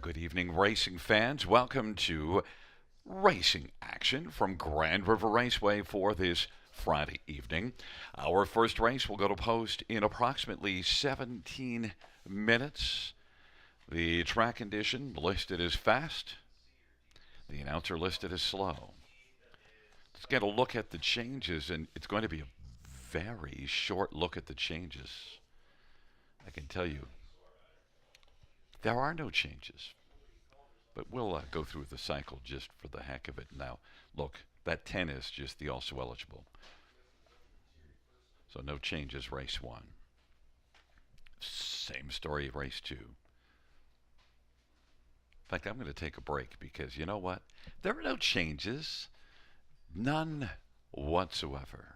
Good evening, racing fans. Welcome to Racing Action from Grand River Raceway for this Friday evening. Our first race will go to post in approximately 17 minutes. The track condition listed as fast, the announcer listed as slow. Let's get a look at the changes, and it's going to be a very short look at the changes. I can tell you, there are no changes. But we'll go through the cycle just for the heck of it. Now, look, that 10 is just the also eligible. So no changes, race 1. Same story, race 2. In fact, I'm going to take a break because you know what? There are no changes. None whatsoever.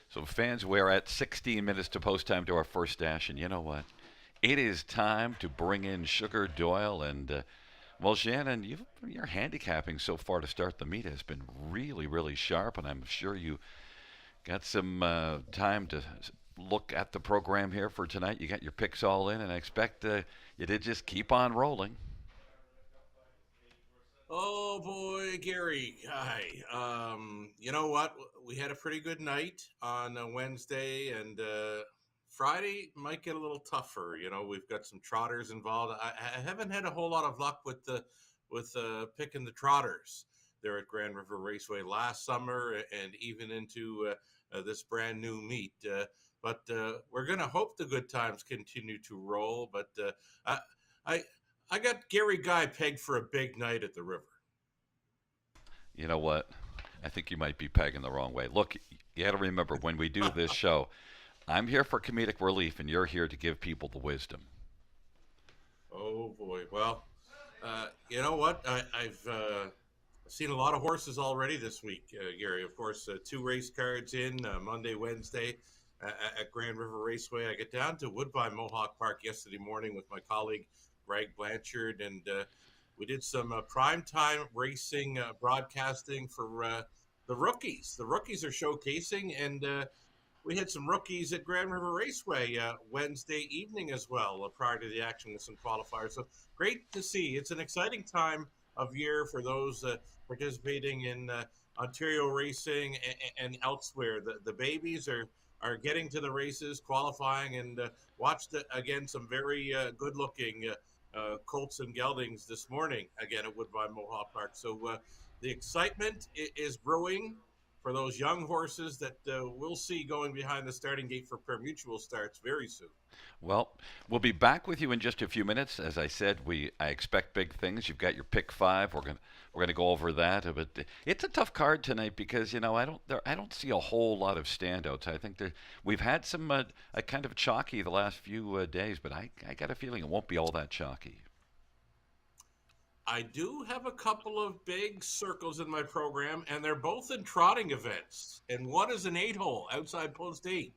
So, fans, we're at 16 minutes to post time to our first dash, and you know what? It is time to bring in Sugar Doyle. And, well, Shannon, your handicapping so far to start the meet has been really, really sharp, and I'm sure you got some time to look at the program here for tonight. You got your picks all in, and I expect you did just keep on rolling. Oh boy, Gary. Hi. You know what? We had a pretty good night on Wednesday, and Friday might get a little tougher. We've got some trotters involved. I haven't had a whole lot of luck with picking the trotters there at Grand River Raceway last summer, and even into this brand new meet. But we're going to hope the good times continue to roll. But I, I I got Gary Guy pegged for a big night at the river. You know what? I think you might be pegging the wrong way. Look, you got to remember when we do this show, I'm here for comedic relief, and you're here to give people the wisdom. Oh boy. Well, you know what? I've seen a lot of horses already this week, Gary. Of course, two race cards in Monday, Wednesday at Grand River Raceway. I get down to Woodbine Mohawk Park yesterday morning with my colleague Greg Blanchard, and we did some primetime racing broadcasting for the rookies. The rookies are showcasing, and we had some rookies at Grand River Raceway Wednesday evening as well, prior to the action with some qualifiers. So great to see. It's an exciting time of year for those participating in Ontario racing and elsewhere. The babies are getting to the races, qualifying, and watched again some very good looking colts and geldings this morning again at Woodbine Mohawk Park. So the excitement is brewing for those young horses that we'll see going behind the starting gate for Permutual starts very soon. Well, we'll be back with you in just a few minutes. As I said, I expect big things. You've got your pick five. We're gonna go over that. But it's a tough card tonight because I don't see a whole lot of standouts. I think we've had some kind of chalky the last few days, but I got a feeling it won't be all that chalky. I do have a couple of big circles in my program, and they're both in trotting events. And one is an 8-hole outside post 8.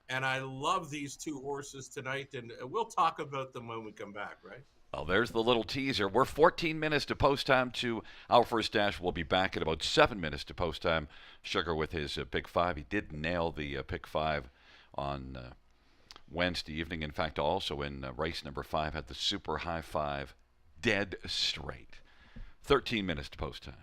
And I love these two horses tonight, and we'll talk about them when we come back, right? Well, there's the little teaser. We're 14 minutes to post time to our first dash. We'll be back at about 7 minutes to post time. Sugar with his pick five. He did nail the pick five on Wednesday evening. In fact, also in race number 5, had the super high five dead straight. 13 minutes to post time.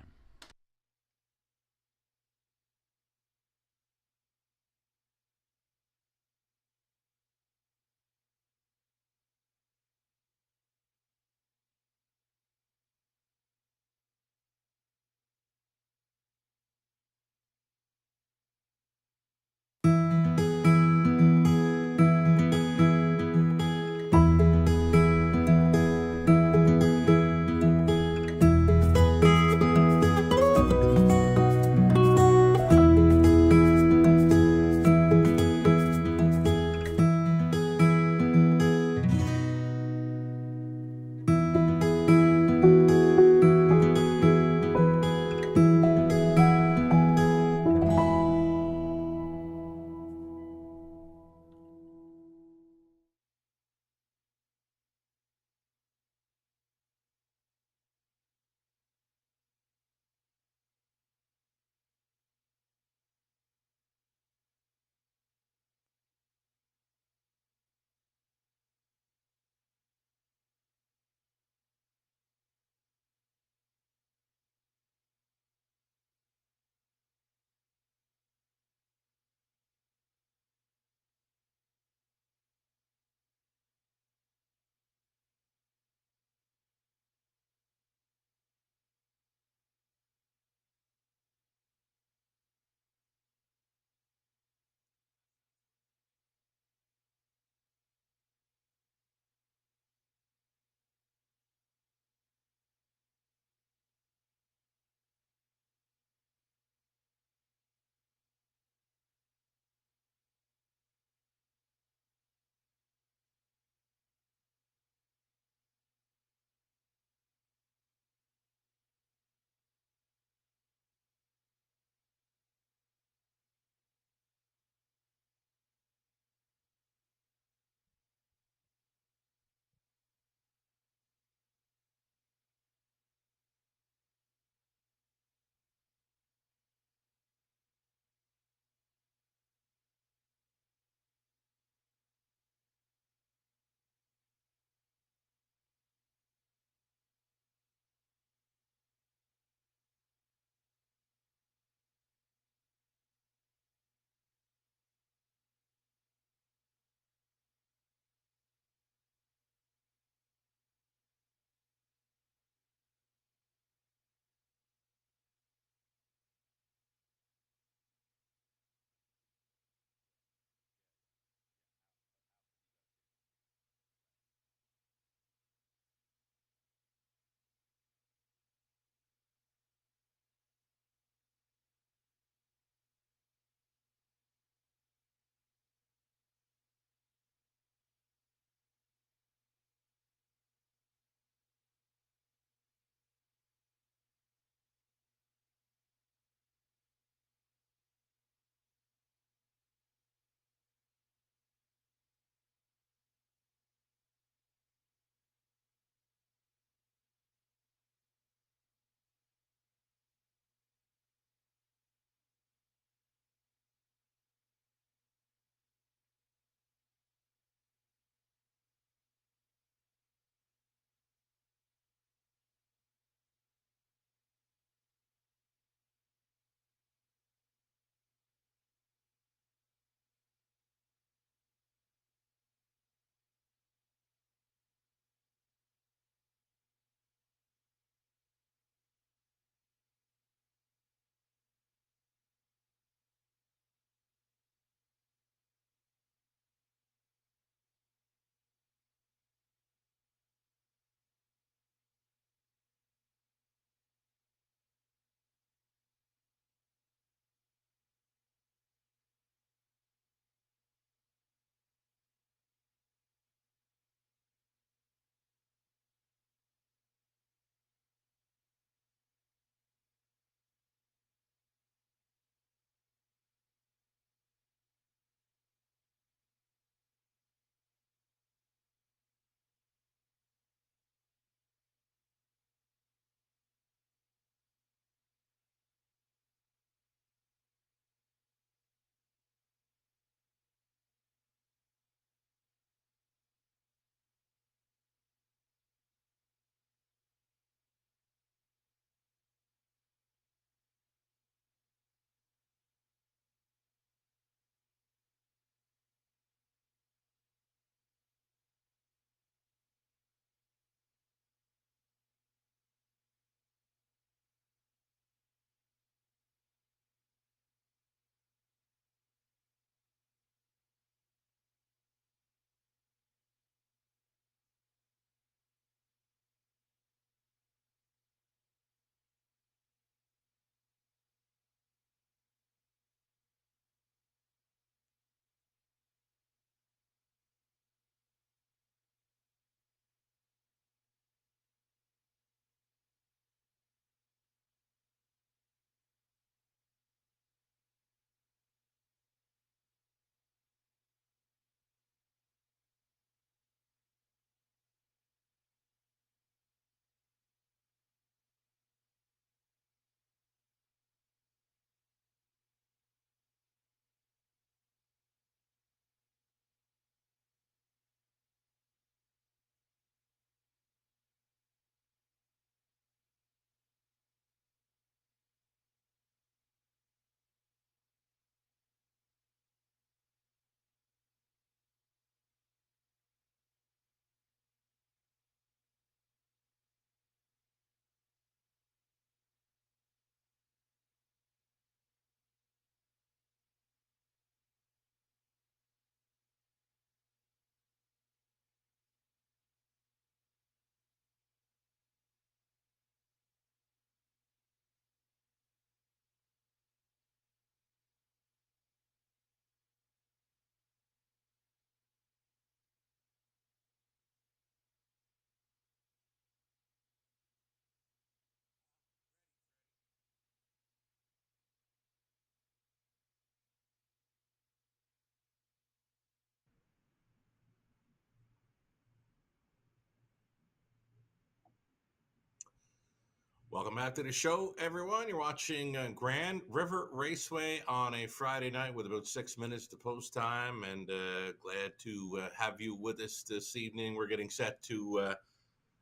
Welcome back to the show, everyone. You're watching Grand River Raceway on a Friday night with about 6 minutes to post time, and glad to have you with us this evening. We're getting set to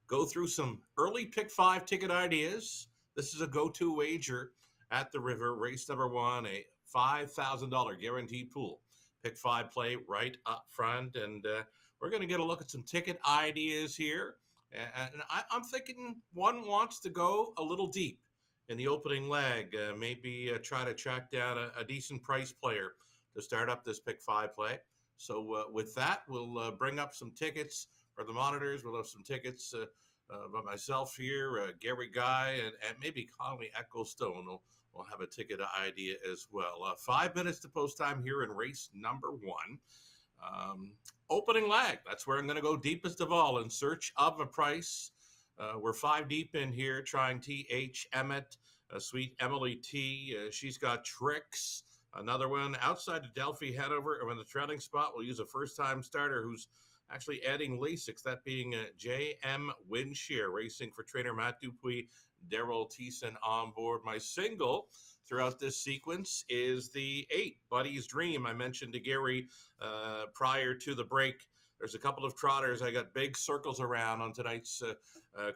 go through some early pick five ticket ideas. This is a go-to wager at the River. Race number one, a $5,000 guaranteed pool. Pick five play right up front, and we're going to get a look at some ticket ideas here. And I'm thinking one wants to go a little deep in the opening leg, maybe try to track down a decent price player to start up this pick five play. So with that, we'll bring up some tickets for the monitors. We'll have some tickets by myself here, Gary Guy, and maybe Conley Echo Stone will have a ticket idea as well. 5 minutes to post time here in race number one. Opening leg, that's where I'm going to go deepest of all in search of a price. We're five deep in here trying T.H. Emmett, Sweet Emily T. She's got tricks. Another one outside of Delphi Hanover. And in the trailing spot, we'll use a first-time starter who's actually adding Lasix, that being J.M. Winshear, racing for trainer Matt Dupuis, Daryl Thiessen on board. My single throughout this sequence is the 8, Buddy's Dream. I mentioned to Gary prior to the break, there's a couple of trotters I got big circles around on tonight's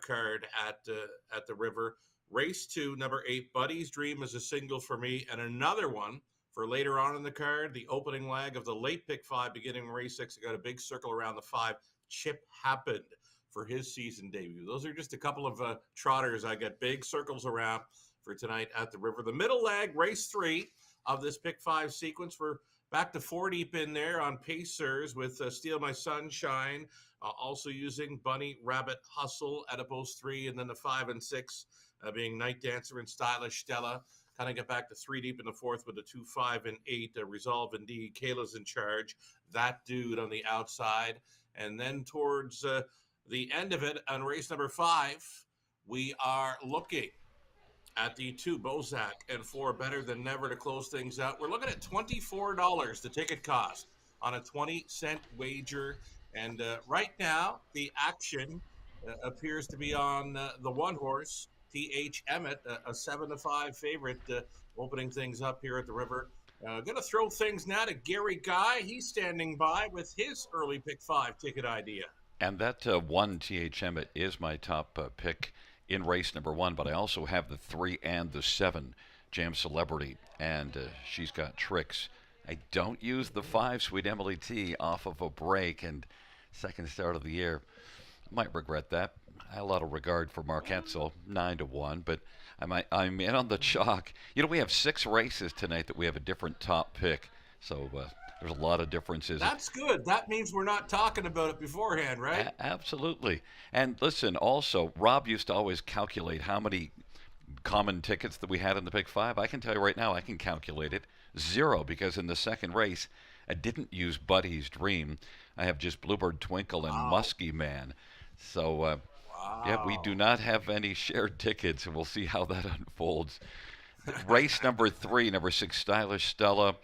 card at the River. Race 2, number 8, Buddy's Dream is a single for me, and another one for later on in the card, the opening leg of the late pick 5, beginning race 6. I got a big circle around the 5. Chip Happened for his season debut. Those are just a couple of trotters I got big circles around for tonight at the River. The middle leg, race 3 of this pick 5 sequence. We're back to 4 deep in there on Pacers with Steal My Sunshine, also using Bunny Rabbit Hustle at a post 3, and then the 5 and 6 being Night Dancer and Stylish Stella. Kind of get back to 3 deep in the 4th with the 2, 5, and 8. Resolve Indeed. Kayla's in charge. That dude on the outside. And then towards the end of it on race number 5, we are looking at the 2, Bozak, and 4, Better Than Never to close things out. We're looking at $24 the ticket cost on a 20-cent wager. And right now, the action appears to be on the one horse, T.H. Emmett, a 7-5 favorite, opening things up here at the River. Going to throw things now to Gary Guy. He's standing by with his early pick 5 ticket idea. And that one T.H. Emmett is my top pick in race number 1, but I also have the 3 and the 7, Jam Celebrity, and she's got tricks. I don't use the 5, Sweet Emily T, off of a break and second start of the year. I might regret that. I have a lot of regard for Mark Etzel, 9-1, but I'm in on the chalk. You know, we have 6 races tonight that we have a different top pick, so there's a lot of differences. That's good. That means we're not talking about it beforehand, right? Absolutely. And listen, also, Rob used to always calculate how many common tickets that we had in the pick 5. I can tell you right now, I can calculate it. 0, because in the second race, I didn't use Buddy's Dream. I have just Bluebird Twinkle and Muskie Man. So, yeah, we do not have any shared tickets, and we'll see how that unfolds. Race number 3, number 6, Stylish Stella,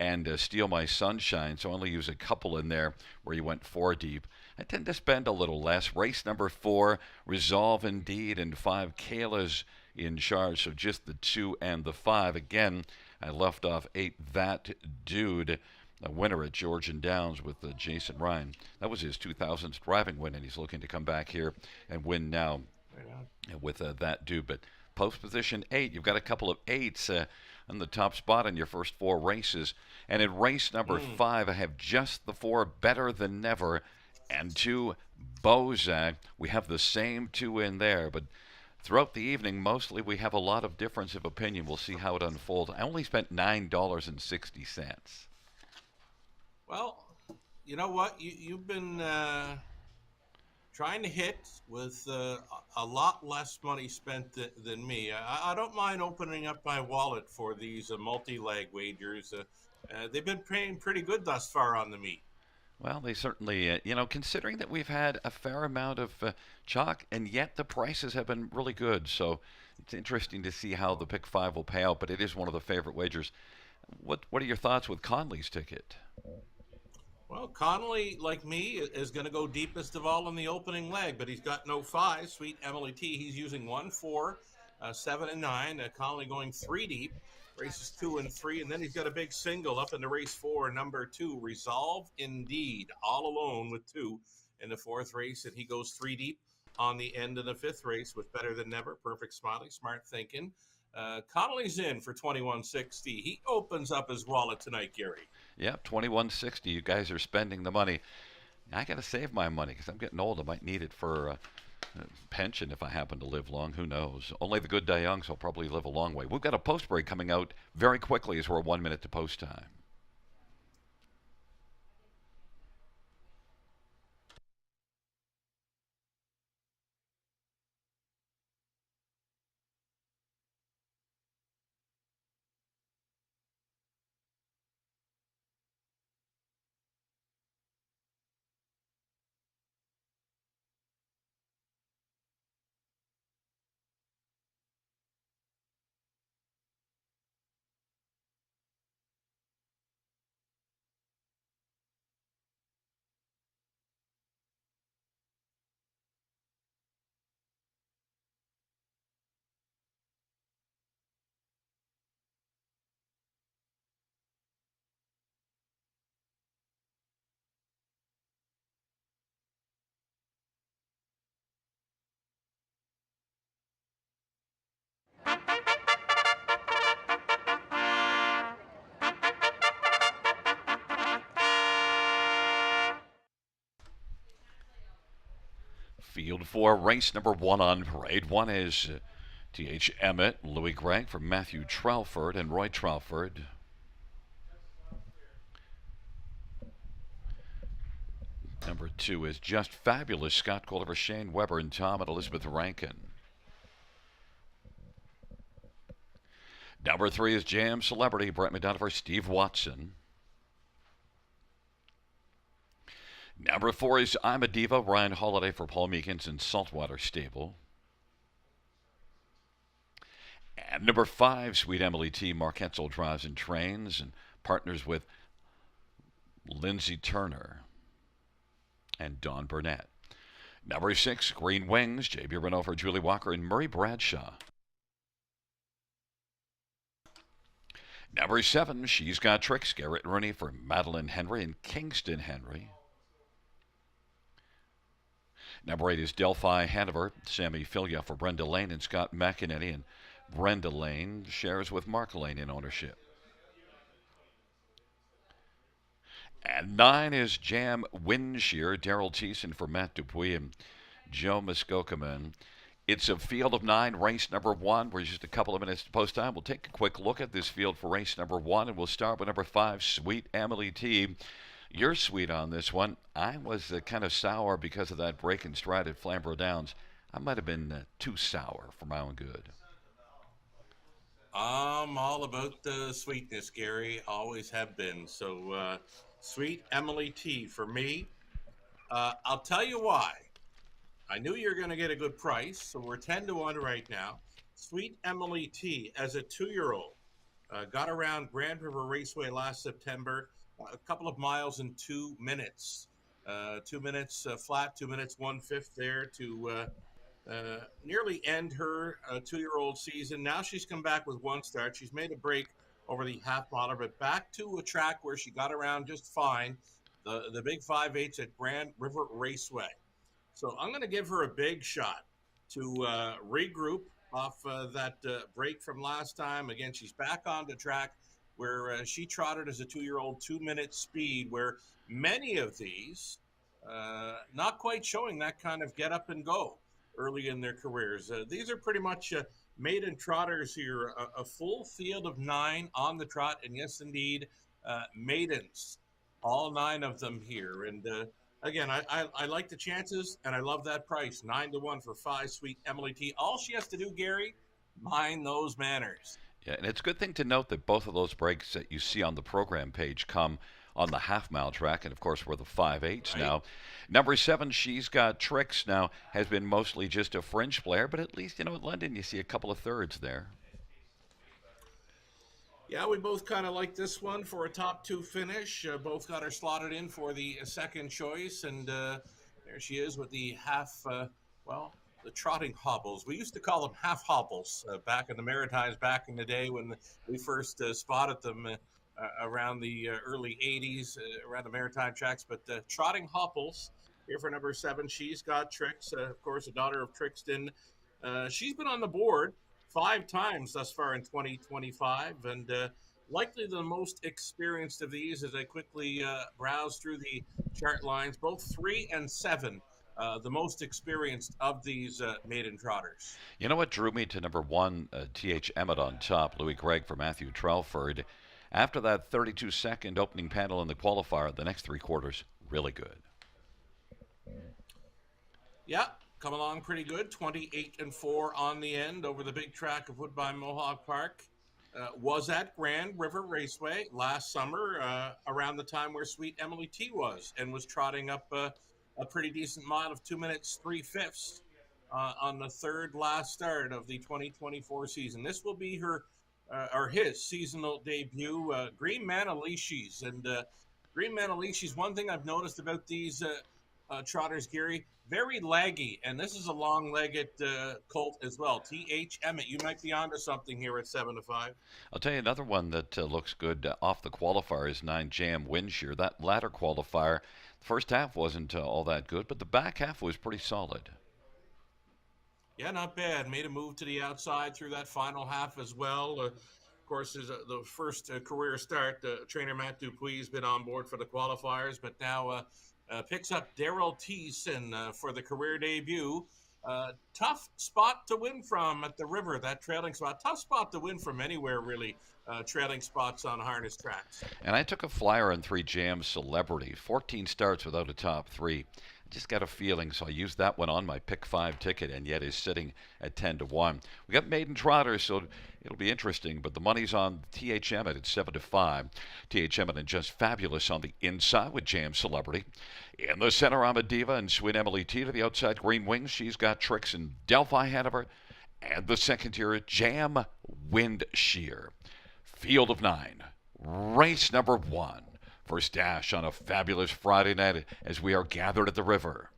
and Steal My Sunshine. So I only use a couple in there where you went 4 deep. I tend to spend a little less. Race number 4, Resolve Indeed, and 5, Kayla's in charge. So just the 2 and the 5. Again, I left off 8, That Dude, a winner at Georgian Downs with Jason Ryan. That was his 2000th driving win, and he's looking to come back here and win now with That Dude. But post position 8, you've got a couple of 8s on the top spot in your first 4 races. And in race number 5, I have just the 4, Better Than Never, and 2, Bozak. We have the same 2 in there, but throughout the evening, mostly we have a lot of difference of opinion. We'll see how it unfolds. I only spent $9.60. Well, you know what? You've been trying to hit with a lot less money spent than me. I don't mind opening up my wallet for these multi-leg wagers. They've been paying pretty good thus far on the meat. Well, they certainly, considering that we've had a fair amount of chalk, and yet the prices have been really good. So it's interesting to see how the pick 5 will pay out, but it is one of the favorite wagers. What are your thoughts with Conley's ticket? Well, Connolly, like me, is going to go deepest of all in the opening leg, but he's got no 5. Sweet Emily T. He's using 1, 4, 7 and 9. Connolly going 3 deep. Races 2 and 3, and then he's got a big single up in the race 4, number 2, Resolve Indeed, all alone with 2 in the 4th race, and he goes 3 deep on the end of the 5th race with Better Than Never, Perfect Smiley, Smart Thinking. Connolly's in for 2160. He opens up his wallet tonight, Gary. Yep, 2160. You guys are spending the money. I got to save my money because I'm getting old. I might need it for pension if I happen to live long. Who knows? Only the good die young, so I'll probably live a long way. We've got a post break coming out very quickly as we're 1 minute to post time. Field 4, race number 1 on parade. One is T.H. Emmett, Louis Gregg for Matthew Tralford and Roy Tralford. Number 2 is Just Fabulous, Scott Kohler for Shane Weber and Tom and Elizabeth Rankin. Number 3 is Jam Celebrity, Brett McDonough for Steve Watson. Number 4 is I'm a Diva, Ryan Holiday for Paul Meekins and Saltwater Stable. And number 5, Sweet Emily T, Mark Hetzel Drives and Trains and partners with Lindsay Turner and Dawn Burnett. Number 6, Green Wings, J.B. Renault for Julie Walker and Murray Bradshaw. Number 7, She's Got Tricks, Garrett Rooney for Madeline Henry and Kingston Henry. Number 8 is Delphi Hanover, Sammy Filia for Brenda Lane and Scott McEnany, and Brenda Lane shares with Mark Lane in ownership. And 9 is Jam Windshear, Daryl Thiessen for Matt Dupuis and Joe Muskokaman. It's a field of 9, race number 1. We're just a couple of minutes to post time. We'll take a quick look at this field for race number 1, and we'll start with number 5, Sweet Emily T. You're sweet on this one. I was kind of sour because of that break and stride at Flamborough Downs. I might have been too sour for my own good. I'm all about the sweetness, Gary. Always have been. So, Sweet Emily T for me. I'll tell you why. I knew you were going to get a good price, so we're 10 to 1 right now. Sweet Emily T, as a 2-year-old, got around Grand River Raceway last September, a couple of miles in 2 minutes. 2 minutes flat, 2 minutes 1/5 there to nearly end her 2-year-old season. Now she's come back with 1 start. She's made a break over the half miler, but back to a track where she got around just fine, the big 5/8 at Grand River Raceway. So I'm going to give her a big shot to regroup off that break from last time. Again, she's back on the track where she trotted as a 2-year-old 2-minute speed, where many of these not quite showing that kind of get up and go early in their careers. These are pretty much maiden trotters here, a full field of 9 on the trot, and yes, indeed, maidens, all 9 of them here. And again, I like the chances, and I love that price, 9 to 1 for 5, Sweet Emily T. All she has to do, Gary, mind those manners. Yeah, and it's a good thing to note that both of those breaks that you see on the program page come on the half-mile track, and of course we're the 5/8 now. Number 7, She's Got Tricks, now has been mostly just a fringe player, but at least, at London you see a couple of thirds there. Yeah, we both kind of like this one for a top 2 finish. Both got her slotted in for the second choice, and there she is with the the trotting hobbles. We used to call them half hobbles back in the Maritimes, back in the day when we first spotted them around the early 80s, around the Maritime tracks. But trotting hobbles here for number 7. She's got Tricks, of course, a daughter of Trixton. She's been on the board 5 times thus far in 2025, and likely the most experienced of these as I quickly browse through the chart lines. Both 3 and 7, the most experienced of these maiden trotters. You know what drew me to number 1, T.H. Emmett on top, Louis Gregg for Matthew Trelford. After that 32-second opening panel in the qualifier, the next 3 quarters, really good. Yeah, come along pretty good. 28-4 on the end over the big track of Woodbine Mohawk Park. Was at Grand River Raceway last summer around the time where Sweet Emily T was, and was trotting up a pretty decent mile of 2 minutes 3/5 on the third last start of the 2024 season. This will be her or his seasonal debut. Green Manalishis, and Green Manalishis. One thing I've noticed about these trotters, Gary, very laggy, and this is a long-legged colt as well. T.H. Emmett, you might be onto something here at 7-5. I'll tell you another one that looks good off the qualifier is 9 Jam Windshear. That latter qualifier, the first half wasn't all that good, but the back half was pretty solid. Yeah, not bad. Made a move to the outside through that final half as well. Of course, is the first career start. Trainer Matt Dupuis has been on board for the qualifiers, but now picks up Daryl Thiessen for the career debut. Tough spot to win from at the river, that trailing spot. Tough spot to win from anywhere, really, trailing spots on harness tracks. And I took a flyer on 3 Jam Celebrity. 14 starts without a top 3. Just got a feeling, so I used that one on my pick 5 ticket, and yet is sitting at 10-1. We got maiden trotters, so it'll be interesting, but the money's on T.H. Emmett at 7-5. T.H. Emmett and Just Fabulous on the inside with Jam Celebrity. In the center, I'm a Diva and Sweet Emily T. To the outside, Green Wings. She's got Tricks and Delphi ahead of her. And the second tier, Jam Windshear. Field of 9. Race number 1. First dash on a fabulous Friday night as we are gathered at the river.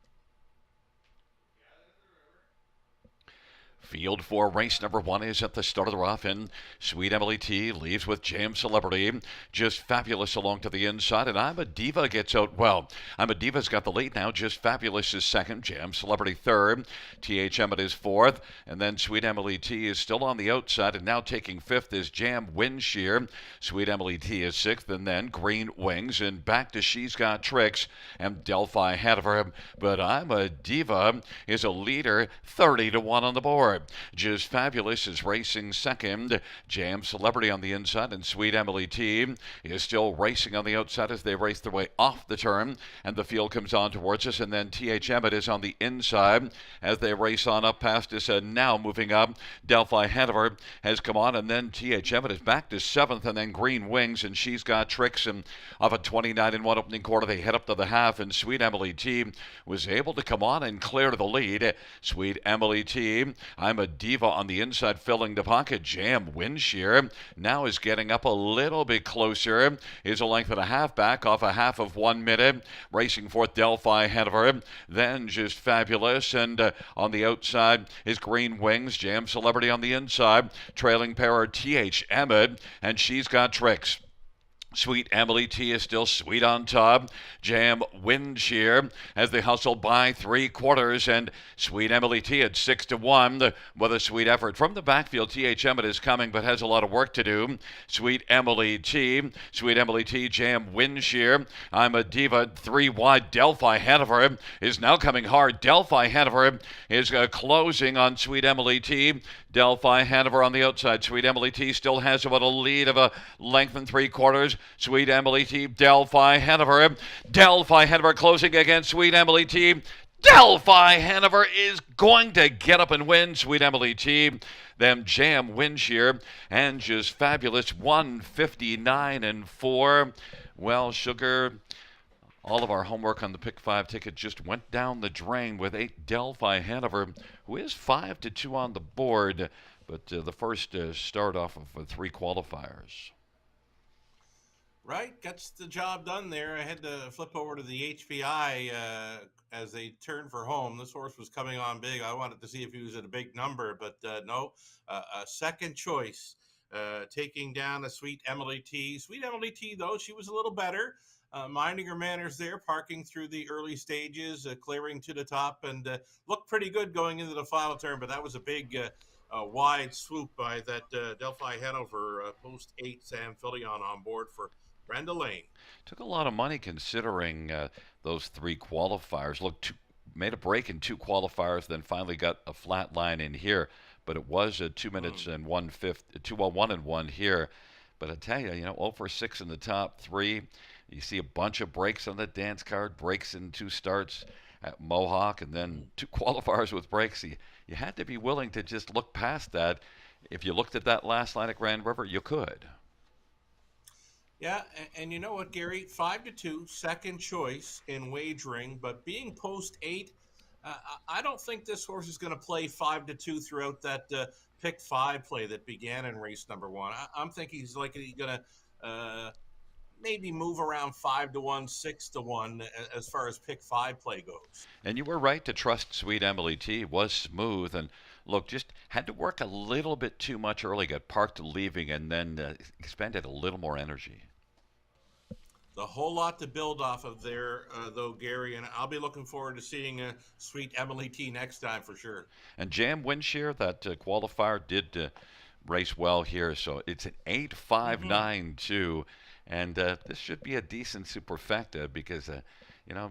Field 4, race number 1 is at the start of the rough, and Sweet Emily T leaves with Jam Celebrity. Just Fabulous along to the inside, and I'm a Diva gets out well. I'm a Diva's got the lead now. Just Fabulous is second, Jam Celebrity third, T.H. Emmett is fourth, and then Sweet Emily T is still on the outside, and now taking fifth is Jam Windshear. Sweet Emily T is sixth, and then Green Wings, and back to She's Got Tricks, and Delphi ahead of her. But I'm a Diva is a leader, 30-1 on the board. Just Fabulous is racing second. Jam Celebrity on the inside, and Sweet Emily T is still racing on the outside as they race their way off the turn, and the field comes on towards us, and then T.H. Emmett is on the inside as they race on up past us, and now moving up, Delphi Hanover has come on, and then T.H. Emmett is back to seventh, and then Green Wings, and She's Got Tricks, and off a 29-1 opening quarter, they head up to the half, and Sweet Emily T was able to come on and clear to the lead. Sweet Emily T, I'm a Diva on the inside filling the pocket. Jam Windshear now is getting up a little bit closer. Is a length and a half back off a half of 1 minute. Racing fourth, Delphi Hanover. Then Just Fabulous, and on the outside is Green Wings. Jam Celebrity on the inside. Trailing pair are T.H. Emmett, and She's Got Tricks. Sweet Emily T is still sweet on top. Jam Windshear as they hustle by 3 quarters, and Sweet Emily T at 6-1 with a sweet effort. From the backfield, T.H. Emmett is coming but has a lot of work to do. Sweet Emily T, Jam Windshear. I'm a Diva 3 wide. Delphi Hanover is now coming hard. Delphi Hanover is closing on Sweet Emily T. Delphi Hanover on the outside. Sweet Emily T still has about a lead of a length and 3 quarters. Sweet Emily T, Delphi Hanover. Delphi Hanover closing against Sweet Emily T. Delphi Hanover is going to get up and win. Sweet Emily T, then Jam Windshear, and Just Fabulous 159-4. Well, Sugar, all of our homework on the Pick 5 ticket just went down the drain with 8 Delphi Hanover, who is 5-2 on the board, but the first start off of 3 qualifiers. Right, gets the job done there. I had to flip over to the HPI as they turned for home. This horse was coming on big. I wanted to see if he was at a big number, but no. A second choice, taking down a Sweet Emily T. Sweet Emily T, though, she was a little better. Minding her manners there, parking through the early stages, clearing to the top, and looked pretty good going into the final turn. But that was a big, wide swoop by that Delphi Hanover post 8 Sam Fillion on board for Brenda Lane. Took a lot of money considering those three qualifiers. Look, made a break in two qualifiers, then finally got a flat line in here. But it was 2 minutes Mm. and 1/5, 2:01 and one here. But I tell you, 0 for 6 in the top three. You see a bunch of breaks on the dance card, breaks in two starts at Mohawk, and then two qualifiers with breaks. You had to be willing to just look past that. If you looked at that last line at Grand River, you could. Yeah, and you know what, Gary? 5-2, second choice in wagering, but being post 8, I don't think this horse is going to play 5-2 throughout that pick 5 play that began in race number 1. I'm thinking he's likely going to maybe move around 5-1, 6-1 as far as pick 5 play goes. And you were right to trust Sweet Emily T. Was smooth and look, just had to work a little bit too much early. Got parked leaving and then expended a little more energy. The whole lot to build off of there, though, Gary, and I'll be looking forward to seeing Sweet Emily T next time for sure. And Jam Windshear, that qualifier, did race well here. So it's an 8.592. And this should be a decent superfecta because,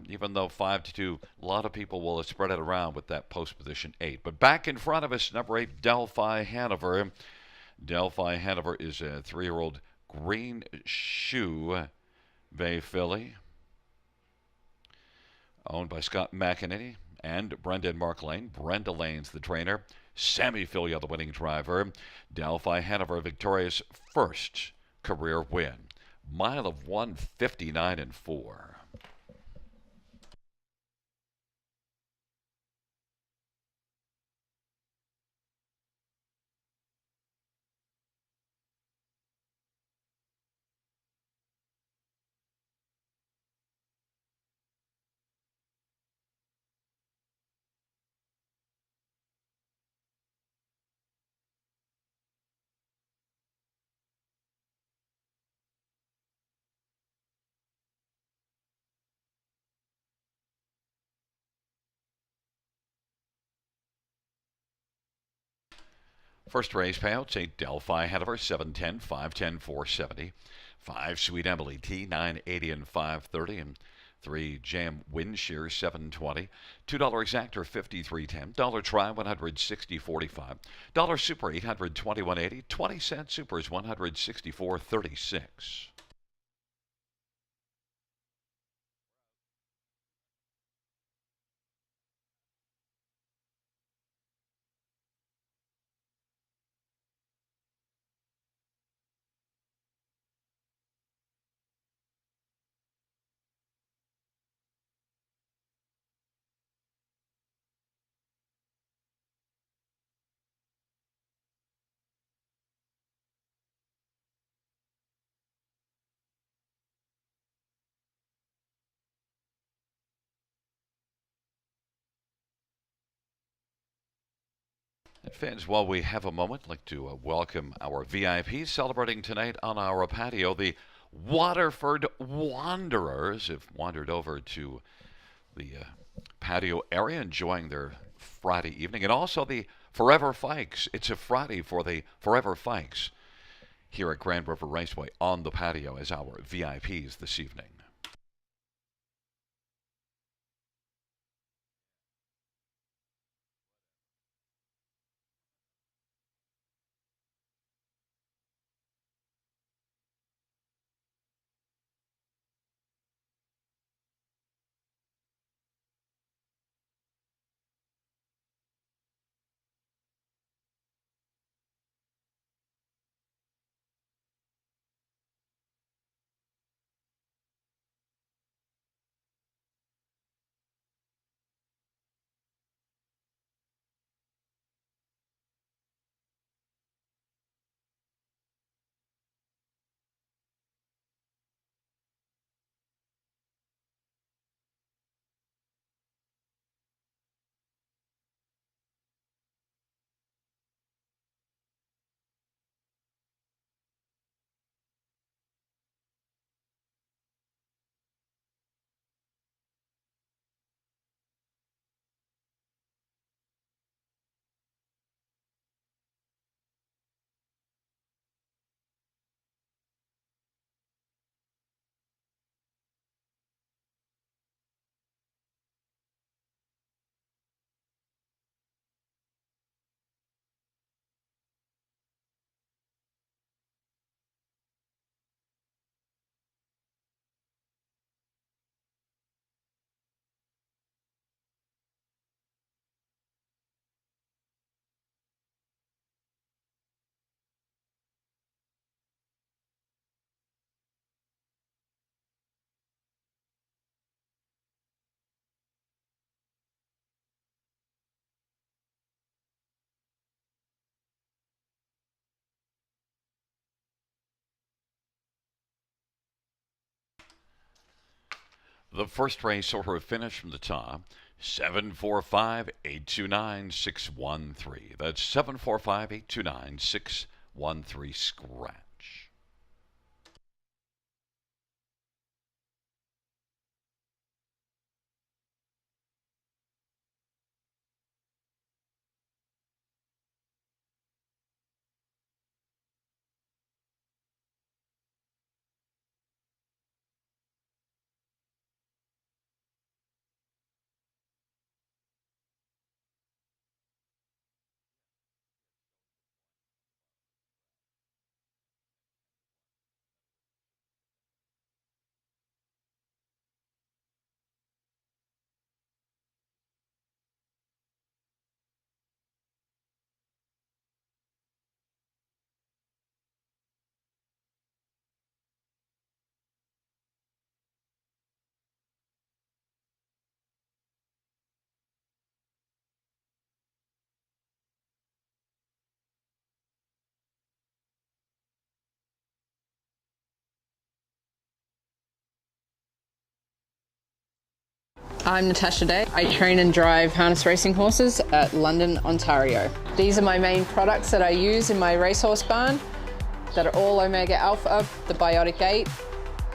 even though 5-2, a lot of people will have spread it around with that post position 8. But back in front of us, number 8, Delphi Hanover. Delphi Hanover is a 3-year-old green shoe Bay filly, owned by Scott McEnany and Brendan Mark Lane. Brenda Lane's the trainer. Sammy Filia, the winning driver. Delphi Hanover, victorious first career win. Mile of 159 and 4. First race payouts: 8 Delphi Hanover, 710, 510, 470. 5 Sweet Emily T, 980 and 530. And 3 Jam Windshear, 720. $2 exactor, 53.10. Dollar try, 160.45. Dollar super, 821.80. 20-cent supers, 164.36. Fans, while we have a moment, I'd like to welcome our VIPs celebrating tonight on our patio. The Waterford Wanderers have wandered over to the patio area, enjoying their Friday evening, and also the Forever Fikes. It's a Friday for the Forever Fikes here at Grand River Raceway on the patio as our VIPs this evening. The first race over a finish from the top, 745-829-613. That's 745-829-613 scratch. I'm Natasha Day. I train and drive harness racing horses at London, Ontario. These are my main products that I use in my racehorse barn that are all Omega Alpha, the Biotic 8,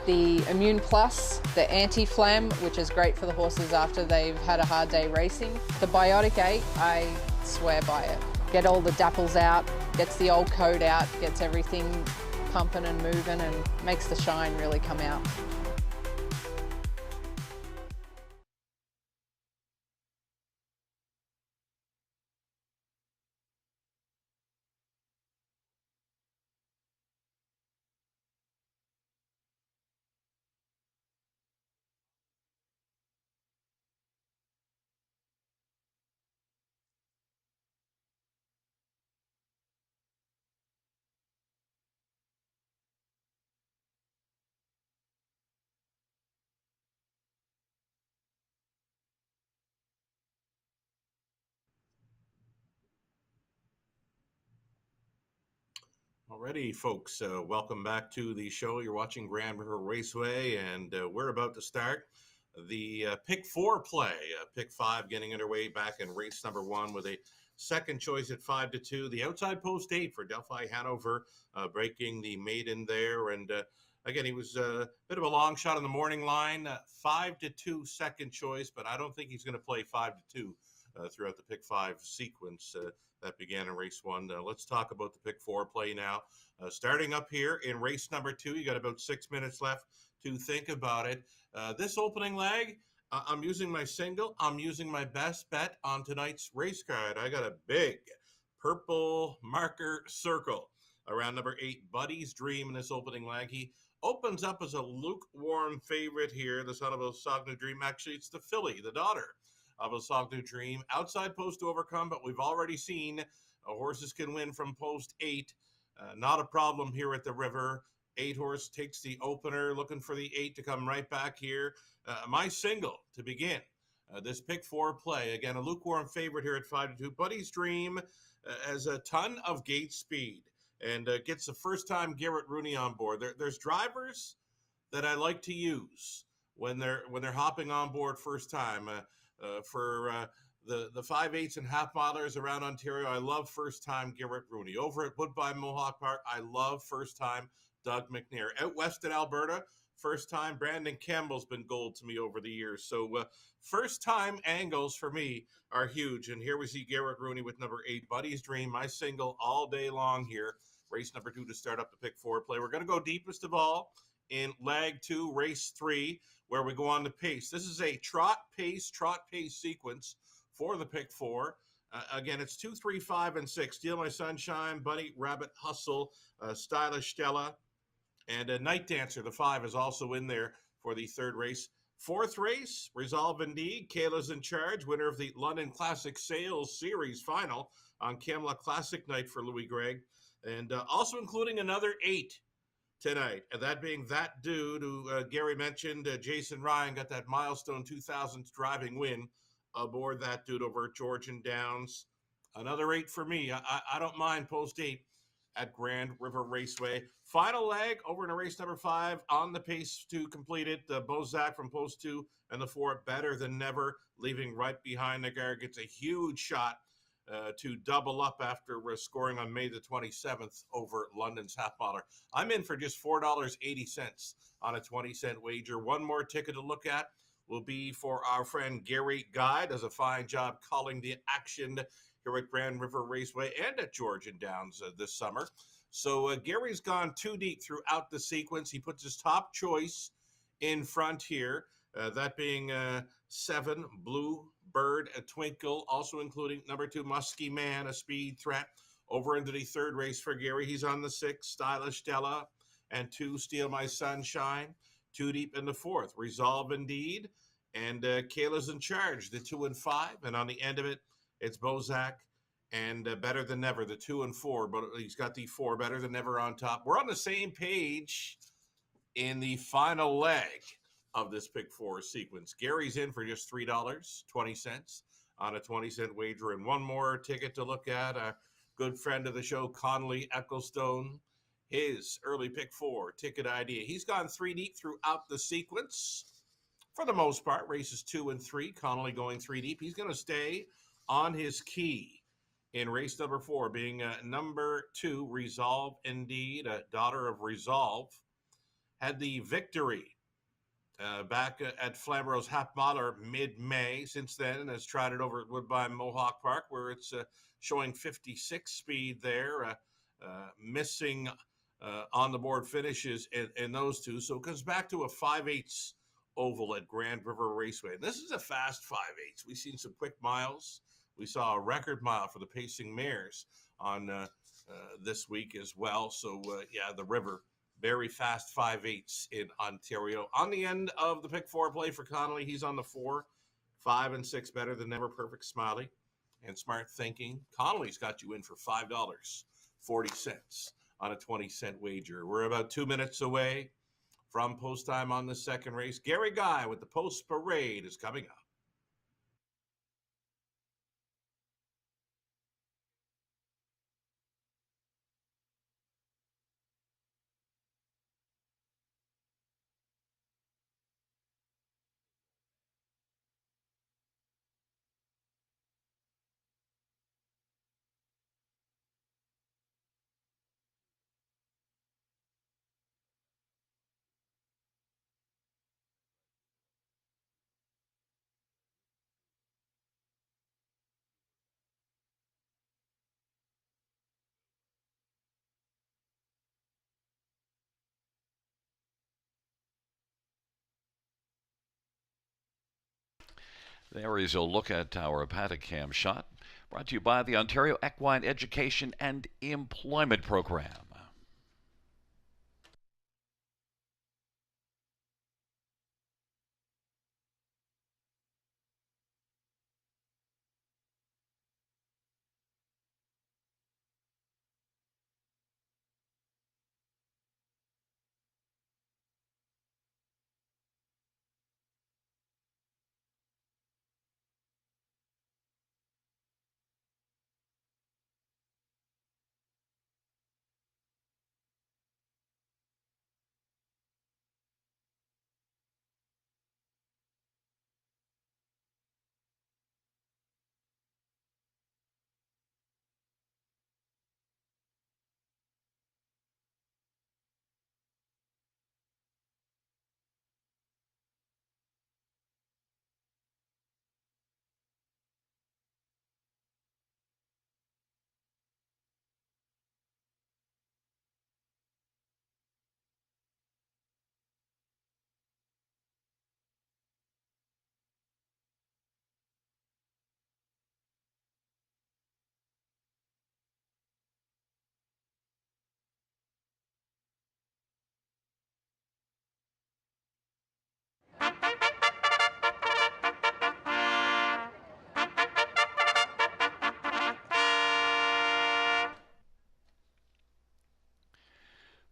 the Immune Plus, the Anti-Flam, which is great for the horses after they've had a hard day racing. The Biotic 8, I swear by it. Get all the dapples out, gets the old coat out, gets everything pumping and moving and makes the shine really come out. Alrighty, folks, welcome back to the show. You're watching Grand River Raceway, and we're about to start the pick four play. Pick five getting underway back in race number one with a second choice at 5-2. The outside post 8 for Delphi Hanover, breaking the maiden there. And again, he was a bit of a long shot on the morning line. 5-2 second choice, but I don't think he's going to play 5-2 throughout the pick five sequence. That began in race one. Let's talk about the pick four play now. Starting up here in race number 2, you got about 6 minutes left to think about it. This opening leg, I'm using my single. I'm using my best bet on tonight's race card. I got a big purple marker circle around number 8, Buddy's Dream, in this opening leg. He opens up as a lukewarm favorite here, the son of a Sognu Dream. Actually, it's the filly, the daughter of a Sognu Dream. Outside post to overcome, but we've already seen horses can win from post 8. Not a problem here at the river. 8 horse takes the opener, looking for the 8 to come right back here. My single to begin this pick 4 play. Again, a lukewarm favorite here at 5-2. Buddy's Dream has a ton of gate speed and gets the first time Garrett Rooney on board. There's drivers that I like to use when they're hopping on board first time. For the 5/8 and half milers around Ontario, I love first time Garrett Rooney. Over at Woodbine Mohawk Park, I love first time Doug McNair. Out west in Alberta, first time Brandon Campbell's been gold to me over the years. So first time angles for me are huge. And here we see Garrett Rooney with number 8, Buddy's Dream, my single all day long here. Race number 2 to start up the pick 4 play. We're going to go deepest of all in leg 2, race 3, where we go on to pace. This is a trot pace sequence for the pick 4. Again, it's 2, 3, 5, and 6. Steal My Sunshine, Bunny Rabbit Hustle, Stylish Stella, and Night Dancer, the 5, is also in there for the third race. Fourth race, Resolve Indeed. Kayla's in charge, winner of the London Classic Sales Series final on Camelot Classic night for Louis Gregg. And also including another 8 tonight, and that being That Dude, who Gary mentioned, Jason Ryan got that milestone 2000s driving win aboard That Dude over at Georgian Downs. Another 8 for me. I don't mind post 8. at Grand River Raceway. Final leg over in race number 5, on the pace to complete it. Bozak from post 2 and the 4, Better Than Never, leaving right behind the guard, gets a huge shot to double up after scoring on May the 27th over London's Half Miler. I'm in for just $4.80 on a 20-cent wager. One more ticket to look at will be for our friend Gary Guy. Does a fine job calling the action here at Grand River Raceway and at Georgian Downs this summer. So Gary's gone too deep throughout the sequence. He puts his top choice in front here, that being 7, Blue Bird, a Twinkle, also including number 2, Musky Man, a speed threat. Over into the third race for Gary, he's on the 6, Stylish Stella, and 2, Steal My Sunshine. 2 deep in the 4th, Resolve Indeed, and Kayla's in charge, the 2 and 5, and on the end of it, it's Bozak and Better Than Never, the 2 and 4, but he's got the 4, Better Than Never, on top. We're on the same page in the final leg of this Pick 4 sequence. Gary's in for just $3.20 on a 20-cent wager. And one more ticket to look at, a good friend of the show, Connolly Ecclestone, his early Pick 4 ticket idea. He's gone 3 deep throughout the sequence. For the most part, races 2 and 3, Connolly going 3 deep. He's going to stay on his key in race number 4, being number 2, Resolve Indeed, a daughter of Resolve. Had the victory back at Flambeau's Half Mile mid-May. Since then, has tried it over at Woodbine Mohawk Park, where it's showing 56 speed there, missing on the board finishes in those two. So it comes back to a 5/8 oval at Grand River Raceway. And this is a fast 5/8. We've seen some quick miles. We saw a record mile for the pacing mares on this week as well. So, yeah, the river, very fast 5/8 in Ontario. On the end of the Pick 4 play for Connolly, he's on the 4, 5 and 6, Better Than Never, Perfect Smiley, and Smart Thinking. Connolly's got you in for $5.40 on a 20-cent wager. We're about 2 minutes away from post time on the second race. Gary Guy with the Post Parade is coming up. There is a look at our Paddock shot, brought to you by the Ontario Equine Education and Employment Program.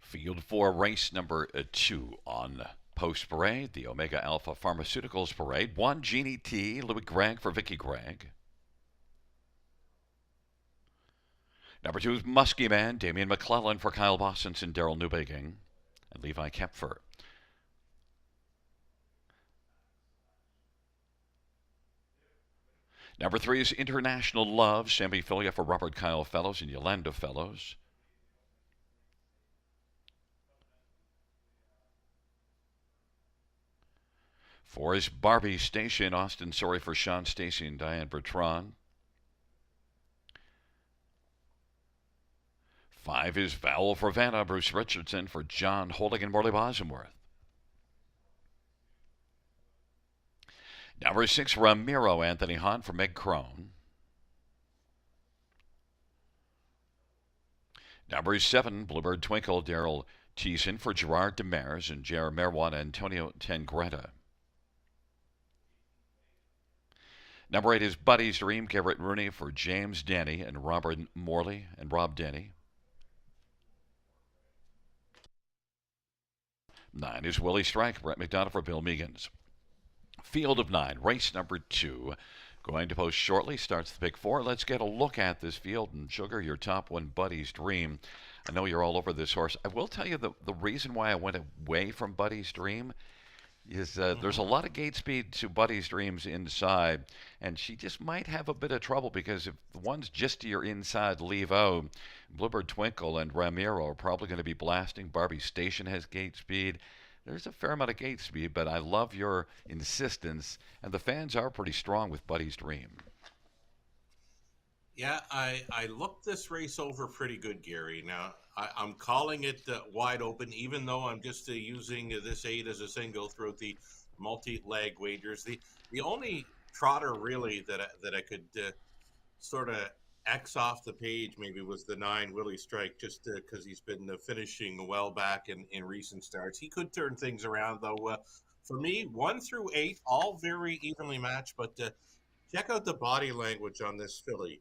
Field 4, race number 2 on Post Parade, the Omega Alpha Pharmaceuticals Parade. 1, Jeannie T, Louis Gregg for Vicky Gregg. Number 2 is Muskie Man, Damian McClellan for Kyle Boston and Daryl Newbeginning, and Levi Kepfer. Number 3 is International Love, Sammy Filia for Robert Kyle Fellows and Yolanda Fellows. Four is Barbie Station, Austin Sorry for Sean Stacy and Diane Bertrand. 5 is Vowel for Vanna, Bruce Richardson for John Holding and Morley Bosworth. Number 6, Ramiro, Anthony Hahn for Meg Crone. Number 7, Bluebird Twinkle, Daryl Thiessen for Gerard Demers and Jer Merwan Antonio Tangretta. Number 8 is Buddy's Dream, Garrett Rooney for James Denny and Robert Morley and Rob Denny. 9 is Willie Strike, Brett McDonough for Bill Meegans. Field of 9, race number 2. Going to post shortly, starts the pick 4. Let's get a look at this field. And Sugar, your top one, Buddy's Dream. I know you're all over this horse. I will tell you the reason why I went away from Buddy's Dream is there's a lot of gate speed to Buddy's Dreams inside, and she just might have a bit of trouble because if the ones just to your inside leave out, Bluebird Twinkle and Ramiro are probably going to be blasting. Barbie Station has gate speed. There's a fair amount of gate speed, but I love your insistence, and the fans are pretty strong with Buddy's Dream. Yeah, I looked this race over pretty good, Gary. Now, I'm calling it wide open, even though I'm just using this 8 as a single throughout the multi-leg wagers. The only trotter really that I could sort of X off the page maybe was the 9, Willie Strike, just because he's been finishing well back in recent starts. He could turn things around, though. For me, 1 through 8, all very evenly matched, but check out the body language on this filly.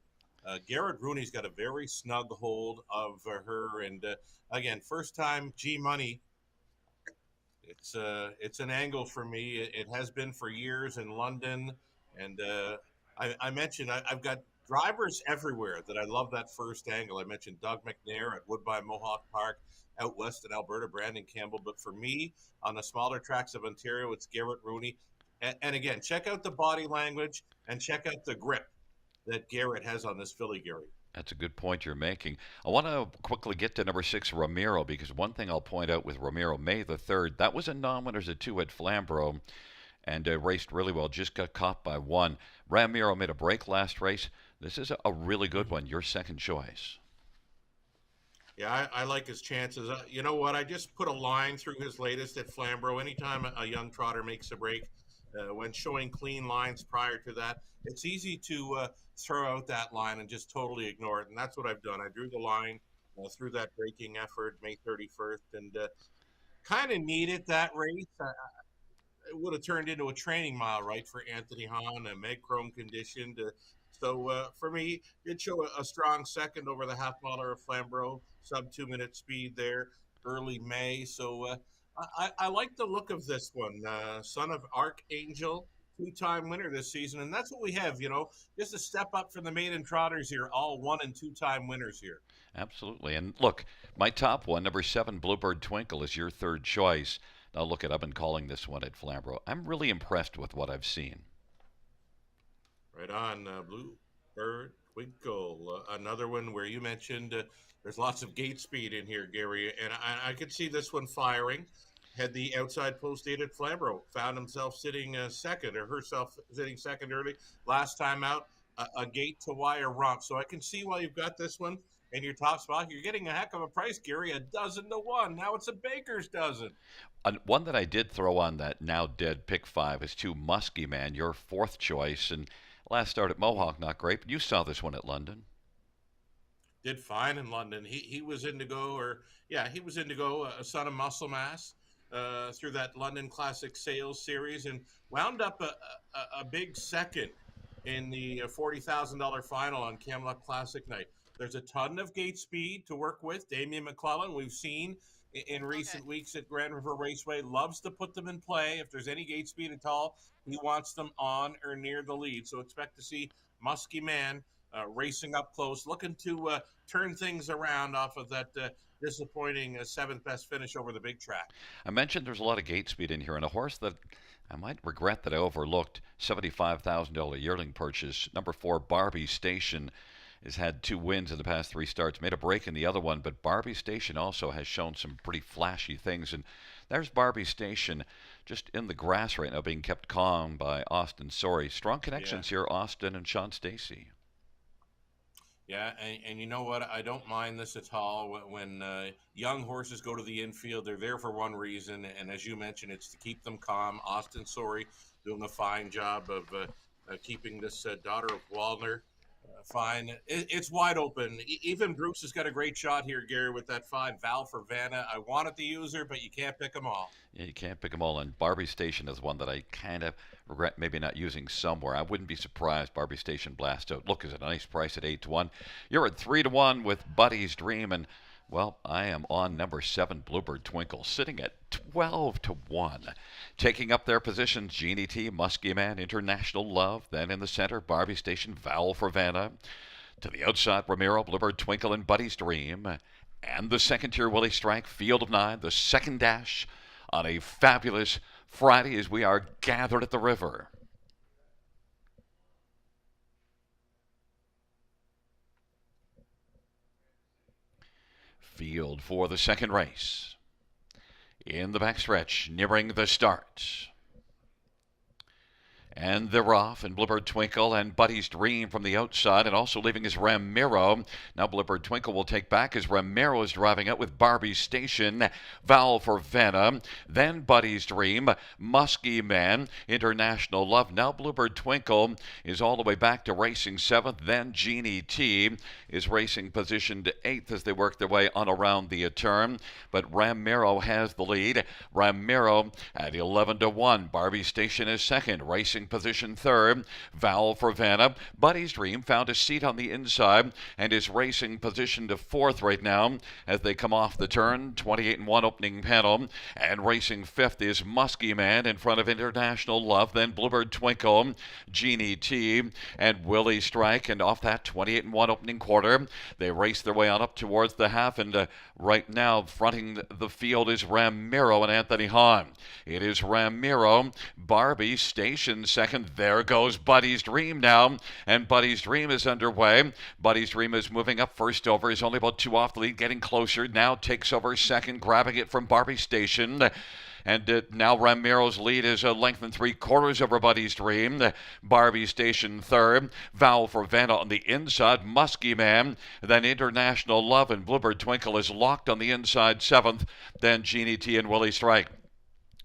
Garrett Rooney's got a very snug hold of her, and again, first time G Money. It's an angle for me. It has been for years in London, and I mentioned I've got drivers everywhere that I love that first angle. I mentioned Doug McNair at Woodbine Mohawk Park out west in Alberta, Brandon Campbell, but for me on the smaller tracks of Ontario, it's Garrett Rooney. And again, check out the body language and check out the grip that Garrett has on this filly, Gary. That's a good point you're making. I want to quickly get to number 6, Ramiro, because one thing I'll point out with Ramiro, May the 3rd, that was a non-winners at 2 at Flamborough, and raced really well, just got caught by 1. Ramiro made a break last race. This is a really good one, your second choice. Yeah, I like his chances. You know what? I just put a line through his latest at Flamborough. Anytime a young trotter makes a break, when showing clean lines prior to that, it's easy to throw out that line and just totally ignore it. And that's what I've done. I drew the line through that braking effort May 31st and kind of needed that race. It would have turned into a training mile, right, for Anthony Hahn, Meg Chrome conditioned. So for me, it showed a strong second over the half miler of Flamborough, sub 2-minute speed there, early May. So I like the look of this one. Son of Archangel, 2-time winner this season. And that's what we have, just a step up from the maiden trotters here, all 1- and 2-time winners here. Absolutely. And look, my top one, number 7, Bluebird Twinkle, is your third choice. Now look, I've been calling this one at Flamborough. I'm really impressed with what I've seen. Right on, Bluebird Twinkle. Another one where you mentioned there's lots of gate speed in here, Gary, and I could see this one firing. Had the outside post 8 at Flamborough, found himself sitting second, or herself sitting second early. Last time out, a gate to wire romp. So I can see why you've got this one in your top spot. You're getting a heck of a price, Gary, 12-1. Now it's a baker's dozen. One that I did throw on that now dead pick 5 is 2, Muskie Man, your fourth choice. And last start at Mohawk, not great, but you saw this one at London. Did fine in London. He was Indigo, he was Indigo, a son of Muscle Mass, through that London Classic Sales Series, and wound up a big second in the $40,000 final on Camelot Classic night. There's a ton of gate speed to work with. Damian McClellan, we've seen in recent weeks at Grand River Raceway, loves to put them in play. If there's any gate speed at all, he wants them on or near the lead. So expect to see Muskie Man racing up close, looking to turn things around off of that disappointing seventh best finish over the big track. I mentioned there's a lot of gate speed in here, and a horse that I might regret that I overlooked, $75,000 yearling purchase, number 4, Barbie Station, has had 2 wins in the past 3 starts, made a break in the other one, but Barbie Station also has shown some pretty flashy things. And there's Barbie Station just in the grass right now, being kept calm by Austin Sorry. Strong connections here, Austin and Sean Stacy. Yeah, and you know what? I don't mind this at all. When young horses go to the infield, they're there for one reason, and as you mentioned, it's to keep them calm. Austin Sorry doing a fine job of keeping this daughter of Waldner fine. It's wide open. Even Bruce has got a great shot here, Gary, with that fine Val for Vanna. I wanted to use her, but you can't pick them all. Yeah, you can't pick them all. And Barbie Station is one that I kind of regret maybe not using somewhere. I wouldn't be surprised Barbie Station blast out. Look, is it a nice price at 8-1? You're at 3-1 with Buddy's Dream, and well, I am on number 7, Bluebird Twinkle, sitting at 12-1. Taking up their positions, Jeannie T, Muskie Man, International Love. Then in the center, Barbie Station, Val for Vanna. To the outside, Ramiro, Bluebird Twinkle, and Buddy's Dream. And the second tier, Willie Strike, Field of Nine, the second dash on a fabulous Friday as we are gathered at the river. Field for the second race. In the backstretch, nearing the start. And they're off, and Bluebird Twinkle and Buddy's Dream from the outside, and also leaving is Ramiro. Now Bluebird Twinkle will take back as Ramiro is driving out with Barbie Station, Val for Vanna, then Buddy's Dream, Muskie Man, International Love. Now Bluebird Twinkle is all the way back to racing 7th, then Jeannie T is racing positioned 8th as they work their way on around the turn, but Ramiro has the lead. Ramiro at 11-1. Barbie Station is second, racing position 3rd. Val for Vanna. Buddy's Dream found a seat on the inside and is racing position to 4th right now as they come off the turn. 28-1 opening panel. And racing 5th is Muskie Man in front of International Love. Then Bluebird Twinkle, Jeannie T, and Willie Strike. And off that 28-1 opening quarter, they race their way on up towards the half. And right now, fronting the field is Ramiro and Anthony Hahn. It is Ramiro, Barbie Station second. There goes Buddy's Dream now, and Buddy's Dream is underway. Buddy's Dream is moving up first over. He's only about 2 off the lead, getting closer. Now takes over second, grabbing it from Barbie Station. And now Ramiro's lead is a length and 3/4 over Buddy's Dream. Barbie Station 3rd. Val for Vanna on the inside. Muskie Man. Then International Love and Bluebird Twinkle is locked on the inside 7th. Then Jeannie T and Willie Strike.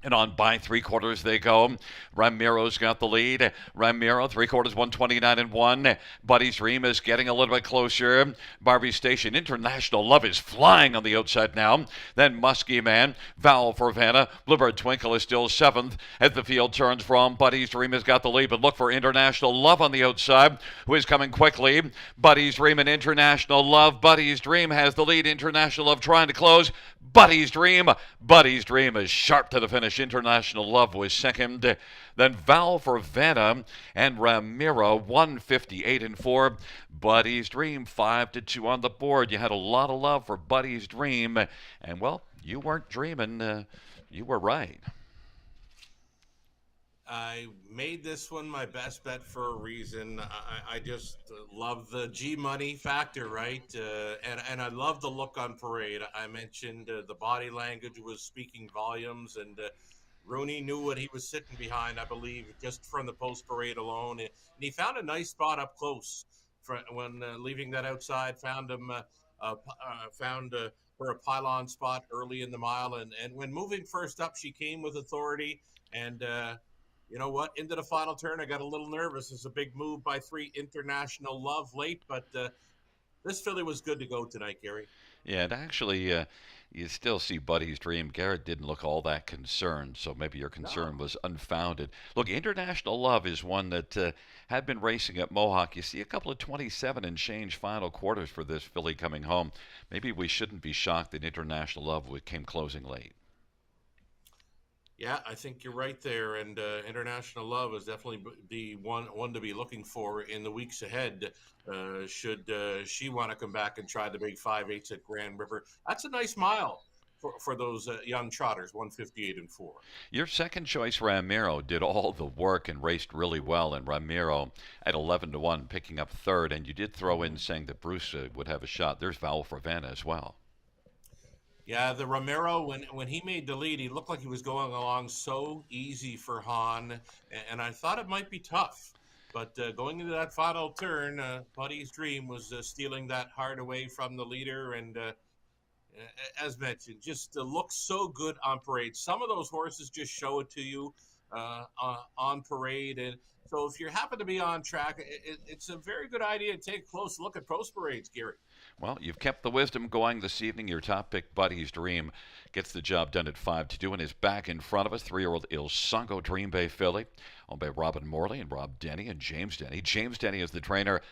And on by 3/4 they go. Ramiro's got the lead. Ramiro, 3/4, 129-1. Buddy's Dream is getting a little bit closer. Barbie Station, International Love is flying on the outside now. Then Muskie Man, Val for Vanna. Bluebird Twinkle is still 7th as the field turns from. Buddy's Dream has got the lead, but look for International Love on the outside, who is coming quickly. Buddy's Dream and International Love. Buddy's Dream has the lead. International Love trying to close. Buddy's Dream. Buddy's Dream is sharp to the finish. International Love was second. Then Val for Vanna and Ramiro, 158-4. Buddy's Dream, 5-2 on the board. You had a lot of love for Buddy's Dream. And, well, you weren't dreaming. You were right. I made this one my best bet for a reason. I just love the G money factor, right? And I love the look on Parade. I mentioned the body language was speaking volumes, and Rooney knew what he was sitting behind, I believe, just from the post parade alone. And he found a nice spot up close when leaving that outside. Found her a pylon spot early in the mile, and when moving first up, she came with authority. And you know what? Into the final turn, I got a little nervous. It's a big move by 3 International Love late, but this filly was good to go tonight, Gary. Yeah, and actually, you still see Buddy's Dream. Garrett didn't look all that concerned, so maybe your concern was unfounded. Look, International Love is one that had been racing at Mohawk. You see a couple of 27 and change final quarters for this filly coming home. Maybe we shouldn't be shocked that International Love came closing late. Yeah, I think you're right there, and International Love is definitely the one to be looking for in the weeks ahead. Should she want to come back and try the big 5/8 at Grand River? That's a nice mile for those young trotters, 158 and 4. Your second choice, Ramiro, did all the work and raced really well. And Ramiro at 11-1, picking up third. And you did throw in saying that Bruce would have a shot. There's Val Fravana as well. Yeah, the Romero when he made the lead, he looked like he was going along so easy for Hahn, and I thought it might be tough. But going into that final turn, Buddy's Dream was stealing that hard away from the leader, and as mentioned, just looks so good on parade. Some of those horses just show it to you on parade, and so if you happen to be on track, it's a very good idea to take a close look at post parades, Gary. Well, you've kept the wisdom going this evening. Your top pick, Buddy's Dream, gets the job done at 5-2 and is back in front of us. 3-year-old Il Sango Dream Bay filly, owned by Robin Morley and Rob Denny and James Denny. James Denny is the trainer.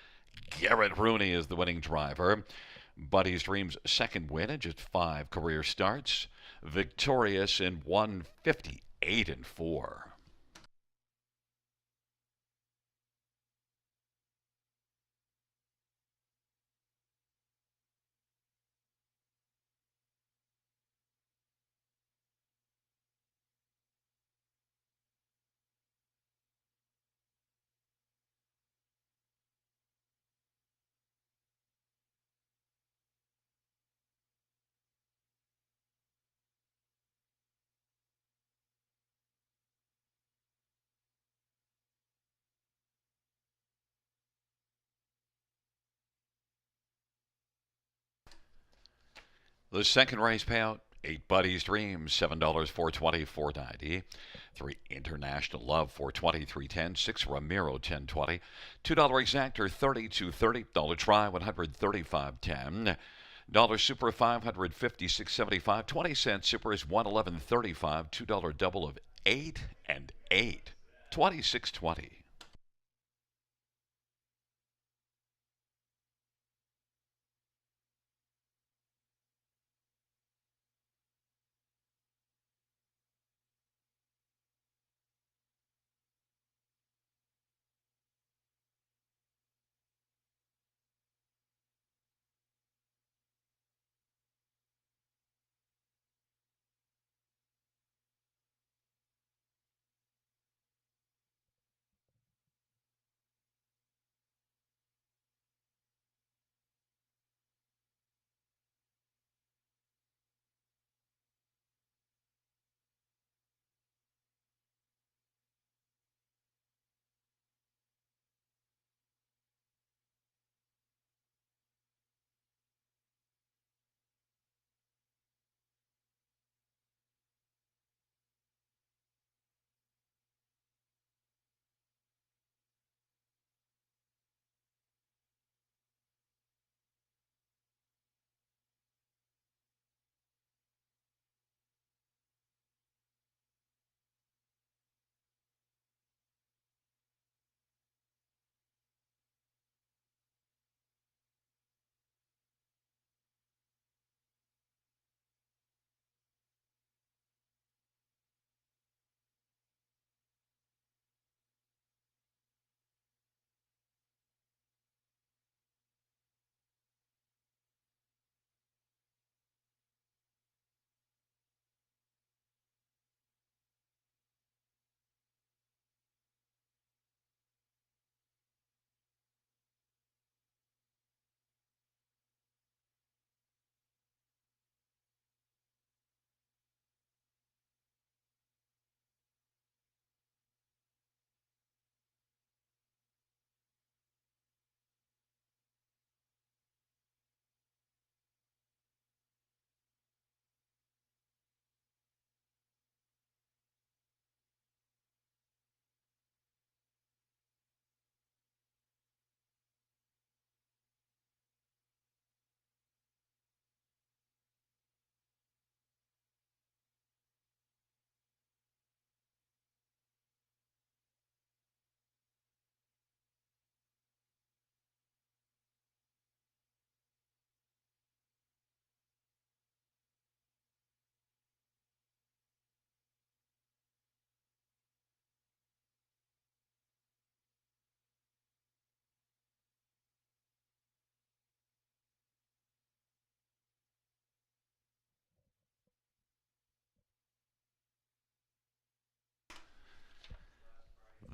Garrett Rooney is the winning driver. Buddy's Dream's second win in just 5 career starts. Victorious in 158-4. The second race payout, 8 Buddy's Dreams, $7, 420, 490. 3 International Love, 420, 310. 6 Ramiro, 1020. $2 exactor, 32.30. Dollar try, 135.10. Dollar super, 556.75. 20-cent super is 111.35. $2 double of 8 and 8. 26.20.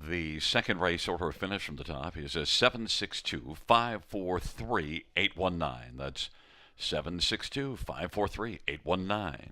The second race order finish from the top is a 762-543-819. That's 762-543-819.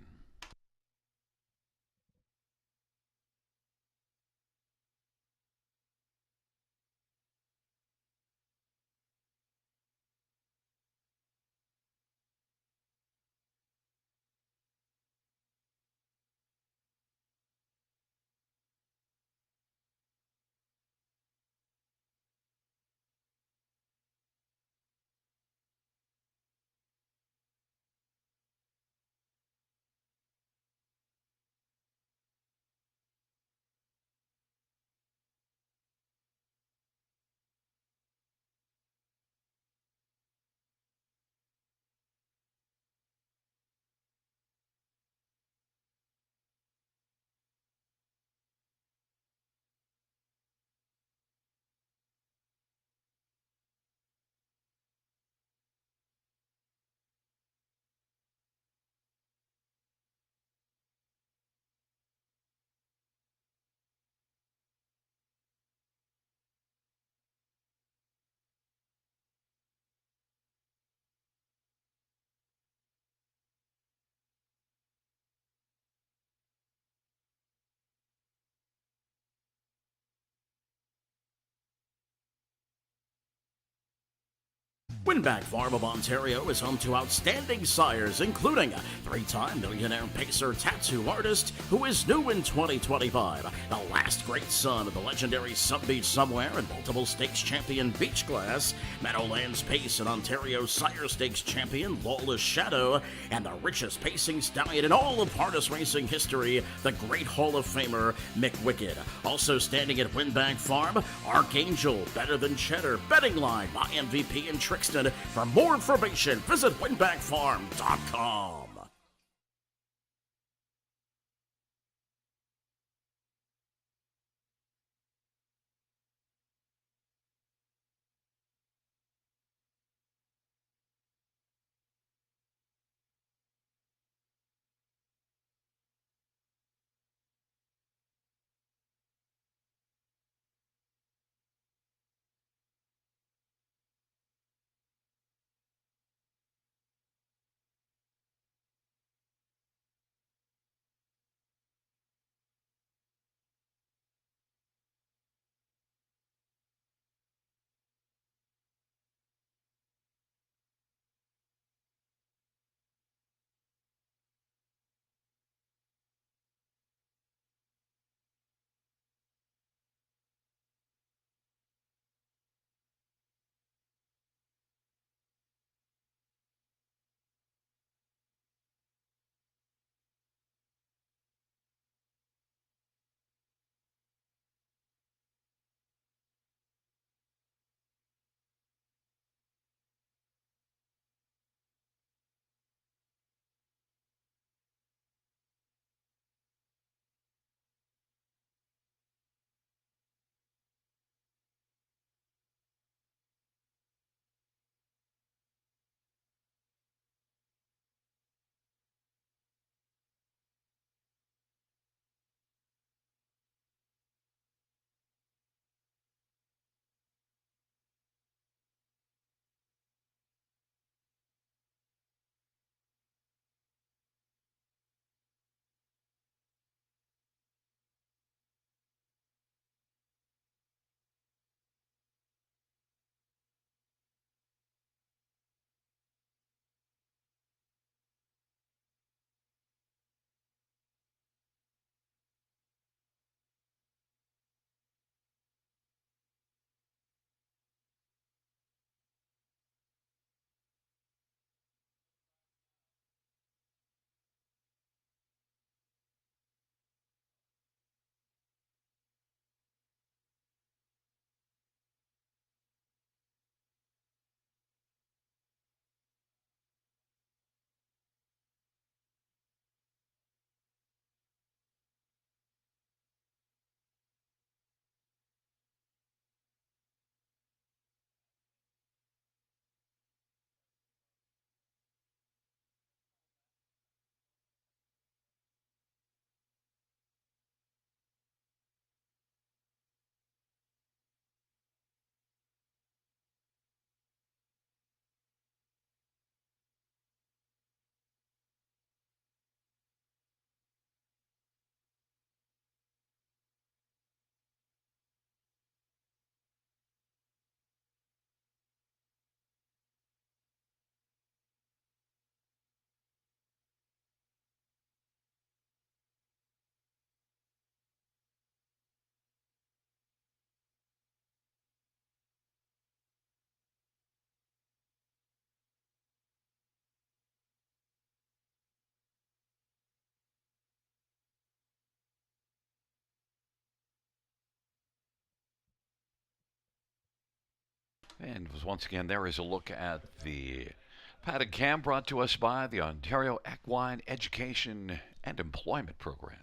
Winback Farm of Ontario is home to outstanding sires, including a three-time millionaire pacer tattoo artist who is new in 2025, the last great son of the legendary Some Beach Somewhere and multiple stakes champion Beachglass, Meadowlands Pace and Ontario Sire Stakes champion Lawless Shadow, and the richest pacing stallion in all of harness racing history, the great Hall of Famer Mick Wicked. Also standing at Winback Farm, Archangel, Better Than Cheddar, Betting Line, My MVP, and Trickster. For more information, visit winbackfarm.com. And once again, there is a look at the padded cam brought to us by the Ontario Equine Education and Employment Program.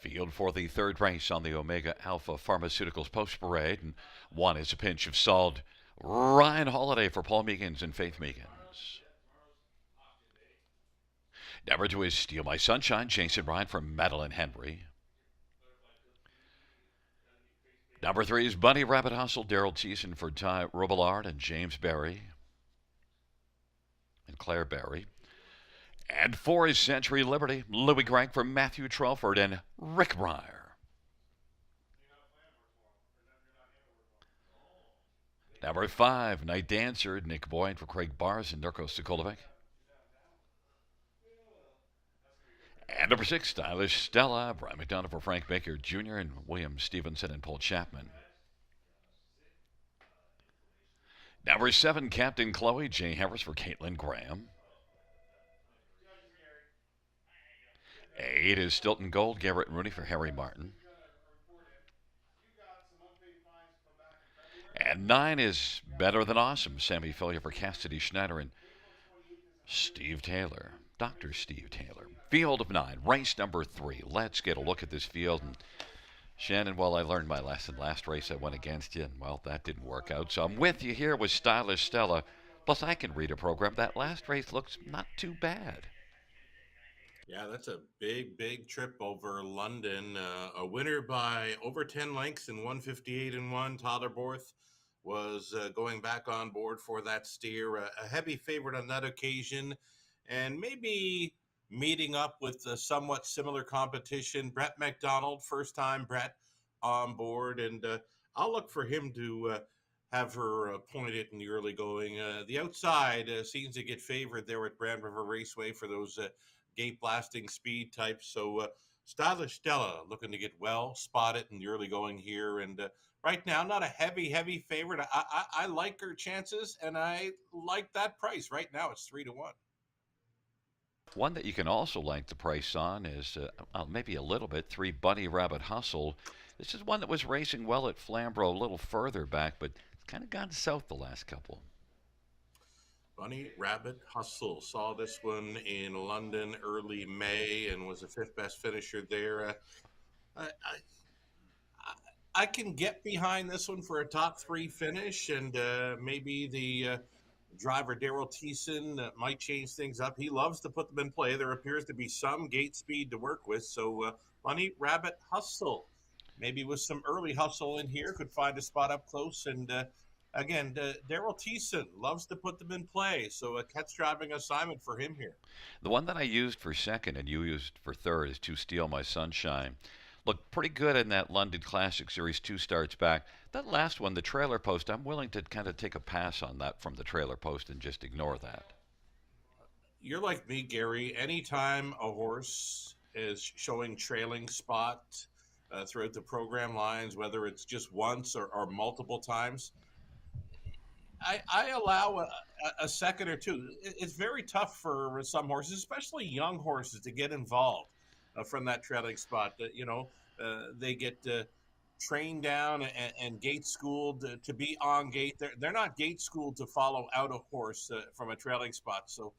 Field for the third race on the Omega Alpha Pharmaceuticals Post Parade. And one is a pinch of salt. Ryan Holiday for Paul Meekins and Faith Meekins. Number 2 is Steal My Sunshine, Jason Bryant for Madeline Henry. Number 3 is Bunny Rabbit Hustle, Daryl Thiessen for Ty Robillard and James Berry and Claire Berry. And 4 is Century Liberty, Louis Gregg for Matthew Trelford and Rick Breyer. Number 5, Night Dancer, Nick Boyd for Craig Bars and Nurko Sokolovic. And number 6, Stylish Stella, Brian McDonough for Frank Baker Jr. and William Stevenson and Paul Chapman. Number 7, Captain Chloe, Jay Harris for Caitlin Graham. 8 is Stilton Gold, Garrett Rooney for Harry Martin. And 9 is Better Than Awesome, Sammy Fillier for Cassidy Schneider and Steve Taylor, Dr. Steve Taylor. Field of 9, race number 3. Let's get a look at this field. And Shannon, well, I learned my lesson last race. I went against you, and well, that didn't work out. So I'm with you here with Stylish Stella. Plus, I can read a program. That last race looks not too bad. Yeah, that's a big trip over London. A winner by over 10 lengths in 158 and 1. Tyler Borth was going back on board for that steer. A heavy favorite on that occasion, and maybe meeting up with a somewhat similar competition. Brett McDonald, first time Brett on board, and I'll look for him to have her pointed in the early going. The outside seems to get favored there at Grand River Raceway for those gate blasting speed types. So Stylish Stella looking to get well spotted in the early going here. And right now, not a heavy favorite. I like her chances, and I like that price. Right now, it's 3-1. One that you can also like the price on is maybe a little bit, 3 Bunny Rabbit Hustle. This is one that was racing well at Flamborough a little further back, but it's kind of gone south the last couple. Bunny Rabbit Hustle. Saw this one in London early May and was the 5th best finisher there. I can get behind this one for a top 3 finish, and maybe the driver Daryl Thiessen might change things up. He loves to put them in play. There appears to be some gate speed to work with. So Bunny Rabbit Hustle, maybe with some early hustle in here, could find a spot up close. And again, Daryl Thiessen loves to put them in play. So a catch driving assignment for him here. The one that I used for second and you used for third is To Steal My Sunshine. Looked pretty good in that London Classic Series 2 starts back. That last one, the trailer post, I'm willing to kind of take a pass on that from the trailer post and just ignore that. You're like me, Gary. Anytime a horse is showing trailing spot throughout the program lines, whether it's just once or multiple times, I allow a second or two. It's very tough for some horses, especially young horses, to get involved from that trailing spot. They get trained down and gate schooled to be on gate. They're not gate schooled to follow out a horse from a trailing spot. So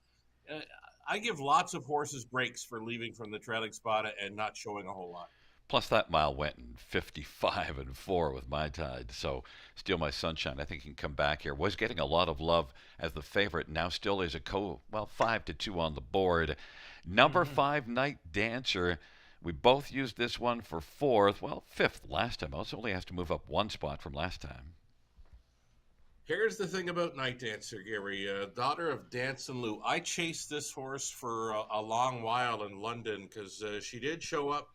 I give lots of horses breaks for leaving from the trailing spot and not showing a whole lot. Plus, that mile went in 55 and 4 with my tide. So, Steal My Sunshine, I think he can come back here. Was getting a lot of love as the favorite. Now still is a 5-2 on the board. Number 5, Night Dancer. We both used this one for fourth. Well, fifth last time. Also only has to move up one spot from last time. Here's the thing about Night Dancer, Gary, daughter of Dance and Lou. I chased this horse for a long while in London because she did show up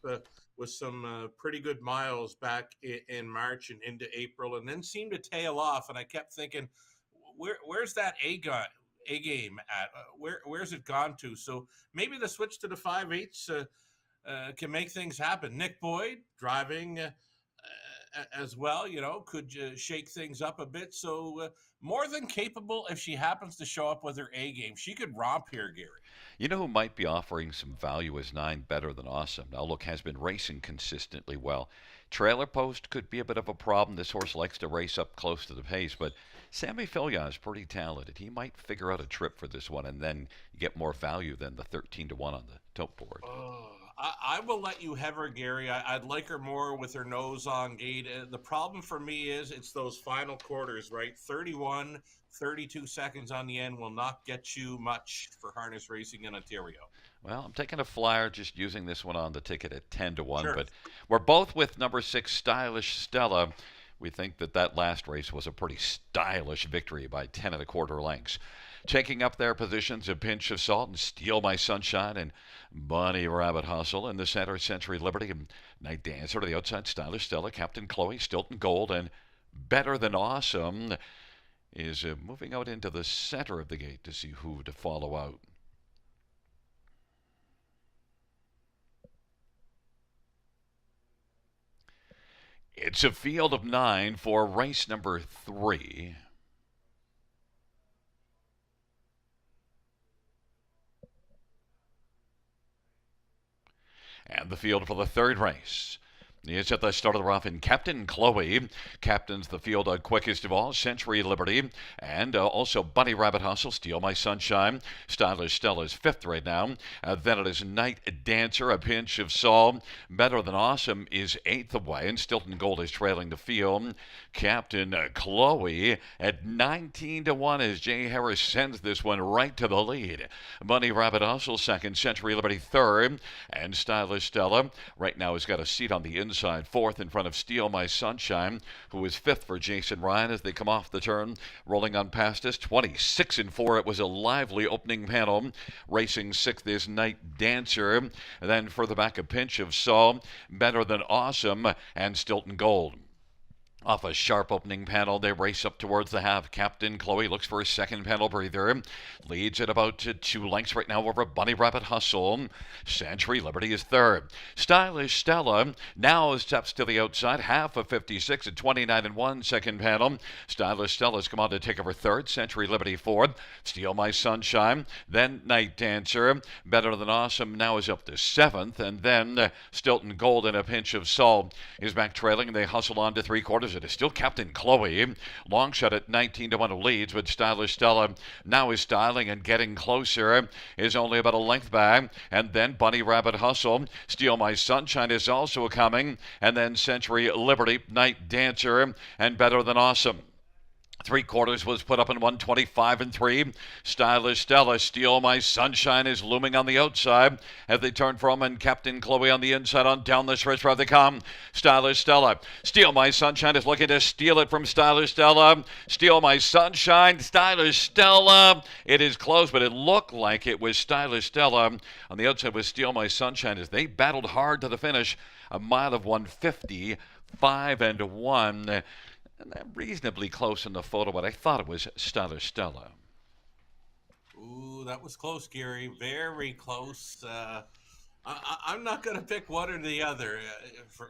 with some pretty good miles back in March and into April, and then seemed to tail off. And I kept thinking, where's that A game at? Where's it gone to? So maybe the switch to the 5/8 can make things happen. Nick Boyd driving. As well, could shake things up a bit. So more than capable if she happens to show up with her A game. She could romp here, Gary. You know who might be offering some value is 9, Better Than Awesome. Now, look, has been racing consistently well. Trailer post could be a bit of a problem. This horse likes to race up close to the pace, but Sammy Fillion is pretty talented. He might figure out a trip for this one and then get more value than the 13-1 on the top board. I will let you have her, Gary. I'd like her more with her nose on gate. The problem for me is it's those final quarters, right? 31, 32 seconds on the end will not get you much for harness racing in Ontario. Well, I'm taking a flyer, just using this one on the ticket at 10-1. Sure. But we're both with number 6, Stylish Stella. We think that last race was a pretty stylish victory by 10 1/4 lengths. Taking up their positions, A Pinch of Salt and Steal My Sunshine and Bunny Rabbit Hustle. In the center, Century Liberty and Night Dancer. To the outside, Stylish Stella, Captain Chloe, Stilton Gold, and Better Than Awesome is moving out into the center of the gate to see who to follow out. It's a field of 9 for race number 3. And the field for the third race is at the start of the rough in Captain Chloe. Captains the field quickest of all, Century Liberty, and also Bunny Rabbit Hustle, Steal My Sunshine. Stylish Stella's fifth right now. Then it is Night Dancer, A Pinch of Salt. Better Than Awesome is eighth away, and Stilton Gold is trailing the field. Captain Chloe at 19-1 as Jay Harris sends this one right to the lead. Bunny Rabbit Hustle second, Century Liberty third, and Stylish Stella right now has got a seat on the inside fourth in front of Steal My Sunshine, who is fifth for Jason Ryan as they come off the turn, rolling on past us. 26-4. It was a lively opening panel. Racing sixth is Night Dancer. Then further back, A Pinch of Salt, Better Than Awesome, and Stilton Gold. Off a sharp opening panel, they race up towards the half. Captain Chloe looks for a second panel breather. Leads at about 2 lengths right now over Bunny Rabbit Hustle. Century Liberty is third. Stylish Stella now steps to the outside. Half of 56 at 29-1 second panel. Stylish Stella's come on to take over third. Century Liberty fourth. Steal My Sunshine. Then Night Dancer. Better Than Awesome now is up to seventh. And then Stilton Gold and A Pinch of Salt is back trailing. They hustle on to 3/4. It is still Captain Chloe. Long shot at 19-1 who leads, but Stylish Stella now is styling and getting closer. Is only about a length back. And then Bunny Rabbit Hustle. Steal My Sunshine is also coming. And then Century Liberty, Night Dancer, and Better Than Awesome. 3/4 was put up in 125-3. Stylish Stella, Steal My Sunshine is looming on the outside as they turn from, and Captain Chloe on the inside on down the stretch where they come. Stylish Stella, Steal My Sunshine is looking to steal it from Stylish Stella. Steal My Sunshine, Stylish Stella. It is close, but it looked like it was Stylish Stella. On the outside was Steal My Sunshine as they battled hard to the finish. A mile of 150, 5-1. And reasonably close in the photo, but I thought it was Stylish Stella. Ooh, that was close, Gary. Very close. I'm not going to pick one or the other.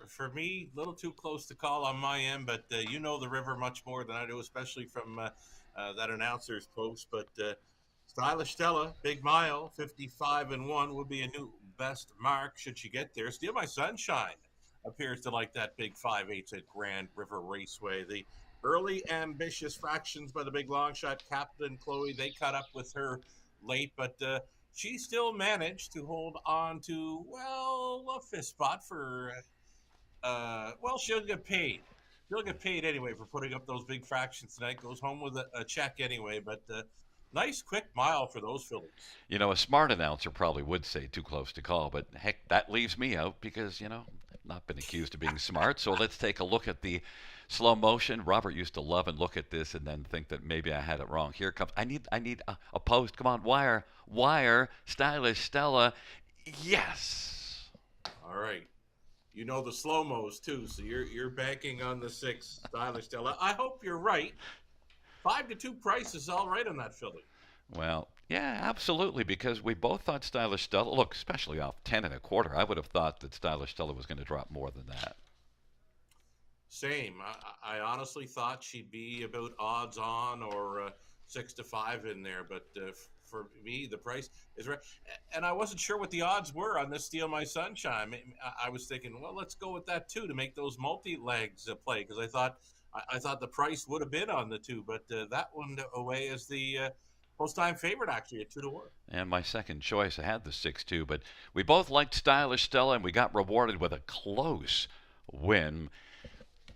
For me, a little too close to call on my end, but you know the river much more than I do, especially from that announcer's post. But Stylish Stella, big mile, 55-1 would be a new best mark should she get there. Steal My Sunshine appears to like that big 5/8 at Grand River Raceway. The early ambitious fractions by the big long shot Captain Chloe, they caught up with her late, but she still managed to hold on to, well, a fifth spot for Well, she'll get paid. She'll get paid anyway for putting up those big fractions tonight. Goes home with a check anyway. But nice quick mile for those fillies. You know, a smart announcer probably would say too close to call, but heck, that leaves me out because, I've not been accused of being smart. So let's take a look at the slow motion. Robert used to love and look at this and then think that maybe I had it wrong. Here it comes. I need a post. Come on, wire, stylish Stella. Yes. All right. You know the slow mos too, so you're banking on the 6 stylish Stella. I hope you're right. 5-2 price is all right on that filly. Well, yeah, absolutely, because we both thought Stylish Stella, look, especially off 10 1/4, I would have thought that Stylish Stella was going to drop more than that. Same. I honestly thought she'd be about odds on or 6-5 in there, but for me, the price is right. And I wasn't sure what the odds were on this Steal My Sunshine. I was thinking, well, let's go with that too to make those multi legs play because I thought the price would have been on the 2, but that one away is the post time favorite actually at 2-1. And my second choice, I had the 6-2, but we both liked Stylish Stella, and we got rewarded with a close win.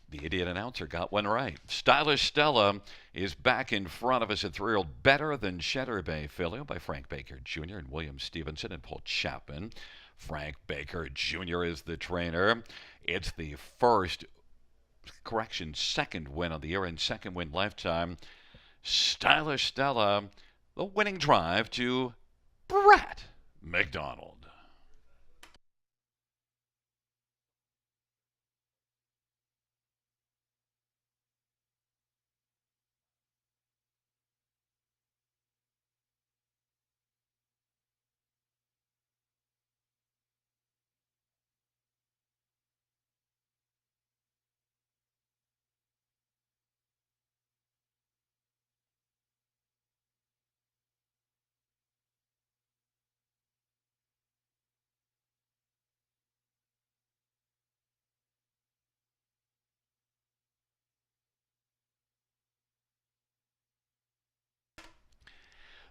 The idiot announcer got one right. Stylish Stella is back in front of us at 3-year-old Better Than Cheddar Bay filly by Frank Baker Jr. and William Stevenson and Paul Chapman. Frank Baker Jr. is the trainer. It's the second win of the year and second win lifetime. Stylish Stella, the winning drive to Brett McDonald.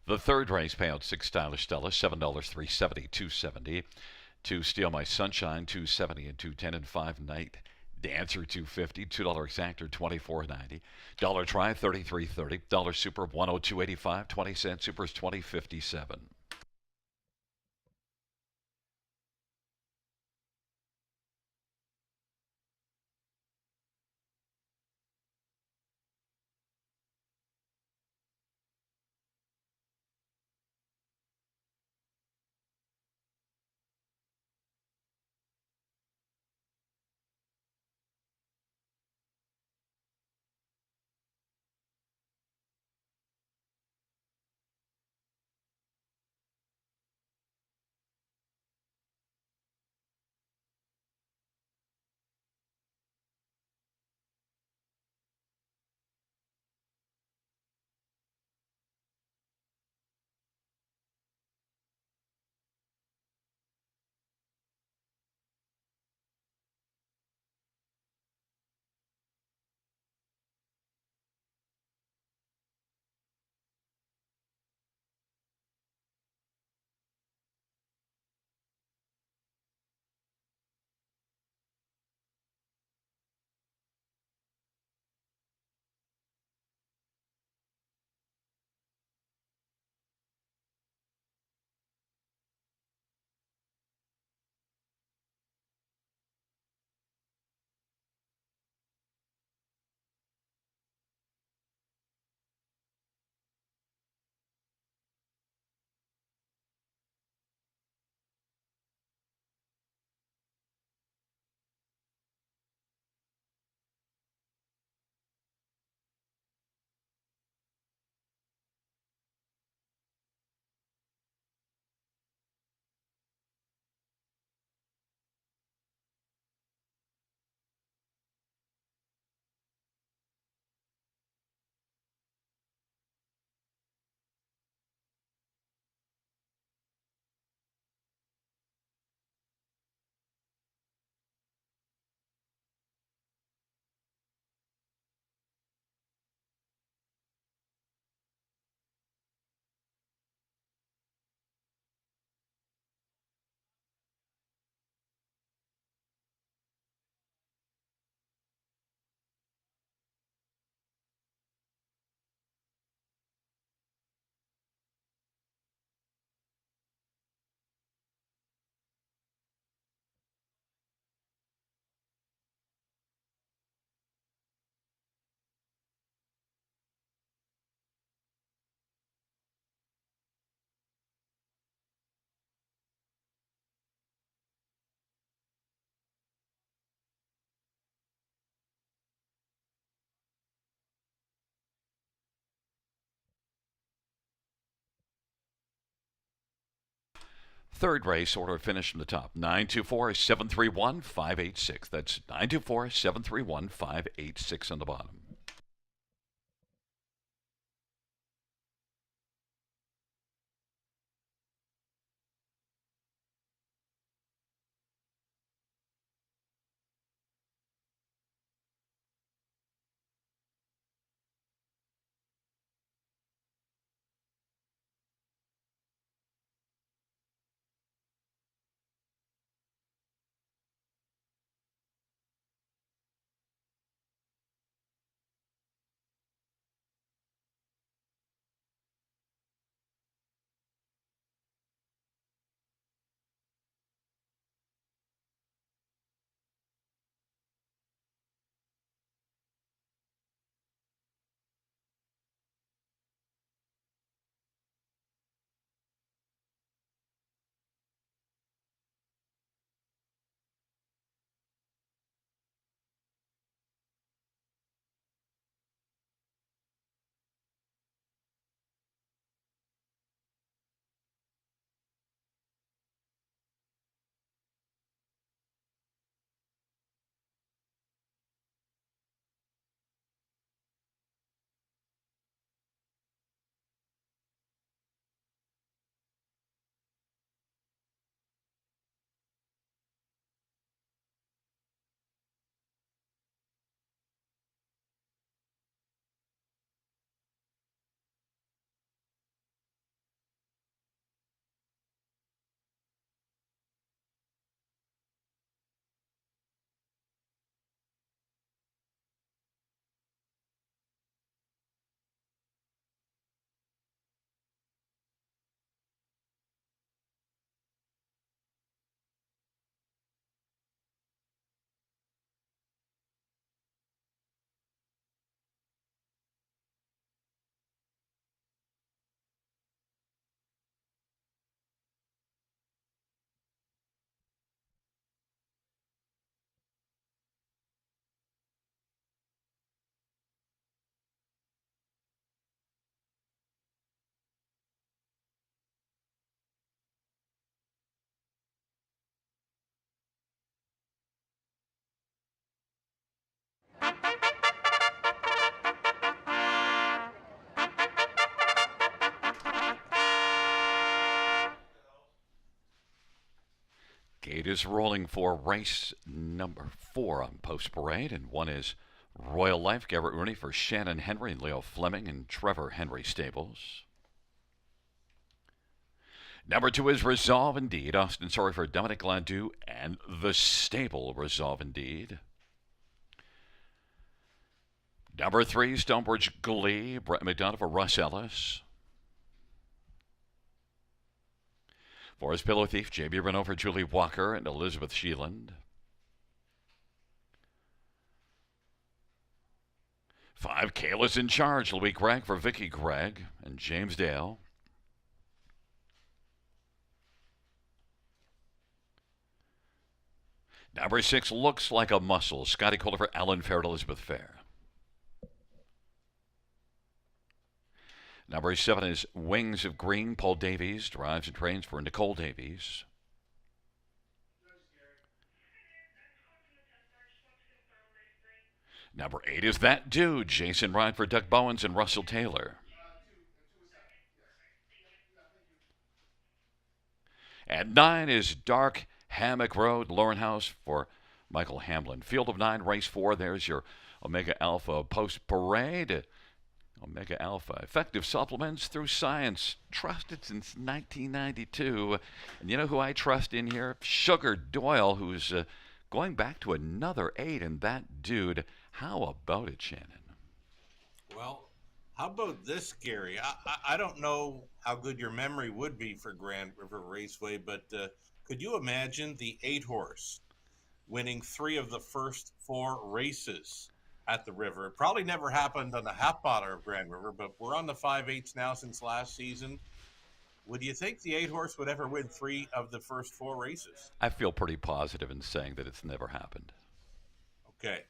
The third race payout, 6 Stylish Stella, $7, 370, 270. 2 Steal My Sunshine, 270 and 210, and 5 Night Dancer, 250. $2 Exactor, 24.90. Dollar Try, 33.30. Dollar Super, 102.85. 20-cent Supers, 20.57. third race order finish from the top. 924-731-586. That's 924-731-586 on the bottom. Gate is rolling for race number 4 on Post Parade, and one is Royal Life, Garrett Rooney for Shannon Henry and Leo Fleming and Trevor Henry Stables. Number 2 is Resolve Indeed, Austin Sorry for Dominic Landau and the stable Resolve Indeed. Number 3, Stonebridge Glee, Brett McDonough for Russ Ellis. For his Pillow Thief, J.B. Renault for Julie Walker and Elizabeth Sheeland. 5, Kayla's in Charge, Louis Gregg for Vicky Gregg and James Dale. Number 6, Looks Like a Muscle, Scotty Kohler for Alan Fair and Elizabeth Fair. Number 7 is Wings of Green, Paul Davies, drives and trains for Nicole Davies. Number 8 is That Dude, Jason Ryan for Doug Bowens and Russell Taylor. At 9 is Dark Hammock Road, Lauren House for Michael Hamlin. Field of 9, race 4, there's your Omega Alpha Post Parade. Omega Alpha, effective supplements through science, trusted since 1992. And you know who I trust in here? Sugar Doyle, who's going back to another 8, and That Dude. How about it, Shannon? Well, how about this, Gary? I don't know how good your memory would be for Grand River Raceway, but could you imagine the 8-horse winning 3 of the first 4 races at the river? It probably never happened on the half mile of Grand River, but we're on the 5/8 now since last season. Would you think the 8-horse would ever win 3 of the first 4 races? I feel pretty positive in saying that it's never happened. Okay,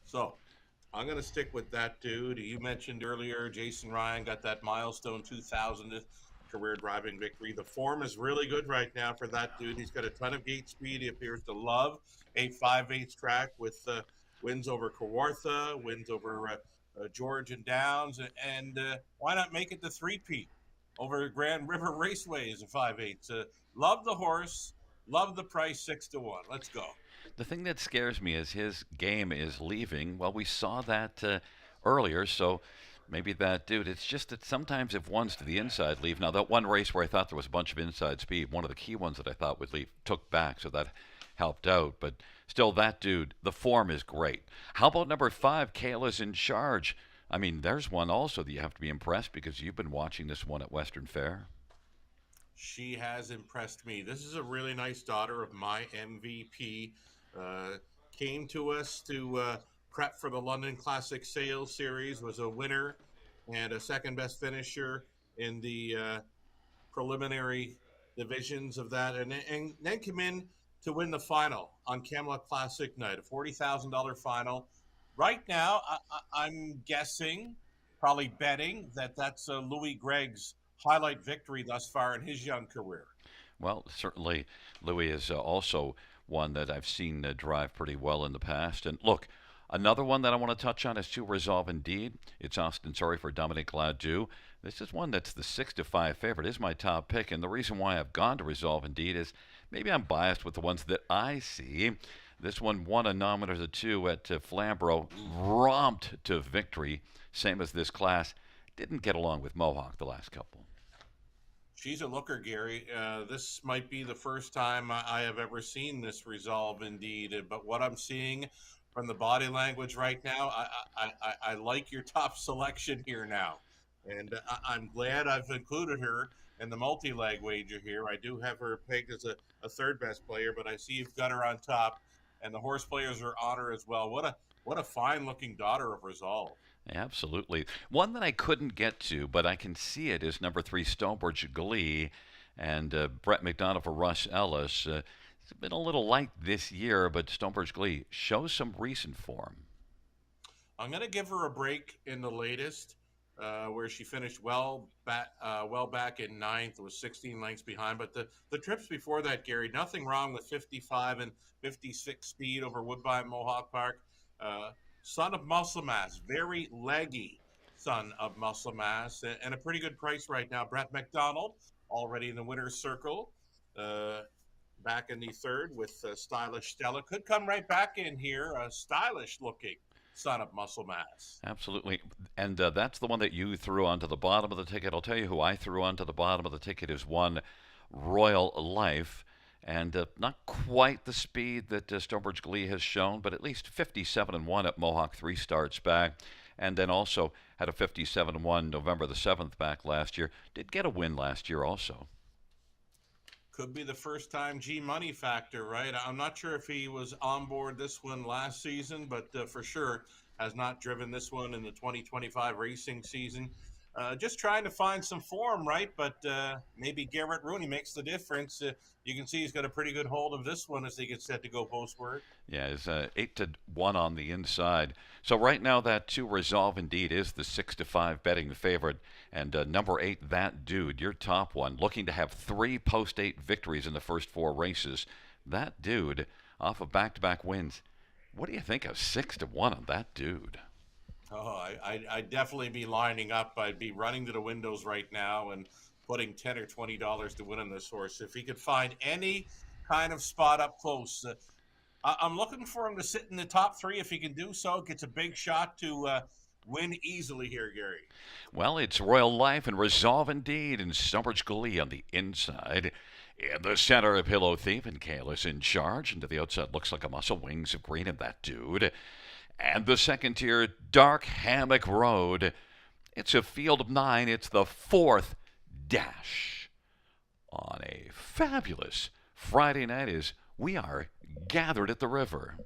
so I'm going to stick with That Dude. You mentioned earlier Jason Ryan got that milestone 2000th career driving victory. The form is really good right now for that dude. He's got a ton of gate speed. He appears to love a 5/8 track with wins over Kawartha, wins over George and Downs, and why not make it the three-peat over Grand River Raceway as a 5/8? Love the horse, love the price, 6-1. Let's go. The thing that scares me is his game is leaving. Well, we saw that earlier, so maybe that dude. It's just that sometimes if one's to the inside leave. Now, that one race where I thought there was a bunch of inside speed, one of the key ones that I thought would leave, took back, so that helped out. But still, that dude, the form is great. How about number 5, Kayla's in charge? I mean, there's one also that you have to be impressed because you've been watching this one at Western Fair. She has impressed me. This is a really nice daughter of my MVP. Came to us to prep for the London Classic Sales Series, was a winner and a second best finisher in the preliminary divisions of that, and then came in to win the final on Camelot Classic night, a $40,000 final. Right now, I'm guessing, probably betting, that that's Louis Gregg's highlight victory thus far in his young career. Well, certainly Louis is also one that I've seen drive pretty well in the past. And look, another one that I want to touch on is To Resolve Indeed. It's Austin Sorry for Dominic Gladue. This is one that's the 6-5 favorite. Is my top pick, and the reason why I've gone to Resolve Indeed is maybe I'm biased with the ones that I see. This one won a nominator to 2 at Flamborough, romped to victory, same as this class. Didn't get along with Mohawk the last couple. She's a looker, Gary. This might be the first time I have ever seen this Resolve Indeed, but what I'm seeing from the body language right now, I like your top selection here now. And I'm glad I've included her in the multi-leg wager here. I do have her pegged as a third best player, but I see you've got her on top, and the horse players are on her as well. What a fine-looking daughter of Resolve. Absolutely. One that I couldn't get to, but I can see it, is number 3, Stonebridge Glee, and Brett McDonough for Russ Ellis. It's been a little light this year, but Stonebridge Glee shows some recent form. I'm going to give her a break in the latest, where she finished well back in 9th, was 16 lengths behind. But the trips before that, Gary, nothing wrong with 55 and 56 speed over Woodbine Mohawk Park. Son of Muscle Mass, very leggy Son of Muscle Mass, and a pretty good price right now. Brett McDonald, already in the winner's circle, back in the third with Stylish Stella. Could come right back in here, stylish looking Son of Muscle Mass. Absolutely. And that's the one that you threw onto the bottom of the ticket. I'll tell you who I threw onto the bottom of the ticket is one Royal Life. And not quite the speed that Stonebridge Glee has shown, but at least 57-1 at Mohawk 3 starts back. And then also had a 57-1 November the 7th back last year. Did get a win last year also. Could be the first time G Money factor, right? I'm not sure if he was on board this one last season, but for sure has not driven this one in the 2025 racing season. Just trying to find some form, right? But maybe Garrett Rooney makes the difference. You can see he's got a pretty good hold of this one as they get set to go postward. Yeah, it's 8-1 on the inside. So right now that To Resolve Indeed is the 6-5 betting favorite. And number 8, That Dude, your top one, looking to have 3 post-8 victories in the first 4 races. That Dude, off of back-to-back wins. What do you think of 6-1 on That Dude? Oh, I'd definitely be lining up. I'd be running to the windows right now and putting $10 or $20 to win on this horse. If he could find any kind of spot up close, I'm looking for him to sit in the top 3. If he can do so, gets a big shot to win easily here, Gary. Well, it's Royal Life and Resolve Indeed and Stonebridge Glee on the inside. In the center, a Pillow Thief and Kayla's in charge. And to the outside, looks like a muscle, Wings of Green and That Dude. And the second tier, Dark Hammock Road. It's a field of 9. It's the 4th dash on a fabulous Friday night as we are gathered at the river.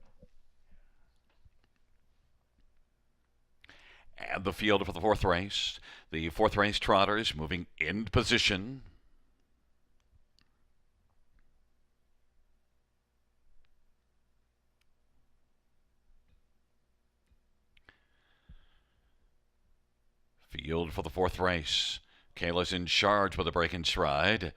And the field for the 4th race. The 4th race trotters moving in position. Field for the 4th race. Kayla's in charge with a break in stride.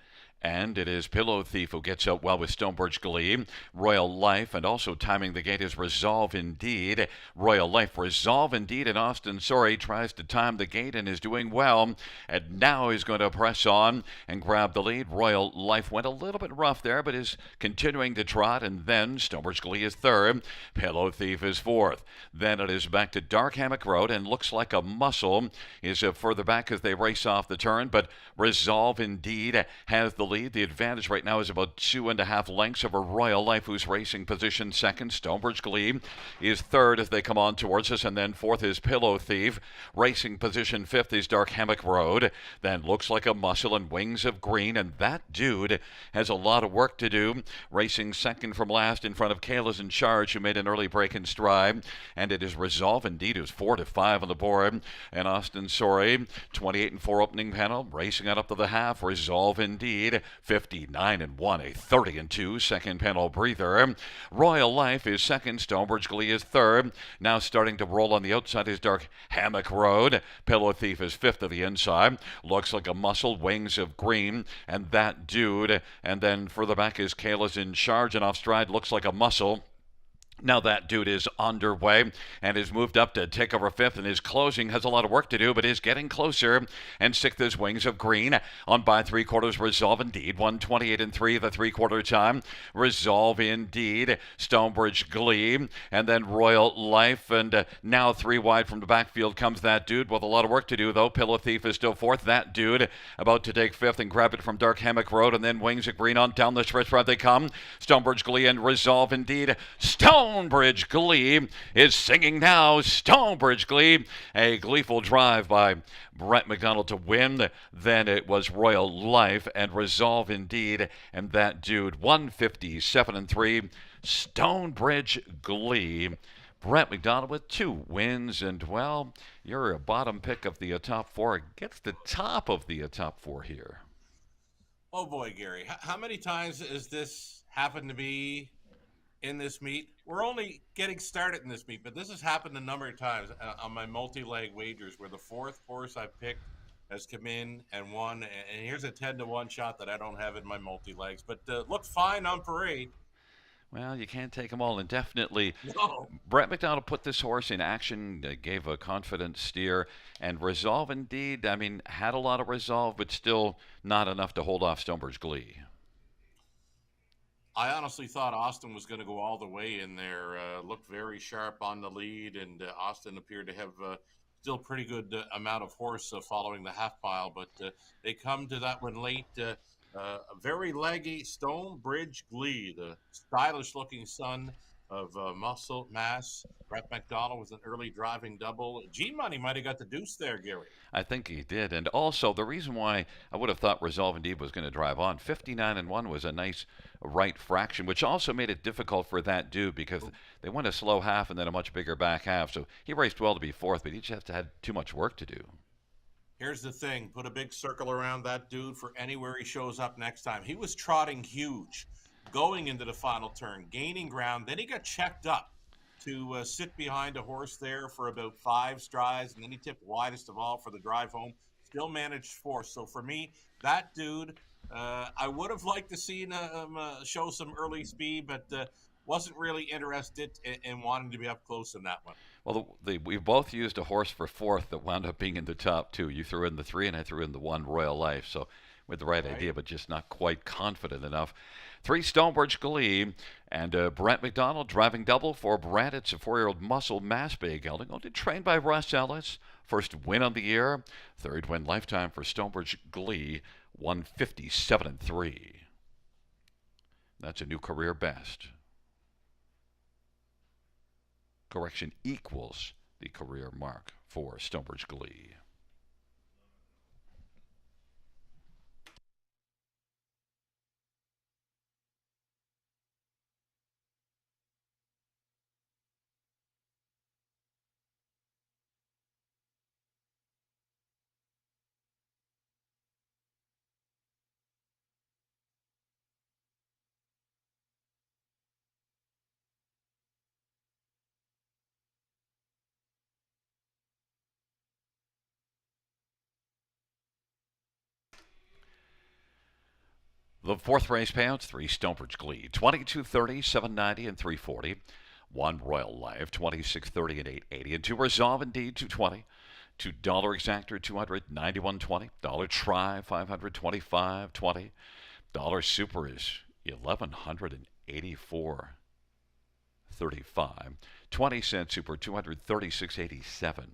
And it is Pillow Thief who gets out well with Stonebridge Glee. Royal Life, and also timing the gate is Resolve Indeed. Royal Life, Resolve Indeed, and Austin Sorry tries to time the gate and is doing well. And now he's going to press on and grab the lead. Royal Life went a little bit rough there, but is continuing to trot. And then Stonebridge Glee is third. Pillow Thief is fourth. Then it is back to Dark Hammock Road, and looks like a muscle is further back as they race off the turn. But Resolve Indeed has the lead. The advantage right now is about 2.5 lengths over Royal Life, who's racing position second. Stonebridge Glee is third as they come on towards us, and then fourth is Pillow Thief. Racing position fifth is Dark Hammock Road. Then Looks Like a Muscle and Wings of Green, and that dude has a lot of work to do. Racing second from last in front of Kayla's in Charge, who made an early break in stride, and it is Resolve Indeed, who's 4-5 on the board. And Austin Sorry, 28-4 opening panel, racing on up to the half. Resolve Indeed, 59-1, a 30-2 second panel breather. Royal Life is second. Stonebridge Glee is third. Now starting to roll on the outside is Dark Hammock Road. Pillow Thief is fifth of the inside. Looks Like a Muscle, Wings of Green, and that dude. And then further back is Kayla's in Charge, and off stride Looks Like a Muscle. Now that dude is underway and has moved up to take over fifth, and his closing has a lot of work to do, but is getting closer. And sixth is Wings of Green. On by 3/4, Resolve Indeed. 1:28.3 the 3/4 time. Resolve Indeed. Stonebridge Glee. And then Royal Life. And now 3 wide from the backfield comes that dude with a lot of work to do, though. Pillow Thief is still fourth. That dude about to take fifth and grab it from Dark Hammock Road. And then Wings of Green on down the stretch ride they come. Stonebridge Glee and Resolve Indeed. Stonebridge Glee is singing now. Stonebridge Glee, a gleeful drive by Brett McDonald to win. Then it was Royal Life and Resolve Indeed, and that dude 157-3. Stonebridge Glee. Brett McDonald with 2 wins, and well, you're a bottom pick of the top 4. Gets the top of the top 4 here. Oh boy, Gary, how many times has this happened to me in this meet? We're only getting started in this meet, but this has happened a number of times on my multi-leg wagers, where the fourth horse I picked has come in and won. And here's a 10-1 shot that I don't have in my multi-legs, but looks fine on parade. Well, you can't take them all indefinitely. No. Brett McDonald put this horse in action, gave a confident steer, and Resolve Indeed, I mean, had a lot of resolve, but still not enough to hold off Stonebridge Glee. I honestly thought Austin was going to go all the way in there. Looked very sharp on the lead, and Austin appeared to have still pretty good amount of horse following the half mile, but they come to that one late. A very leggy Stonebridge Glee, the stylish-looking son of Muscle Mass. Brett McDonald was an early driving double. G-Money might have got the deuce there, Gary. I think he did. And also, the reason why I would have thought Resolve Indeed was going to drive on, 59-1 was a nice right fraction, which also made it difficult for that dude because they went a slow half and then a much bigger back half. So he raced well to be fourth, but he just had too much work to do. Here's the thing. Put a big circle around that dude for anywhere he shows up next time. He was trotting huge going into the final turn, gaining ground. Then he got checked up to sit behind a horse there for about 5 strides, and then he tipped widest of all for the drive home. Still managed fourth. So for me, that dude, I would have liked to see him show some early speed, but wasn't really interested in wanting to be up close in that one. Well, we both used a horse for fourth that wound up being in the top 2. You threw in the 3, and I threw in the 1, Royal Life. So with the right idea, but just not quite confident enough. 3, Stonebridge Glee, and Brett McDonald driving double for Brett. It's a 4-year-old Muscle Mass Bay gelding, only trained by Russ Ellis. First win on the year, 3rd win lifetime for Stonebridge Glee, 157-3. That's a new career best. Correction, equals the career mark for Stonebridge Glee. The fourth race payouts, 3 Stonebridge Glee, 2230, 790, and 340. 1 Royal Life, 2630 and 880. And 2 Resolve Indeed, 220. $2 Exactor, 291.20. Dollar Try, 525.20. Dollar Super is 1184.35. 20-cent Super, 236.87.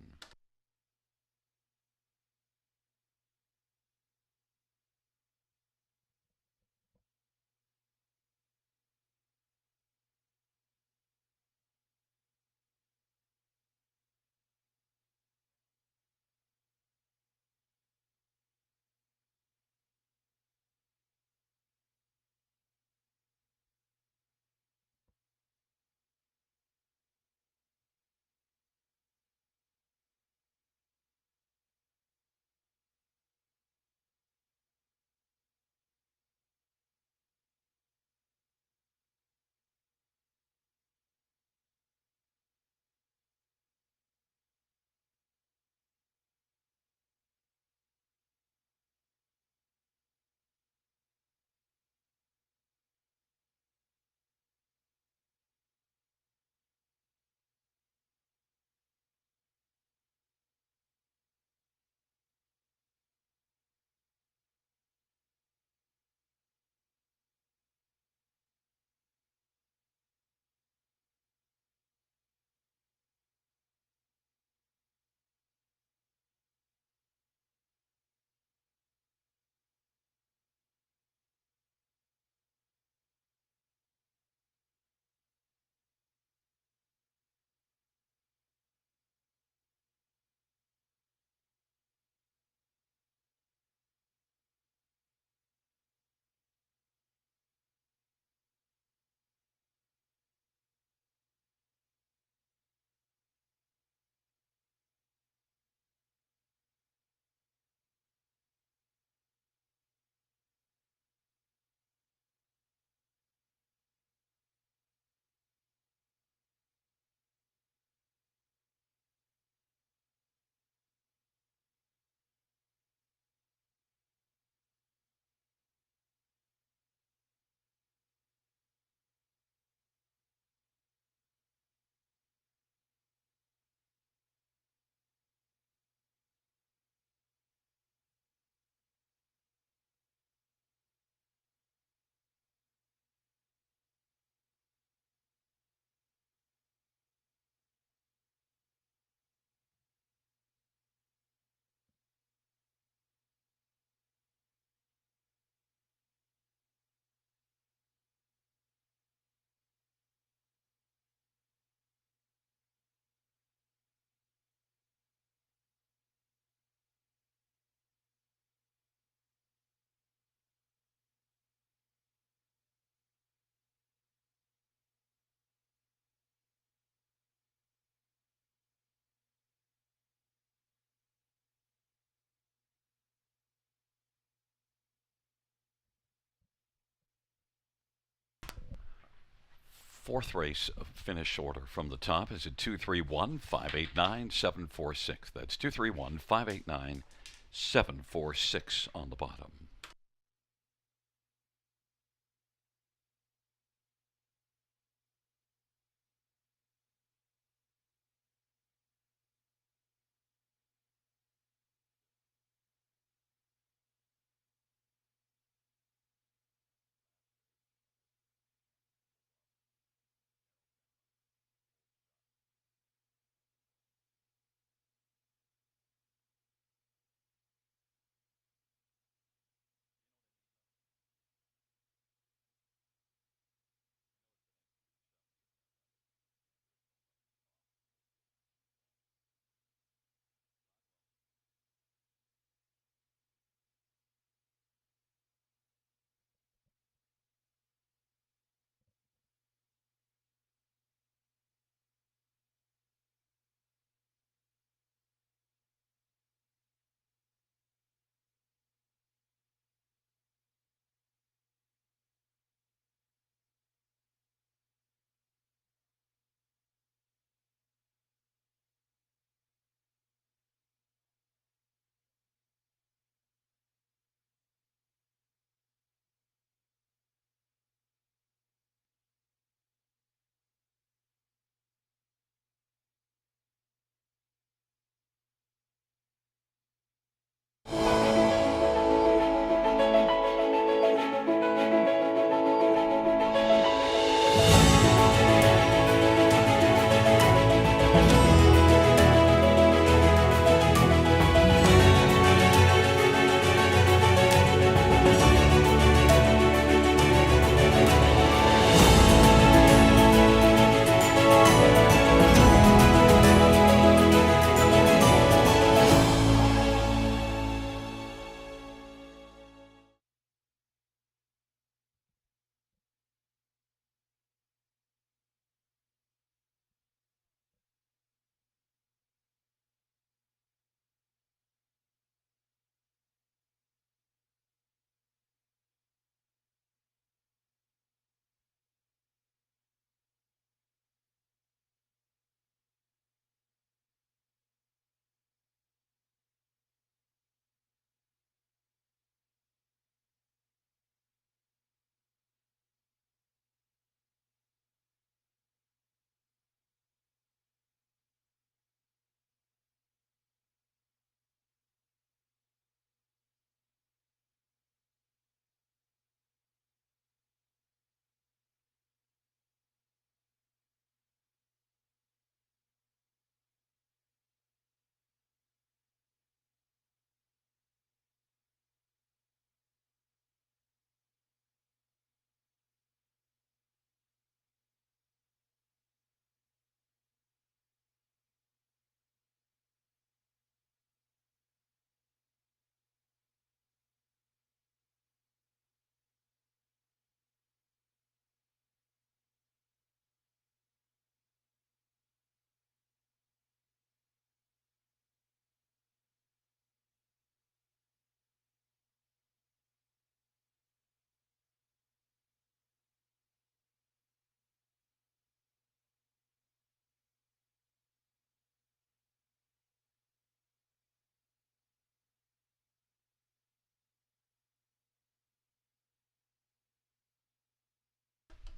Fourth race finish order from the top is at 231-589-746. That's 231-589-746 on the bottom.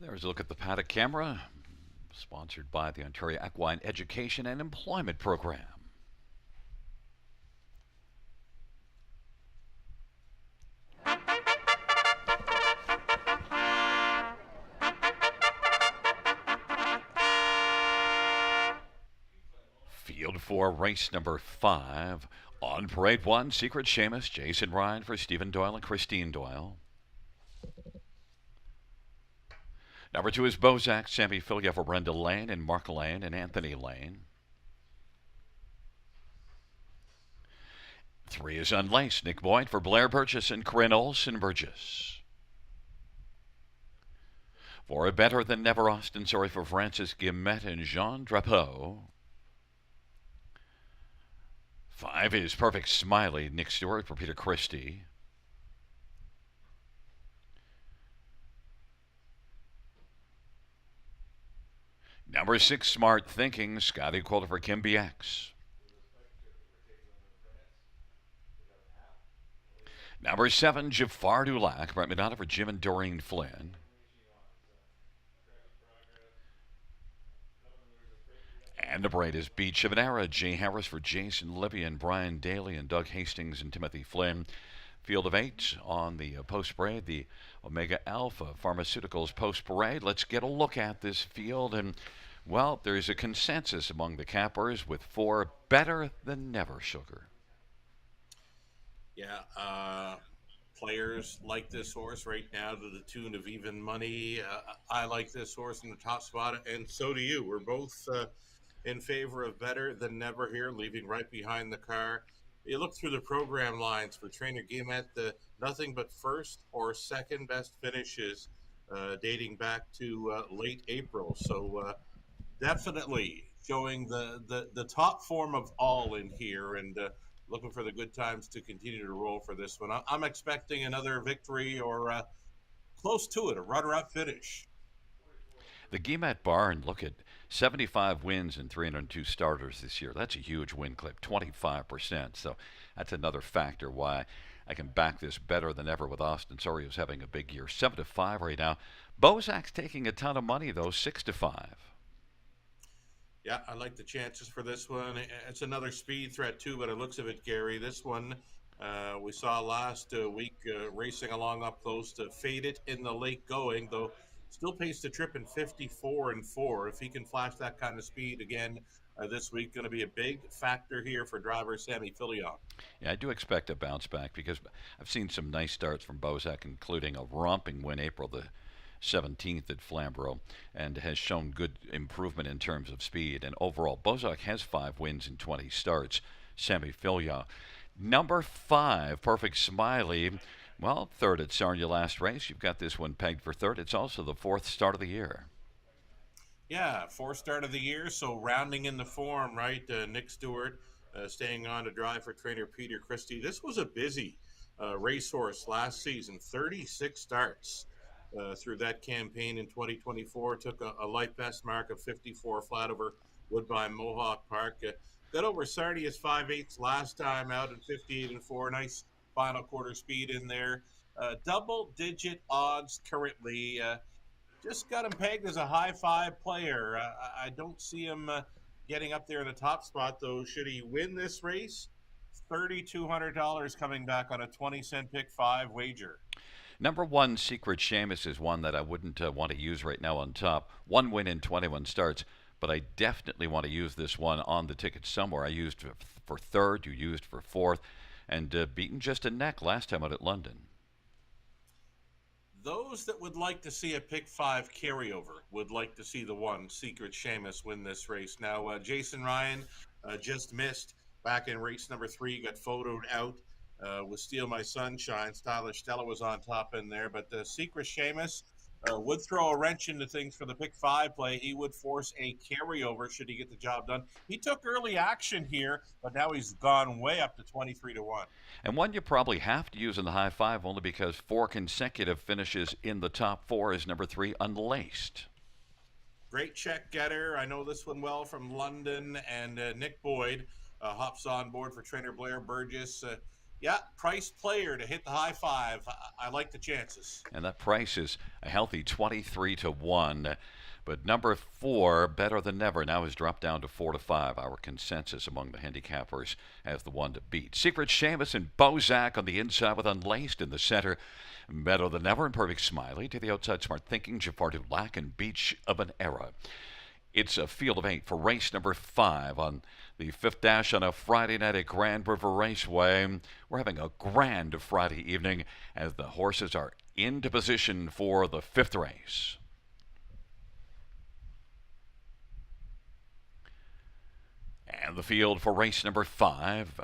There's a look at the paddock camera, sponsored by the Ontario Equine Education and Employment Program. Field 4, race number 5. On parade 1, Secret Seamus, Jason Ryan for Stephen Doyle and Christine Doyle. Number 2 is Bozak, Sammy Filia for Brenda Lane and Mark Lane and Anthony Lane. 3 is Unlaced, Nick Boyd for Blair Burgess and Corinne Olson Burgess. 4, a Better Than Never, Austin Sorry for Francis Guillemette and Jean Drapeau. 5 is Perfect Smiley, Nick Stewart for Peter Christie. Number 6, Smart Thinking, Scotty Quilter for Kim BX. Number 7, Jafar Dulac, Brett Madonna for Jim and Doreen Flynn. And the parade is Beach of an Era, Jay Harris for Jason Libby and Brian Daly and Doug Hastings and Timothy Flynn. Field of 8 on the post-parade, the Omega Alpha Pharmaceuticals post-parade. Let's get a look at this field, and, well, there's a consensus among the cappers with 4, Better Than Never, Sugar. Yeah, players like this horse right now to the tune of even money. I like this horse in the top spot, and so do you. We're both in favor of Better Than Never here, leaving right behind the car. You look through the program lines for trainer Guillemette, nothing but first or second best finishes dating back to late April. So definitely showing the top form of all in here, and looking for the good times to continue to roll for this one. I'm expecting another victory or close to it, a runner-up finish. The Guillemette barn, look at 75 wins and 302 starters this year. That's a huge win clip, 25%. So that's another factor why I can back this Better Than Ever with Austin Sorio's having a big year. 7-5 right now. Bozak's taking a ton of money, though, 6-5. Yeah, I like the chances for this one. It's another speed threat, too, but it looks of it, Gary. This one we saw last week racing along up close to Fade It in the late going, though Still paced the trip in 54-4. If he can flash that kind of speed again this week, going to be a big factor here for driver Sammy Filion. Yeah, I do expect a bounce back because I've seen some nice starts from Bozak, including a romping win April the 17th at Flamborough, and has shown good improvement in terms of speed. And overall, Bozak has 5 wins in 20 starts. Sammy Filion. Number 5, Perfect Smiley. Well, third at Sarnia last race. You've got this one pegged for third. It's also the 4th start of the year. Yeah, 4th start of the year, so rounding in the form, right? Nick Stewart staying on to drive for trainer Peter Christie. This was a busy racehorse last season, 36 starts through that campaign in 2024. Took a light best mark of 54 flat over Woodbine Mohawk Park. Got over Sarnia's 5/8 last time out at 58-4. Nice final quarter speed in there. Double-digit odds currently. Just got him pegged as a high 5 player. I don't see him getting up there in the top spot, though. Should he win this race, $3,200 coming back on a 20-cent pick 5 wager. Number 1, Secret Seamus, is one that I wouldn't want to use right now on top. 1 win in 21 starts, but I definitely want to use this one on the ticket somewhere. I used for third, you used for 4th, and beaten just a neck last time out at London. Those that would like to see a pick 5 carryover would like to see the 1, Secret Seamus, win this race. Now, Jason Ryan just missed back in race number 3, got photoed out with Steal My Sunshine. Stylish Stella was on top in there, but the Secret Seamus would throw a wrench into things for the pick 5 play. He would force a carryover should he get the job done. He took early action here, but now he's gone way up to 23-1. And one you probably have to use in the high 5 only because 4 consecutive finishes in the top 4 is number 3, Unlaced. Great check getter. I know this one well from London, and Nick Boyd hops on board for trainer Blair Burgess. Yeah, price player to hit the high 5. I like the chances. And that price is a healthy 23-1. But number 4, Better Than Never, now has dropped down to 4-5. Our consensus among the handicappers as the one to beat. Secret Seamus and Bozak on the inside with Unlaced in the center. Better Than Never and Perfect Smiley to the outside. Smart Thinking, Jafar Dulac, and Beach of an Era. It's a field of 8 for race number 5 on the 5th dash on a Friday night at Grand River Raceway. We're having a grand Friday evening as the horses are into position for the 5th race. And the field for race number 5.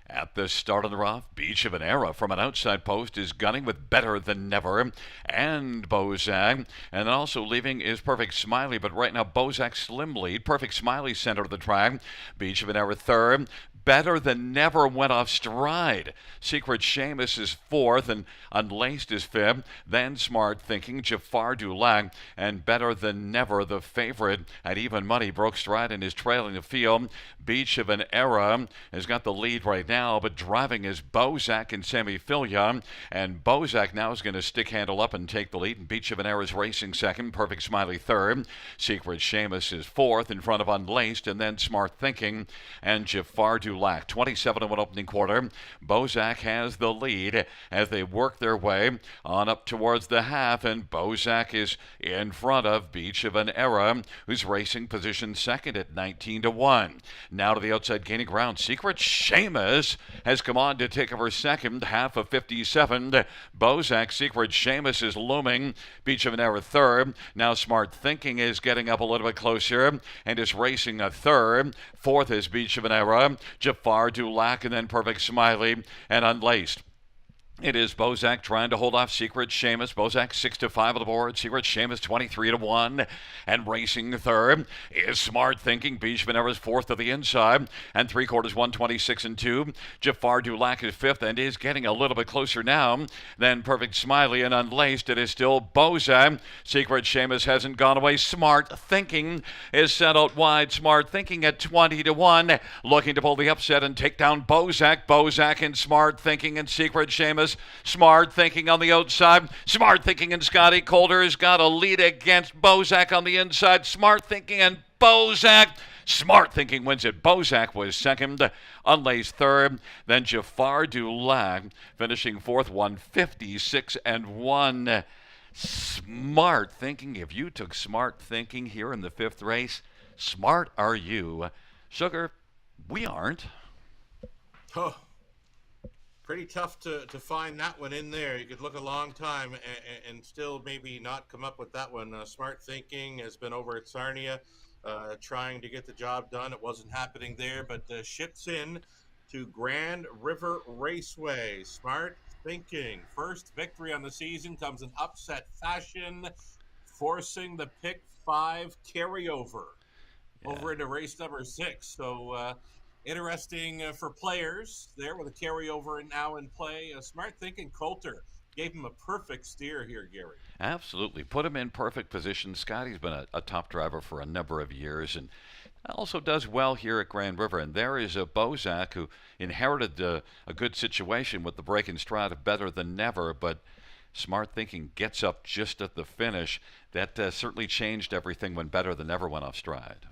At the start of the rough, Beach of an Era from an outside post is gunning with Better Than Never and Bozak. And then also leaving is Perfect Smiley, but right now Bozak slim lead. Perfect Smiley center of the track. Beach of an Era third. Better Than Never went off stride. Secret Seamus is 4th and Unlaced is 5th. Then Smart Thinking, Jafar Dulac, and Better Than Never, the favorite at even money, broke stride and is trailing the field. Beach of an Era has got the lead right now, but driving is Bozak and Sammy Filion. And Bozak now is going to stick handle up and take the lead. And Beach of an Era is racing 2nd. Perfect Smiley 3rd. Secret Seamus is 4th in front of Unlaced, and then Smart Thinking and Jafar Dulac. 27-1 opening quarter. Bozak has the lead as they work their way on up towards the half, and Bozak is in front of Beach of an Era, who's racing position 2nd at 19-1. Now to the outside, gaining ground. Secret Seamus has come on to take over 2nd, half of 57. Bozak, Secret Seamus is looming. Beach of an Era 3rd. Now Smart Thinking is getting up a little bit closer and is racing a 3rd. 4th is Beach of an Era. Jafar Dulac, and then Perfect Smiley and Unlaced. It is Bozak trying to hold off Secret Seamus. Bozak 6-5 on the board. Secret Seamus 23-1. And racing 3rd is Smart Thinking. Beach of an Era is 4th to the inside. And 3/4 126-2. Jafar Dulac is 5th and is getting a little bit closer now than Perfect Smiley and Unlaced. It is still Bozak. Secret Seamus hasn't gone away. Smart Thinking is set out wide. Smart Thinking at 20-1. Looking to pull the upset and take down Bozak. Bozak and Smart Thinking and Secret Seamus. Smart Thinking on the outside. Smart Thinking and Scotty Calder has got a lead against Bozak on the inside. Smart Thinking and Bozak. Smart Thinking wins it. Bozak was 2nd. Unlaced 3rd. Then Jafar Dulac finishing 4th, 156-1. Smart thinking. If you took smart thinking here in the fifth race, smart are you. Sugar, we aren't. Oh, pretty tough to find that one in there. You could look a long time and still maybe not come up with that one. Smart Thinking has been over at Sarnia trying to get the job done. It wasn't happening there, but ships in to Grand River Raceway. Smart Thinking. First victory on the season comes in upset fashion, forcing the pick five carryover over into race number 6. So interesting for players there with a carryover now in play. Smart Thinking Coulter gave him a perfect steer here, Gary. Absolutely. Put him in perfect position. Scotty's been a top driver for a number of years and also does well here at Grand River. And there is a Bozak who inherited a good situation with the break in stride of Better Than Never, but Smart Thinking gets up just at the finish. That certainly changed everything when Better Than Never went off stride.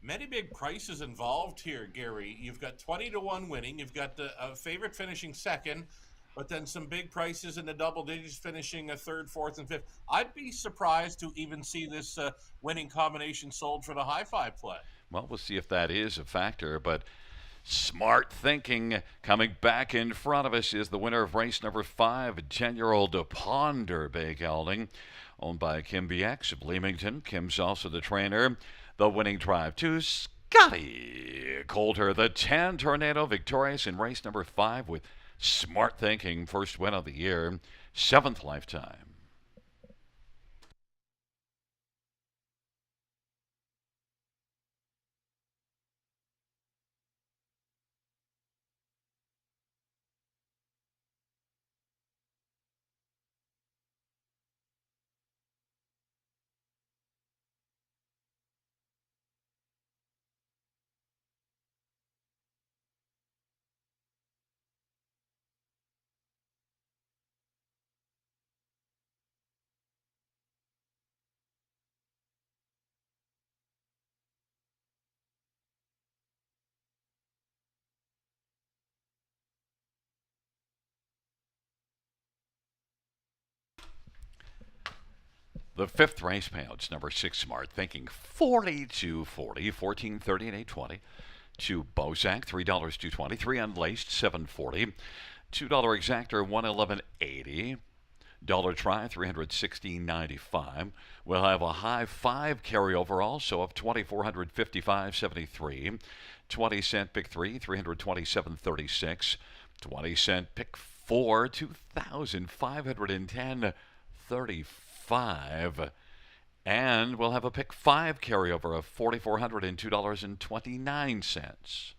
Many big prices involved here, Gary. You've got 20-1 winning. You've got a favorite finishing second, but then some big prices in the double digits finishing a third, fourth, and fifth. I'd be surprised to even see this winning combination sold for the high five play. Well, we'll see if that is a factor, but Smart Thinking coming back in front of us is the winner of race number 5, 10-year-old Ponder Bay Gelding, owned by Kim BX of Leamington. Kim's also the trainer. The winning drive to Scotty Coulter, the 10 Tornado, victorious in race number 5 with Smart Thinking, first win of the year, 7th lifetime. The fifth race payouts, number 6 Smart Thinking, 42.40, 14.30 and 8.20. To Bozak, $3 2.20, 3 unlaced, 7.40. $2 exactor, 111.80. Dollar try, 316.95. We'll have a high 5 carryover also of 2,455.73. 20-cent pick 3, 327.36. 20-cent pick 4, 2,510.35. And we'll have a pick 5 carryover of $4,402.29.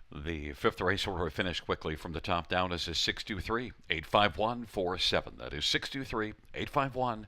The fifth race order finished quickly from the top down is a 623-851-47. That is 623-851-47.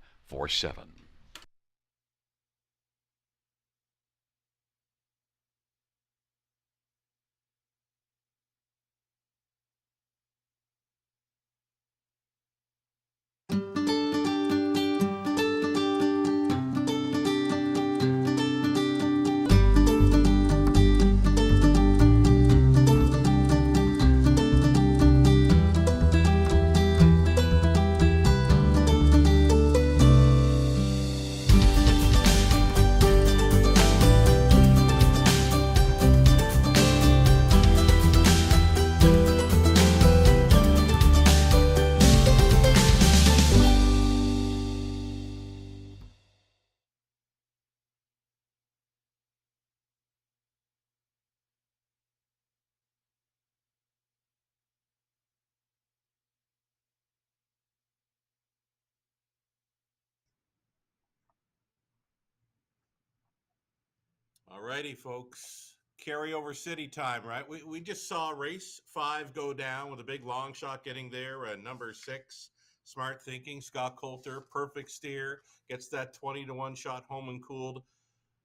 All righty, folks. Carryover city time, right? We just saw race 5 go down with a big long shot getting there. Number 6, Smart Thinking, Scott Coulter, perfect steer, gets that 20-1 shot home and cooled.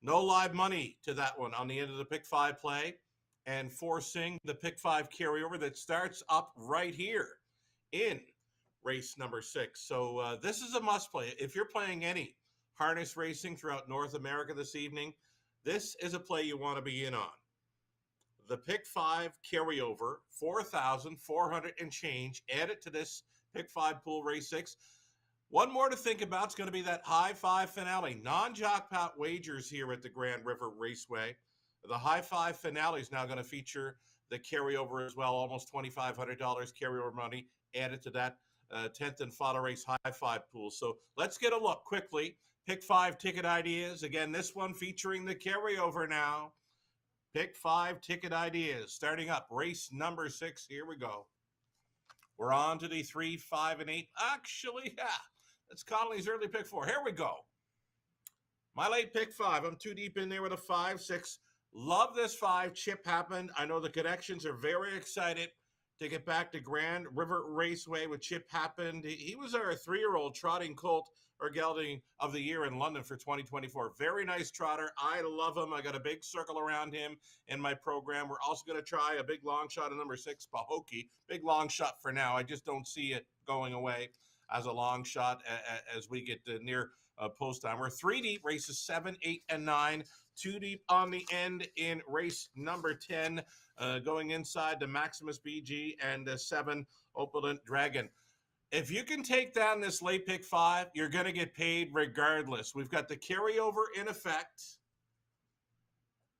No live money to that one on the end of the pick 5 play, and forcing the pick 5 carryover that starts up right here in race number 6. So this is a must play. If you're playing any harness racing throughout North America this evening, this is a play you want to be in on. The pick 5 carryover, 4,400 and change, add it to this pick 5 pool race 6. One more to think about is going to be that high 5 finale. Non-jackpot wagers here at the Grand River Raceway. The high 5 finale is now going to feature the carryover as well, almost $2,500 carryover money added to that 10th and final race high 5 pool. So let's get a look quickly. Pick 5 ticket ideas. Again, this one featuring the carryover now. Pick 5 ticket ideas. Starting up race number 6. Here we go. We're on to the 3, 5, and 8. Actually, yeah, that's Connolly's early pick 4. Here we go. My late pick 5. I'm too deep in there with a 5, 6. Love this 5. Chip happened. I know the connections are very excited to get back to Grand River Raceway with Chip happened. He was our 3-year-old trotting colt or gelding of the year in London for 2024. Very nice trotter. I love him. I got a big circle around him in my program. We're also going to try a big long shot of number 6, Pahokee. Big long shot for now. I just don't see it going away as a long shot as we get near post time. We're 3 deep, races 7, 8, and 9. 2 deep on the end in race number 10, going inside the Maximus BG and the 7 Opulent Dragon. If you can take down this late pick 5, you're going to get paid regardless. We've got the carryover in effect.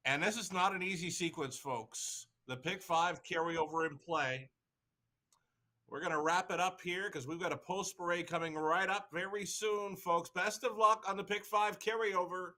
And this is not an easy sequence, folks. The pick 5 carryover in play. We're going to wrap it up here because we've got a post parade coming right up very soon, folks. Best of luck on the pick 5 carryover.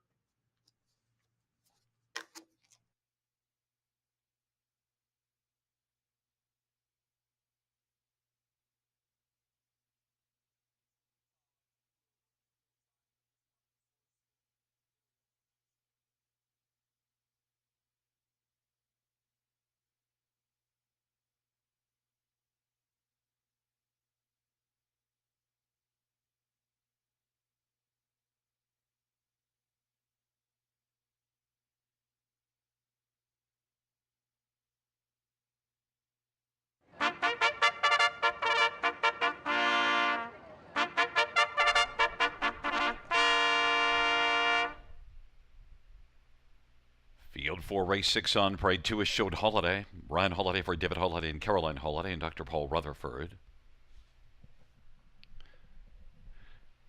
Field 4, race 6 on parade 2 is Showed Holiday. Ryan Holiday for David Holiday and Caroline Holiday and Dr. Paul Rutherford.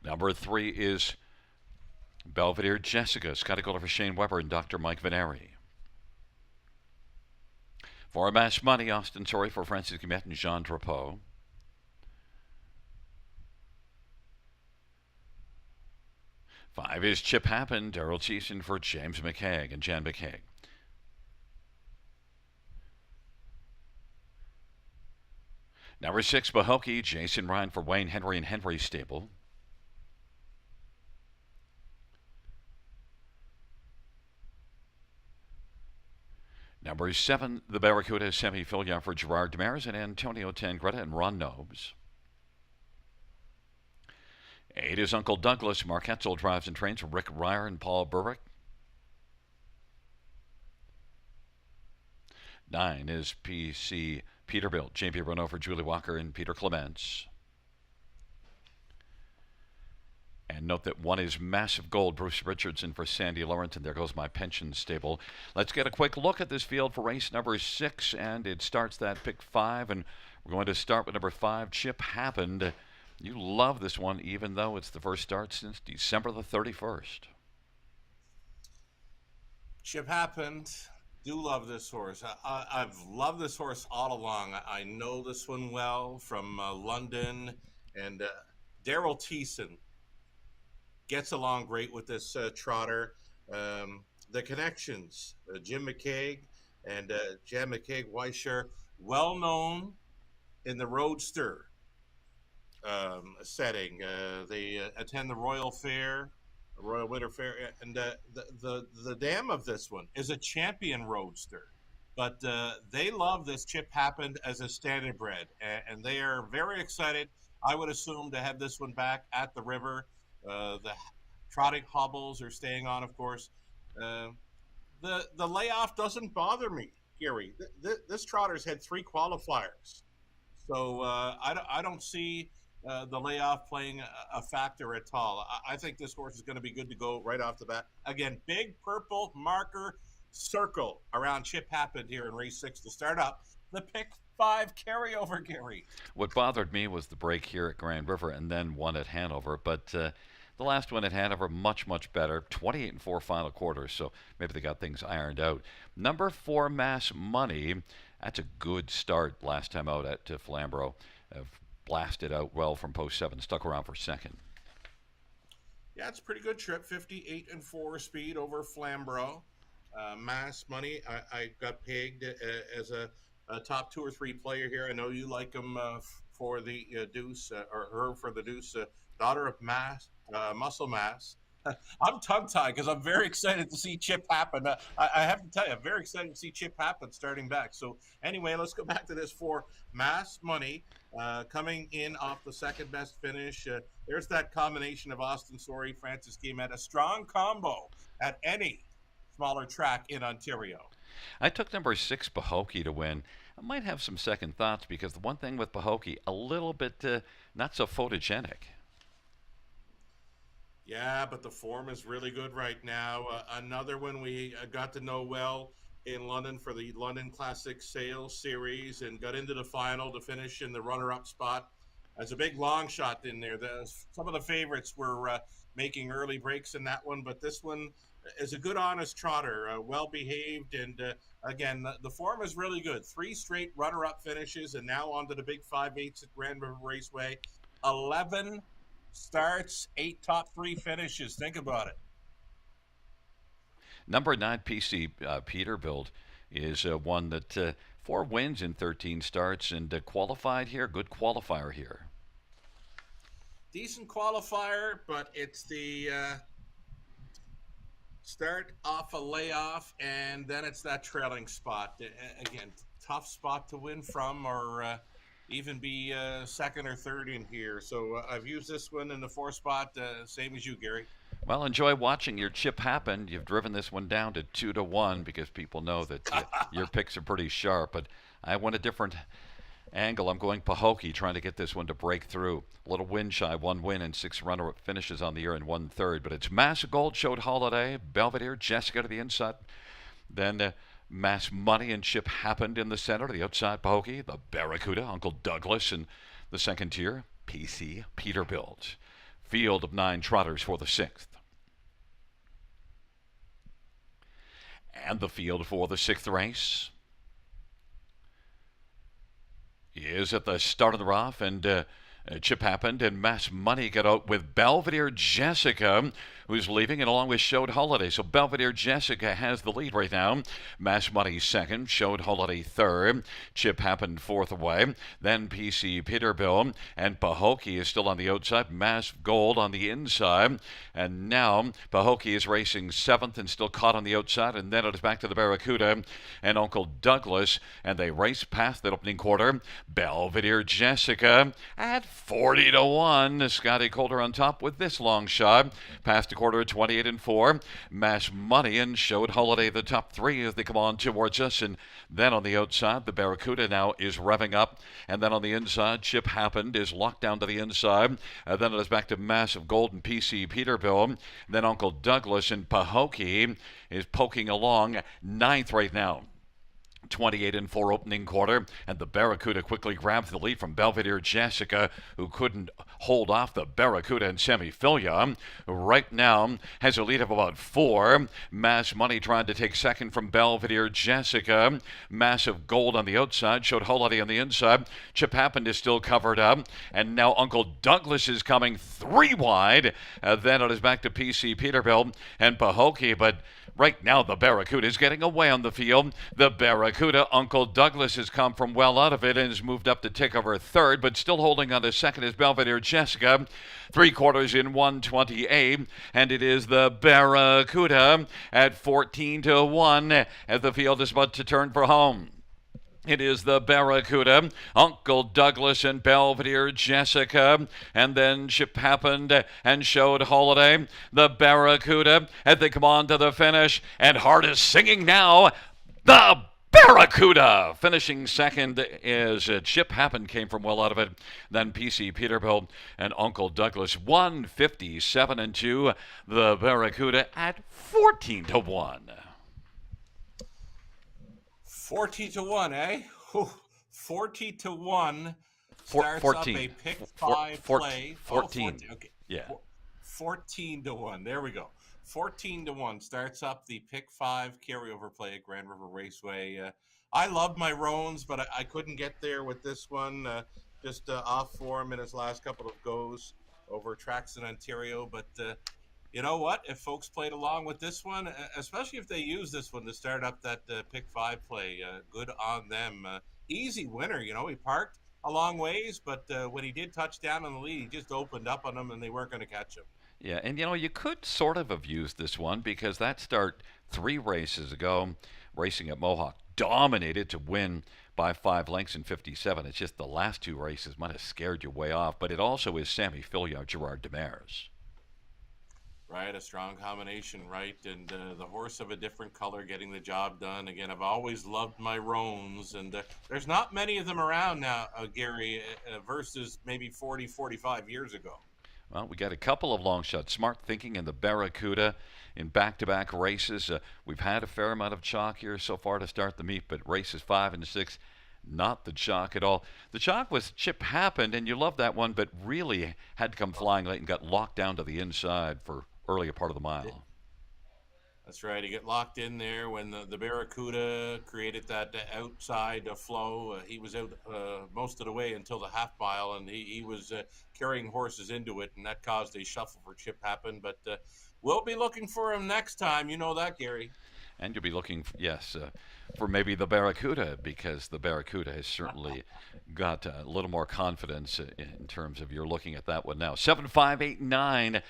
Number 3 is Belvedere Jessica, Scotty Golder for Shane Weber and Dr. Mike Veneri. For Mass Money, Austin Sorry for Francis Guimet and Jean Drapeau. Five is Chip Happen, Daryl Cheeson for James McCaig and Jan McCaig. Number 6, Pahokee, Jason Ryan for Wayne Henry and Henry Stable. Number 7, the Barracuda semi-filial for Gerard Demers and Antonio Tangretta and Ron Nobes. 8 is Uncle Douglas. Mark Hetzel drives and trains for Rick Ryer and Paul Burrick. 9 is PC Peterbilt. JP Renault for Julie Walker and Peter Clements. And note that 1 is Massive Gold, Bruce Richardson for Sandy Lawrence, and there goes my pension stable. Let's get a quick look at this field for race number 6, and it starts that pick 5, and we're going to start with number 5, Chip Happened. You love this one, even though it's the first start since December the 31st. Chip Happened. Do love this horse. I've loved this horse all along. I know this one well from London, and Daryl Thiessen gets along great with this trotter. The connections, Jim McCaig and Jan McCaig Weischer, well known in the Roadster setting. They attend the Royal Fair, Royal Winter Fair, and the dam of this one is a champion Roadster. But they love this Chip Happened as a standardbred, and they are very excited, I would assume, to have this one back at the river. The trotting hobbles are staying on, of course. The layoff doesn't bother me, Gary. This trotter's had 3 qualifiers, so I don't see the layoff playing a factor at all. I think this horse is going to be good to go right off the bat. Again, big purple marker circle around Chip Happened here in race 6 to start up the pick 5 carryover, Gary. What bothered me was the break here at Grand River and then one at Hanover, but the last one at Hanover, much, much better. 28-4 final quarters, so maybe they got things ironed out. Number 4, Mass Money. That's a good start last time out at Flamborough. Blasted out well from post 7, stuck around for second. Yeah, it's a pretty good trip. 58-4 speed over Flamborough. Mass Money, I got pegged as a top 2 or 3 player here. I know you like him for the Deuce, or her for the Deuce. Daughter of Mass, Muscle Mass. I'm tongue-tied because I'm very excited to see Chip Happen. I have to tell you, I'm very excited to see Chip Happen starting back. So anyway, let's go back to this for Mass Money, coming in off the second best finish. There's that combination of Austin Sorey, Francis Guillemette, a strong combo at any smaller track in Ontario. I took number 6, Pahokee, to win. I might have some second thoughts because the one thing with Pahokee, a little bit not so photogenic. Yeah, but the form is really good right now. Another one we got to know well in London for the London Classic Sales Series and got into the final to finish in the runner-up spot. As a big long shot in there. Some of the favorites were making early breaks in that one, but this one is a good, honest trotter, well-behaved, and again, the form is really good. 3 straight runner-up finishes, and now on to the big 5/8 at Grand River Raceway. 11 starts, 8 top 3 finishes. Think about it. Number 9, PC Peterbilt, is one that 4 wins in 13 starts and qualified here. Good qualifier here. Decent qualifier, but it's the start off a layoff, and then it's that trailing spot. Again, tough spot to win from, or even be second or third in here. So I've used this one in the 4 spot, same as you, Gary. Well, enjoy watching your Chip Happen. You've driven this one down to 2-1 because people know that your picks are pretty sharp. But I went a different angle. I'm going Pahokee, trying to get this one to break through. A little win shy, 1 win and 6 runner-up finishes on the year and 1/3. But it's Mass Gold showed Holiday, Belvedere, Jessica to the inside. Then Mass Money and Chip Happened in the center. To the outside, Pahokee, the Barracuda, Uncle Douglas, and the second tier, PC Peterbilt. Field of 9 trotters for the 6th. And the field for the 6th race is at the start of the rough, and Chip Happened and Mass Money got out with Belvedere Jessica, who's leaving, and along with Showed Holiday. So Belvedere Jessica has the lead right now. Mass Money second, Showed Holiday third, Chip Happened fourth away. Then PC Peterbilt and Pahokee is still on the outside. Mass Gold on the inside. And now Pahokee is racing seventh and still caught on the outside. And then it is back to the Barracuda and Uncle Douglas. And they race past that opening quarter. Belvedere Jessica at 40-1. Scotty Coulter on top with this long shot. Past the quarter, 28-4. Mass Money and Showed Holiday the top three as they come on towards us. And then on the outside, the Barracuda now is revving up. And then on the inside, Chip Happened is locked down to the inside. Then it is back to Massive Gold and PC Peterbilt. Then Uncle Douglas and Pahokee is poking along ninth right now. 28-4 opening quarter, and the Barracuda quickly grabs the lead from Belvedere Jessica, who couldn't hold off the Barracuda and Semifilia. Right now has a lead of about 4. Mass Money trying to take second from Belvedere Jessica. Massive Gold on the outside, Showed Holiday on the inside. Chip Happened is still covered up, and now Uncle Douglas is coming 3 wide. Then it is back to PC Peterbilt and Pahokee, but right now the Barracuda is getting away on the field. The Barracuda, Uncle Douglas, has come from well out of it and has moved up to take over third, but still holding on to second is Belvedere Jessica. 3/4 in 128, and it is the Barracuda at 14-1 as the field is about to turn for home. It is the Barracuda, Uncle Douglas and Belvedere Jessica, and then Chip Happened and Showed Holiday. The Barracuda as they come on to the finish, and Hart is singing now. The Barracuda finishing second is Chip Happened, came from well out of it. Then PC Peterbilt and Uncle Douglas 157-2. The Barracuda at 14-1. 40-1, eh? 40-1 starts 14. up a pick 5 play. 14. Okay. Yeah. 14-1. There we go. 14-1 starts up the pick 5 carryover play at Grand River Raceway. I love my Roans, but I couldn't get there with this one. Just off form in his last couple of goes over tracks in Ontario. But you know what? If folks played along with this one, especially if they use this one to start up that pick 5 play, good on them. Easy winner, you know. He parked a long ways, but when he did touch down on the lead, he just opened up on them and they weren't going to catch him. Yeah, and you could sort of have used this one because that start 3 races ago, racing at Mohawk, dominated to win by 5 lengths in 57. It's just the last 2 races might have scared you way off, but it also is Semifilia, Gerard Demers. Right, a strong combination, right? And the horse of a different color getting the job done. Again, I've always loved my Roans, and there's not many of them around now, Gary, versus maybe 40, 45 years ago. Well, we got a couple of long shots. Smart thinking in the Barracuda in back-to-back races. We've had a fair amount of chalk here so far to start the meet, but races 5 and 6, not the chalk at all. The chalk was Chip Happened, and you love that one, but really had to come flying late and got locked down to the inside for earlier part of the mile. That's right. He got locked in there when the Barracuda created that outside flow. He was out most of the way until the half mile, and he was carrying horses into it, and that caused a shuffle for Chip Happen. But we'll be looking for him next time. You know that, Gary. And you'll be looking, for maybe the Barracuda, because the Barracuda has certainly got a little more confidence in terms of you're looking at that one now. 7, 5, 8, 9.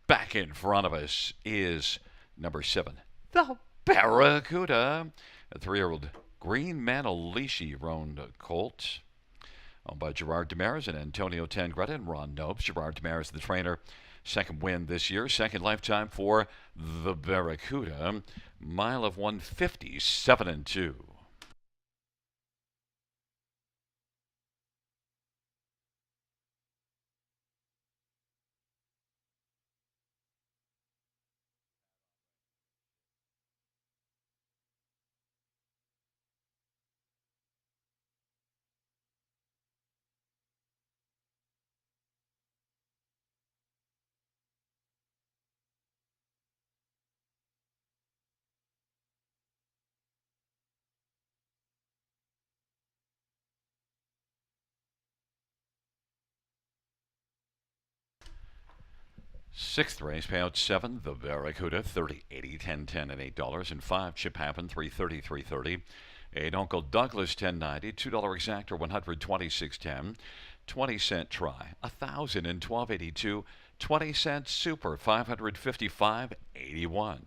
Back in front of us is number 7, the Barracuda, a 3-year-old Green Manalishi roan colt, owned by Gerard Demers and Antonio Tangretta and Ron Nopes. Gerard Demers, the trainer, second win this year, second lifetime for the Barracuda, mile of 157-2. Sixth race, payout 7, the Barracuda, 30, 80, 10, 10, and $8. And 5, Chip Happen, 330, 330. 8, Uncle Douglas, 10.90. $2 exactor, 126.10. 20-cent try, 1,012.82. 20-cent super, 555.81.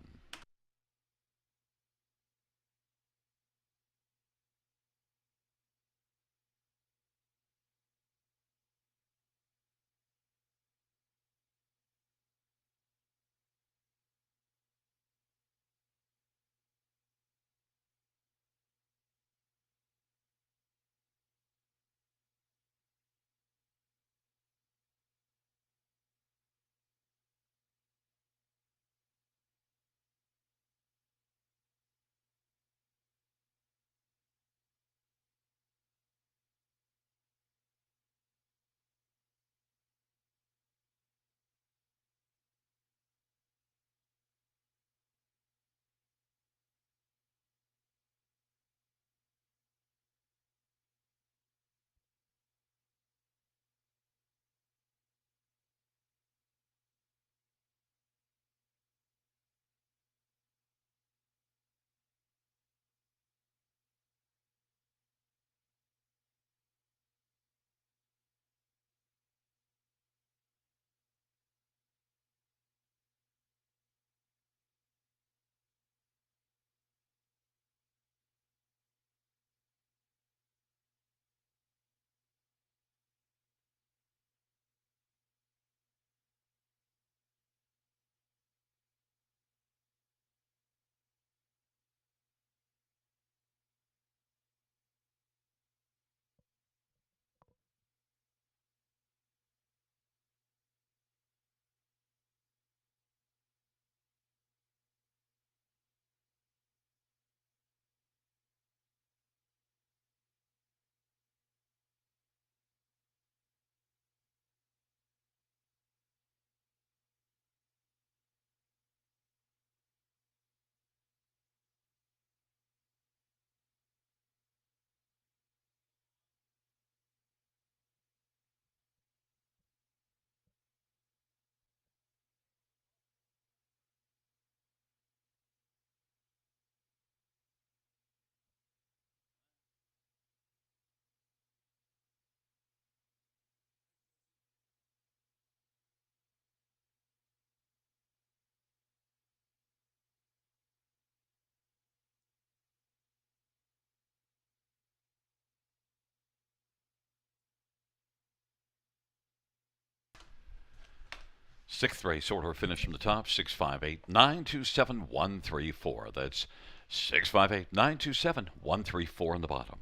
Sixth race order finish from the top, 658-927-134. That's 658-927-134 in the bottom.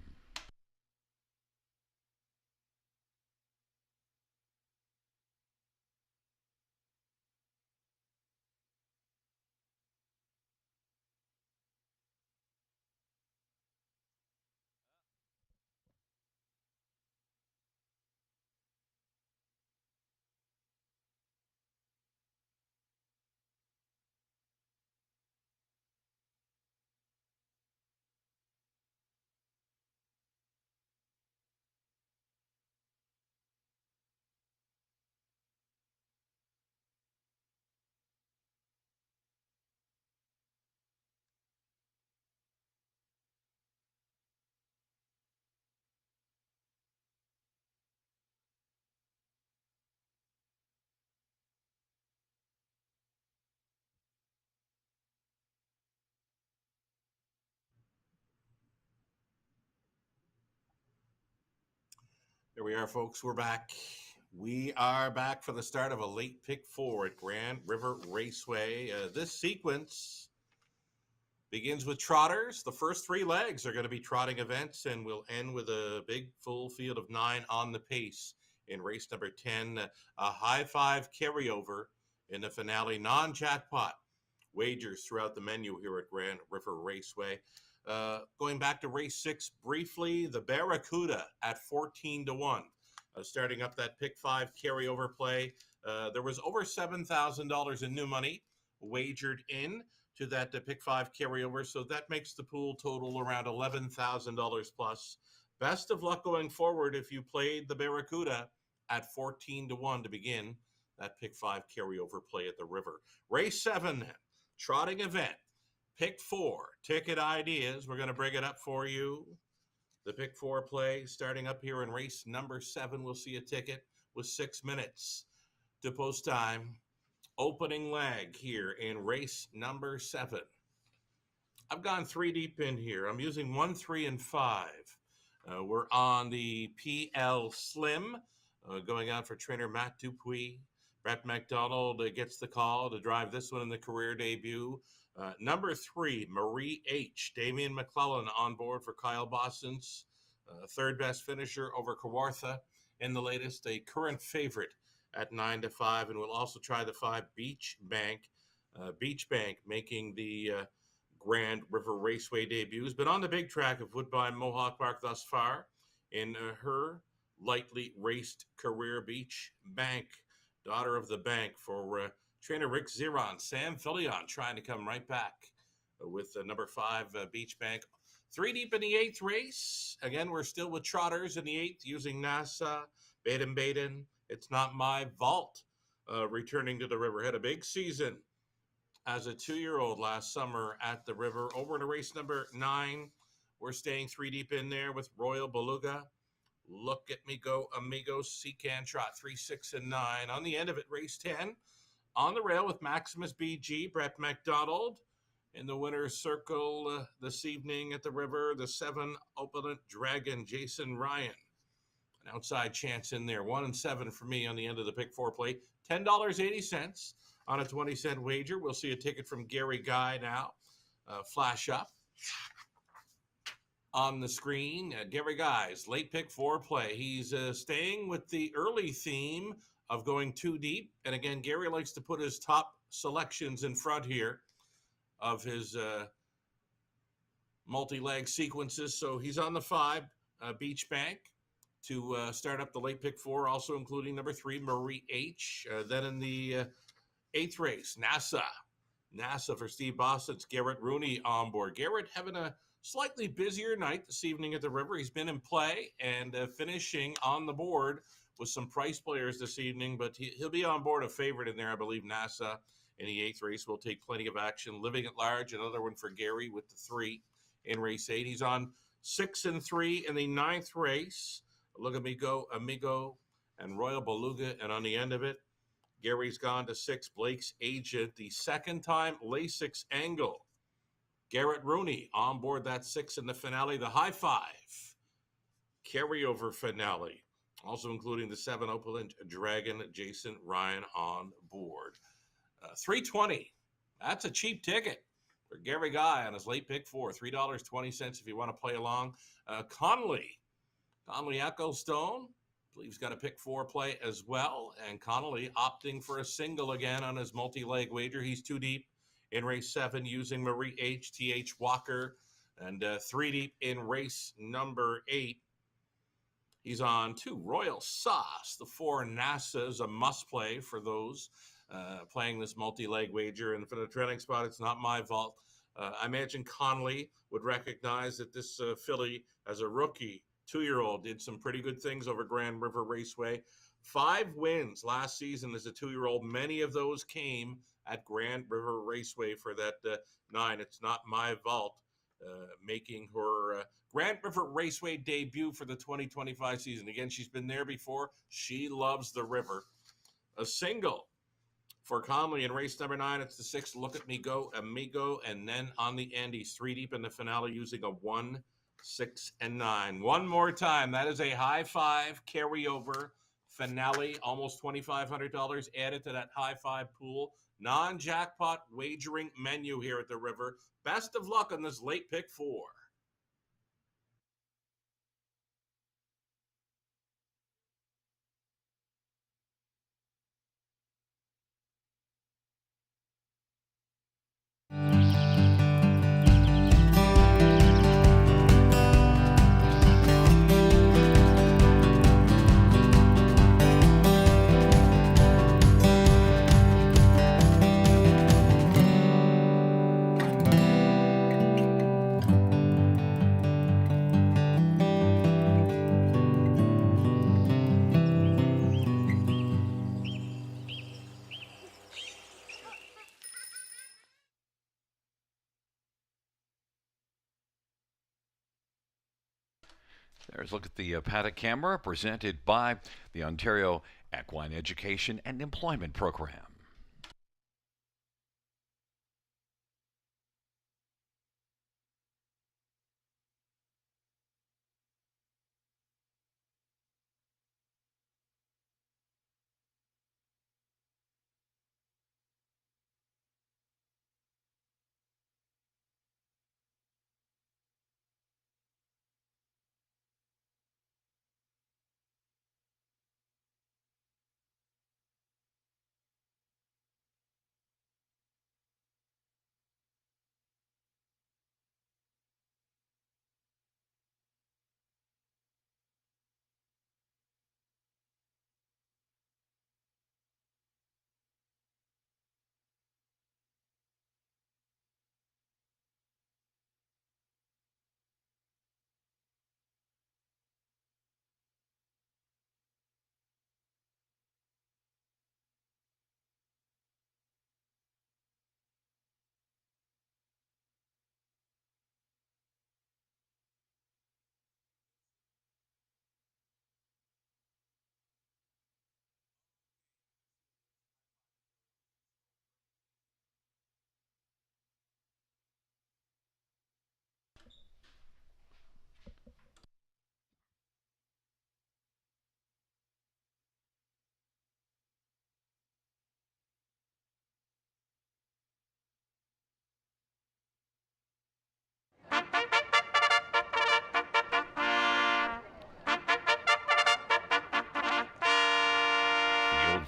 There we are, folks. We're back. We are back for the start of a late pick four at Grand River Raceway. This sequence begins with trotters. The first three legs are going to be trotting events, and we'll end with a big full field of 9 on the pace in race number 10. A high five carryover in the finale, non-jackpot wagers throughout the menu here at Grand River Raceway. Going back to race 6 briefly, the Barracuda at 14-1. Starting up that pick 5 carryover play, there was over $7,000 in new money wagered in to that pick 5 carryover, so that makes the pool total around $11,000 plus. Best of luck going forward if you played the Barracuda at 14-1 to begin that pick 5 carryover play at the River. Race 7 then, trotting event. Pick 4, ticket ideas. We're going to bring it up for you. The pick 4 play starting up here in race number 7. We'll see a ticket with 6 minutes to post time. Opening leg here in race number 7. I've gone 3 deep in here. I'm using 1, 3, and 5. We're on the PL Slim, going out for trainer Matt Dupuis. Brett McDonald gets the call to drive this one in the career debut. Number 3, Marie H. Damian McClellan on board for Kyle Boston's third best finisher over Kawartha in the latest, a current favorite at 9-5, and we'll also try the 5 Beach Bank. Beach Bank making the Grand River Raceway debuts, but on the big track of Woodbine Mohawk Park thus far in her lightly raced career. Beach Bank, daughter of the bank for trainer Rick Ziron. Sam Filion trying to come right back with number 5 Beach Bank. 3 deep in the 8th race. Again, we're still with trotters in the 8th using NASA, Baden. It's Not My Vault, returning to the River. Had a big season as a 2-year-old last summer at the River. Over to race number 9. We're staying 3 deep in there with Royal Beluga. Look at Me Go, Amigos, Secan Trot, 3, 6, and 9. On the end of it, race 10. On the rail with Maximus BG, Brett McDonald. In the winner's circle this evening at the River, the 7 Opulent Dragon, Jason Ryan. An outside chance in there. 1 and 7 for me on the end of the pick 4 play. $10.80 on a 20-cent wager. We'll see a ticket from Gary Guy now flash up on the screen. Gary Guy's late pick 4 play. He's staying with the early theme of going 2 deep. And again, Gary likes to put his top selections in front here of his multi-leg sequences. So he's on the 5 Beach Bank to start up the late pick 4, also including number 3 Marie H. Then in the 8th race, NASA for Steve Boston's Garrett Rooney on board. Garrett having a slightly busier night this evening at the River. He's been in play and finishing on the board with some price players this evening, but he'll be on board a favorite in there, I believe. NASA in the 8th race will take plenty of action. Living at Large, another one for Gary with the 3 in race 8. He's on 6 and 3 in the 9th race. Look at Me Go, Amigo, and Royal Beluga. And on the end of it, Gary's gone to 6, Blake's Agent, the second time Lasix angle. Garrett Rooney on board that 6 in the finale, the high 5 carryover finale, also including the 7 Opulent Dragon, Jason Ryan on board. $3.20. That's a cheap ticket for Gary Guy on his late pick 4. $3.20 if you want to play along. Conley Ecclestone, I believe he's got a pick 4 play as well. And Connolly opting for a single again on his multi-leg wager. He's 2 deep in race 7 using Marie H. T.H. Walker. And 3 deep in race number 8. He's on 2 Royal Sauce. The 4 NASA is a must play for those playing this multi-leg wager. And for the trailing spot, It's Not My Vault. I imagine Conley would recognize that this filly, as a rookie, 2-year-old, did some pretty good things over Grand River Raceway. 5 wins last season as a 2-year-old. Many of those came at Grand River Raceway for that 9. It's Not My Vault, making her Grand River Raceway debut for the 2025 season. Again, she's been there before. She loves the river. A single for Conley in race number 9. It's the 6 Look at Me Go, Amigo. And then on the end, he's 3 deep in the finale using a 1, 6, and 9. One more time. That is a high 5 carryover finale. Almost $2,500 added to that high 5 pool. Non-jackpot wagering menu here at the River. Best of luck on this late pick 4. There's a look at the paddock camera presented by the Ontario Equine Education and Employment Program.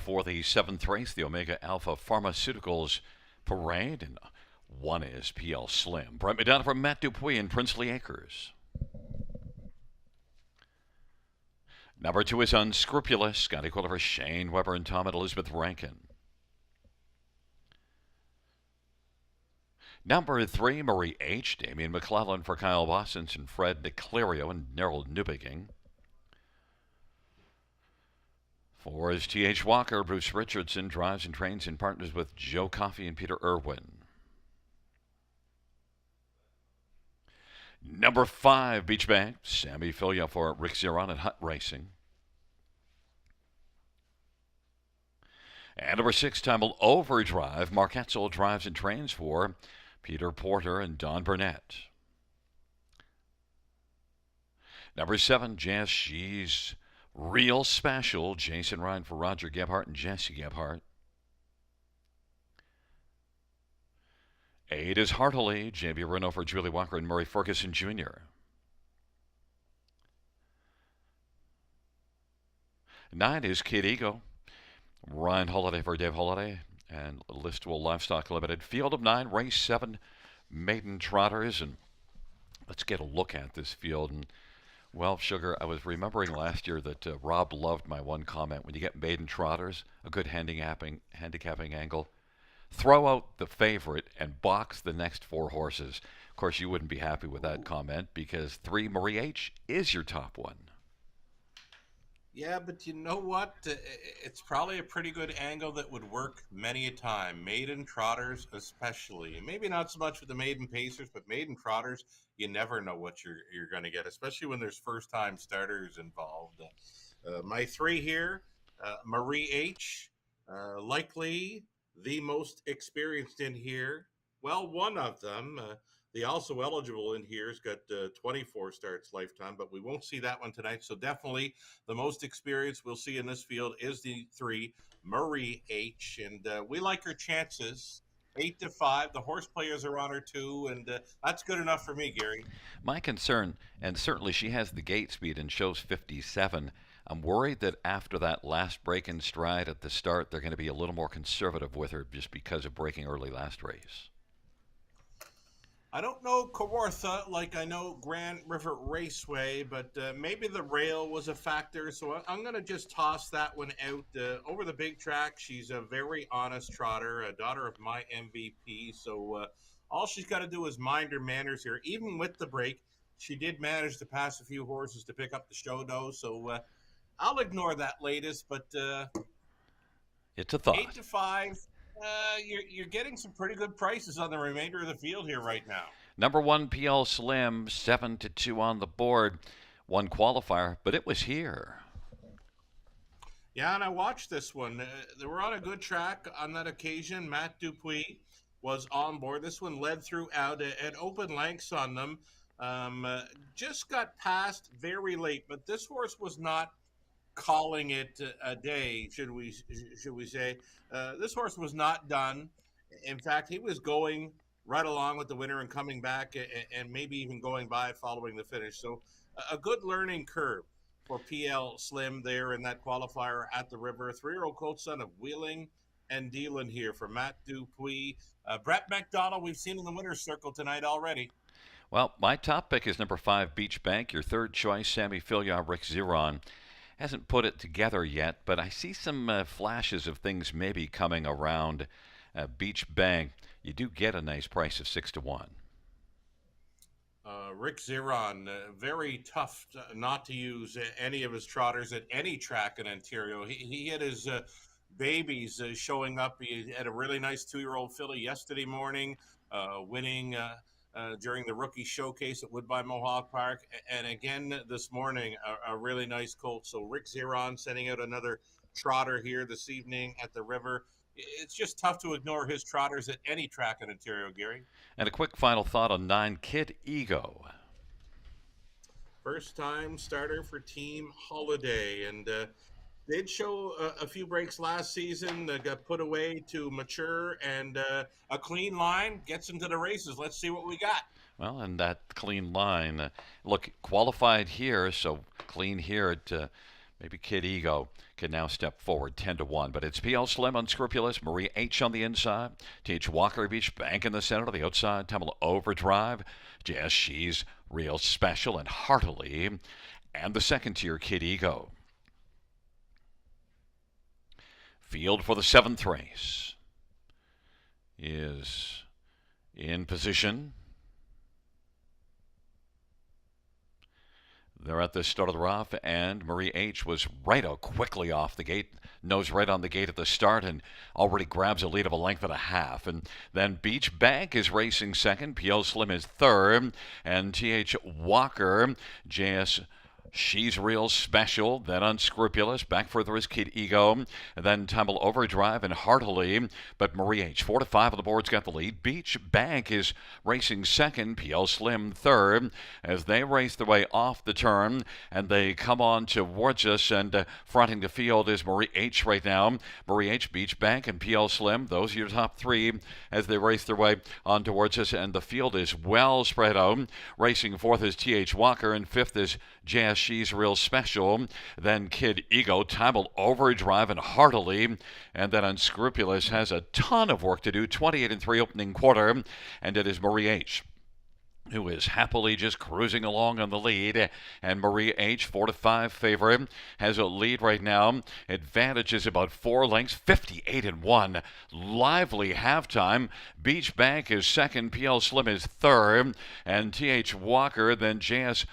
For the 7th race, the Omega Alpha Pharmaceuticals Parade, and one is PL Slim. Brent McDonough from Matt Dupuis in Princely Acres. Number 2 is Unscrupulous, Scotty Quilliver, Shane Weber, and Tom and Elizabeth Rankin. Number 3, Marie H., Damian McClellan for Kyle Bossens and Fred DeClario and Neril Newbeging. 4 is T.H. Walker. Bruce Richardson drives and trains and partners with Joe Coffey and Peter Irwin. Number 5, Beach Bank. Sammy Filia for Rick Zeron and Hutt Racing. And number 6, Timel Overdrive. Mark Etzel drives and trains for Peter Porter and Don Burnett. Number 7, Jazz She's Real Special. Jason Ryan for Roger Gebhardt and Jesse Gebhardt. 8 is Heartily. J.B. Renault for Julie Walker and Murray Ferguson Jr. 9 is Kid Ego. Ryan Holiday for Dave Holiday and Listwell Livestock Limited. Field of 9, race 7, maiden trotters. And let's get a look at this field. And well, Sugar, I was remembering last year that Rob loved my one comment. When you get maiden trotters, a good handicapping angle, throw out the favorite and box the next 4 horses. Of course, you wouldn't be happy with that comment because 3, Marie H., is your top one. Yeah, but you know what? It's probably a pretty good angle that would work many a time. Maiden trotters especially. Maybe not so much with the maiden pacers, but maiden trotters, you never know what you're going to get, especially when there's first-time starters involved. My 3 here, Marie H., likely the most experienced in here. Well, one of them. The also eligible in here has got 24 starts lifetime, but we won't see that one tonight. So definitely the most experience we'll see in this field is the 3, Marie H. And we like her chances. 8-5. The horse players are on her too, and that's good enough for me, Gary. My concern, and certainly she has the gate speed and shows 57. I'm worried that after that last break in stride at the start, they're going to be a little more conservative with her just because of breaking early last race. I don't know Kawartha like I know Grand River Raceway, but maybe the rail was a factor. So I'm going to just toss that one out. Over the big track, she's a very honest trotter, a daughter of my MVP. So all she's got to do is mind her manners here. Even with the break, she did manage to pass a few horses to pick up the show, though. So I'll ignore that latest, but it's a thought. 8-5. You're getting some pretty good prices on the remainder of the field here right now. Number 1, PL Slim, 7-2 on the board. one qualifier, but it was here. Yeah, and I watched this one. They were on a good track on that occasion. Matt Dupuis was on board. This one led throughout at open lengths on them. Just got passed very late, but this horse was not calling it a day, should we say? This horse was not done. In fact, he was going right along with the winner and coming back, and maybe even going by following the finish. So a good learning curve for PL Slim there in that qualifier at the river. 3-year-old colt son of Wheeling and Dealing here for Matt Dupuis. Brett McDonald, we've seen in the winner's circle tonight already. Well, my top pick is number 5, Beach Bank. Your third choice, Sammy Fillion, Rick Zeron. Hasn't put it together yet, but I see some flashes of things maybe coming around. Beach Bank, you do get a nice price of 6-1. Rick Zeron, very tough not to use any of his trotters at any track in Ontario. He had his babies showing up. He had a really nice 2-year-old filly yesterday morning, winning during the rookie showcase at Woodbine Mohawk Park. And again this morning, a really nice colt. So Rick Zeron sending out another trotter here this evening at the river. It's just tough to ignore his trotters at any track in Ontario, Gary. And a quick final thought on 9, Kid Ego. First time starter for Team Holiday, and did show a few breaks last season, got put away to mature, and a clean line gets into the races. Let's see what we got. Well, and that clean line, look, qualified here, so clean here at maybe Kid Ego can now step forward 10-1. But it's PL Slim, Unscrupulous, Marie H on the inside, TH Walker, Beach Bank in the center, to the outside, Tumble Overdrive, Jess She's Real Special, and Heartily, and the second tier, Kid Ego. Field for the 7th race is in position. They're at the start of the rough, and Marie H was right out quickly off the gate, nose right on the gate at the start, and already grabs a lead of a length and a half. And then Beach Bank is racing second, PL Slim is third, and TH Walker, JS She's Real Special, then Unscrupulous, back further is Kid Ego, and then Tumble Overdrive and Heartily, but Marie H, 4 to 5 on the board's got the lead. Beach Bank is racing second, PL Slim third, as they race their way off the turn, and they come on towards us, and fronting the field is Marie H right now. Marie H, Beach Bank, and PL Slim, those are your top three as they race their way on towards us, and the field is well spread out. Racing fourth is TH Walker, and fifth is JS She's Real Special, then Kid Ego, Tumble Overdrive, and Heartily, and then Unscrupulous has a ton of work to do, 28-3 opening quarter, and it is Marie H who is happily just cruising along on the lead, and Marie H, 4 to 5 favorite, has a lead right now. Advantage is about 4 lengths, 58-1. Lively halftime. Beach Bank is second, PL Slim is third, and TH Walker, then JS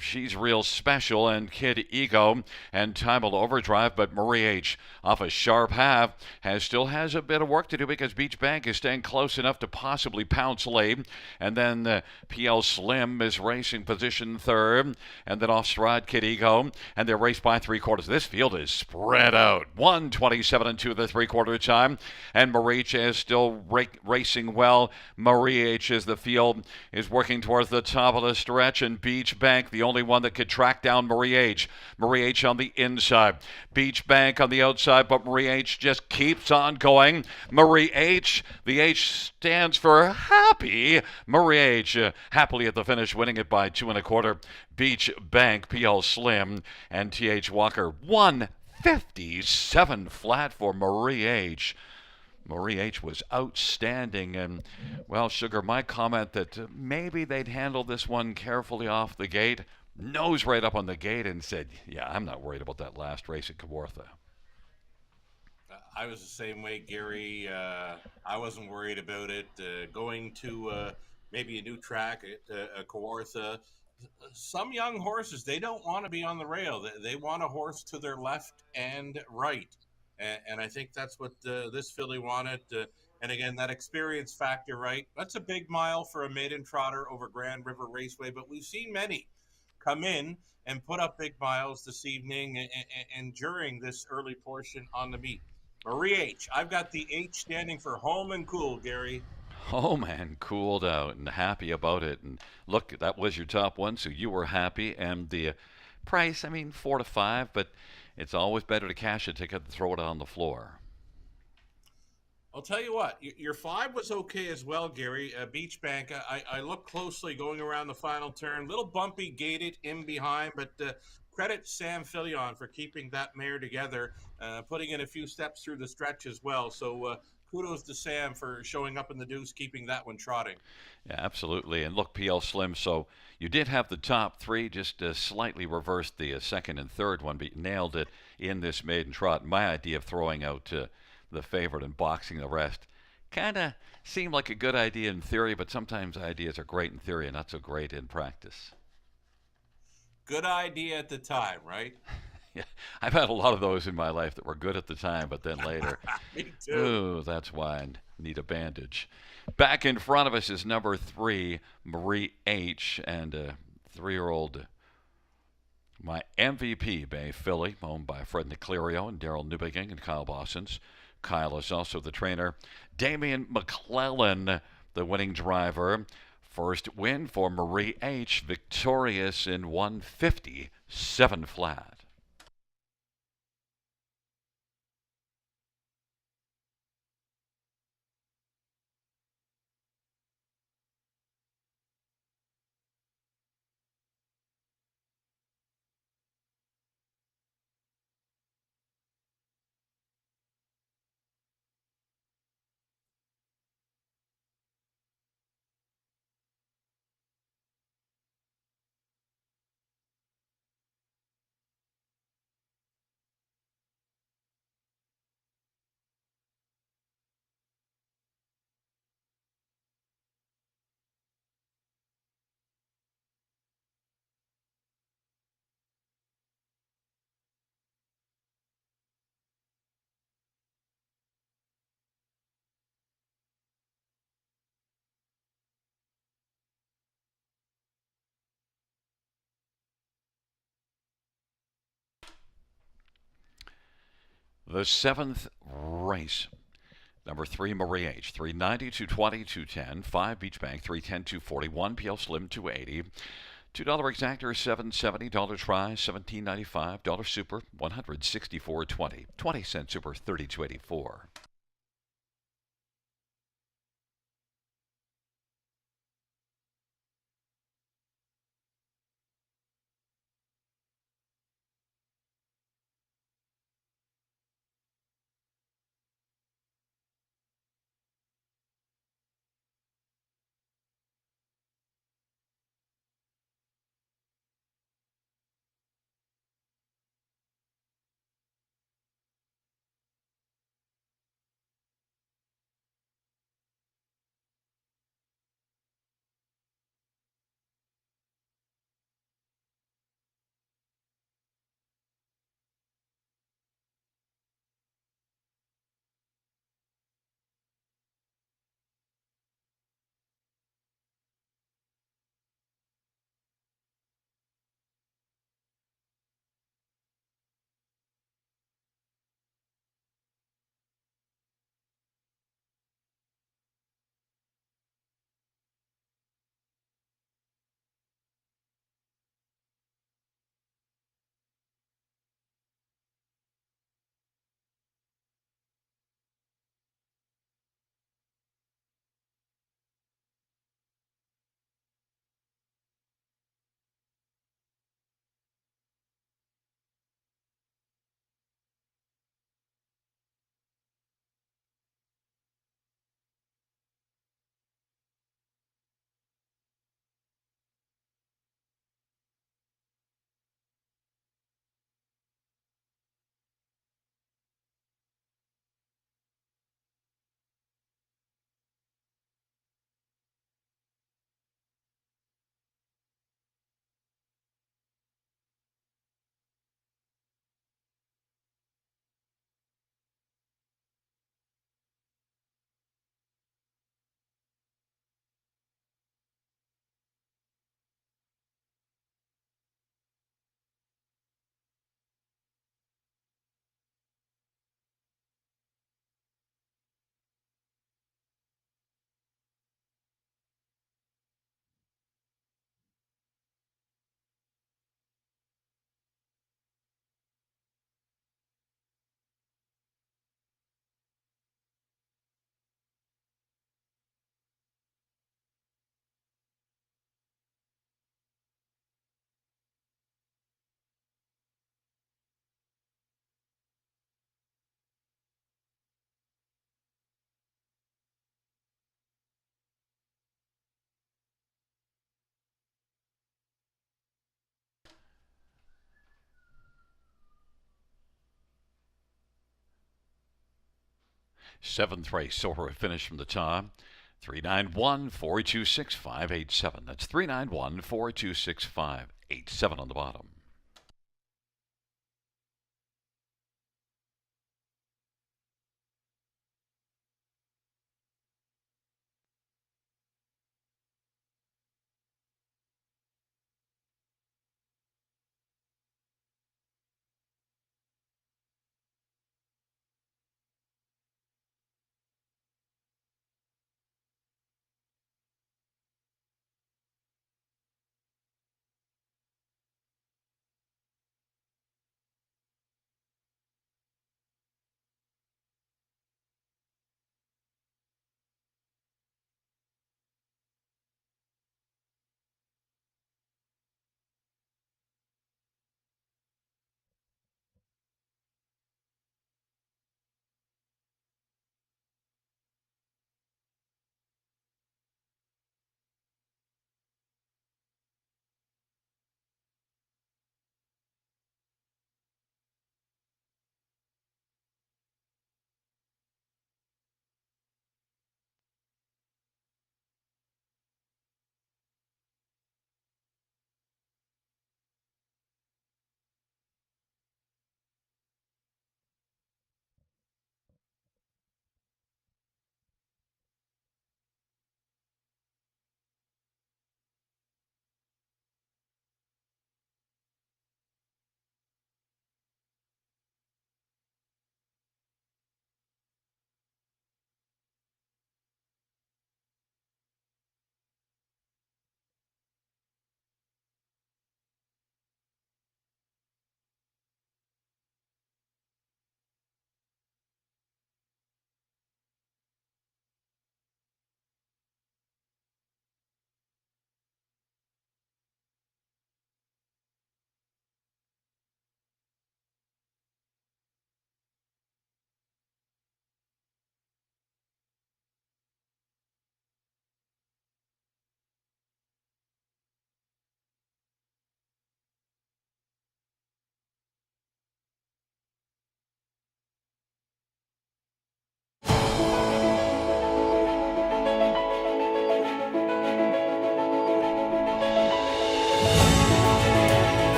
She's Real Special, and Kid Ego, and Tumble Overdrive, but Marie H off a sharp half still has a bit of work to do because Beach Bank is staying close enough to possibly pounce late, and then PL Slim is racing position third, and then off stride Kid Ego, and they're raced by 3/4. This field is spread out, 1:27-2 the 3/4 time, and Marie H is still racing well. Marie H as the field is working towards the top of the stretch, and Beach Bank the only one that could track down Marie H. Marie H on the inside. Beach Bank on the outside, but Marie H just keeps on going. Marie H, the H stands for happy. Marie H happily at the finish, winning it by 2 1/4. Beach Bank, PL Slim, and TH Walker, 157 flat for Marie H. Marie H was outstanding, and, well, Sugar, my comment that maybe they'd handle this one carefully off the gate, nose right up on the gate and said, yeah, I'm not worried about that last race at Kawartha. I was the same way, Gary. I wasn't worried about it. Going to maybe a new track at Kawartha, some young horses, they don't want to be on the rail. They want a horse to their left and right. And I think that's what this filly wanted. And again, that experience factor, right? That's a big mile for a maiden trotter over Grand River Raceway, but we've seen many come in and put up big miles this evening and during this early portion on the meet. Marie H. I've got the H standing for home and cool, Gary. Oh man, cooled out and happy about it. And look, that was your top one, so you were happy. And the price, I mean, 4 to 5, but it's always better to cash a ticket than throw it on the floor. I'll tell you what, your five was okay as well, Gary. Beach Bank, I looked closely going around the final turn. Little bumpy gated in behind, but credit Sam Filion for keeping that mare together, putting in a few steps through the stretch as well. So kudos to Sam for showing up in the deuce, keeping that one trotting. Yeah, absolutely. And look, PL Slim, so you did have the top three, just slightly reversed the second and third one, but you nailed it in this maiden trot. My idea of throwing out the favorite and boxing the rest kind of seemed like a good idea in theory, but sometimes ideas are great in theory and not so great in practice. Good idea at the time, right? Yeah, I've had a lot of those in my life that were good at the time, but then later, Me too. ooh, that's why I need a bandage. Back in front of us is number 3, Marie H., and a 3-year-old, my MVP Bay filly, owned by Fred Niclerio and Daryl Newbegin and Kyle Bossens. Kyle is also the trainer. Damian McClellan, the winning driver. First win for Marie H., victorious in 157 flat. The 7th race. Number 3, Marie H. 390, 220, 210. 5, Beach Bank, 310, 240. 1, PL Slim, 280. $2 exactor, $7.70. $1 try, $17.95. $1 super, $164.20. 20-cent super, $32.84. Seventh race, silver finish from the top. 391-426-587. That's 391-426-587 on the bottom.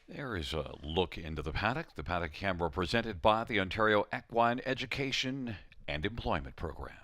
There is a look into the paddock camera presented by the Ontario Equine Education and Employment Program.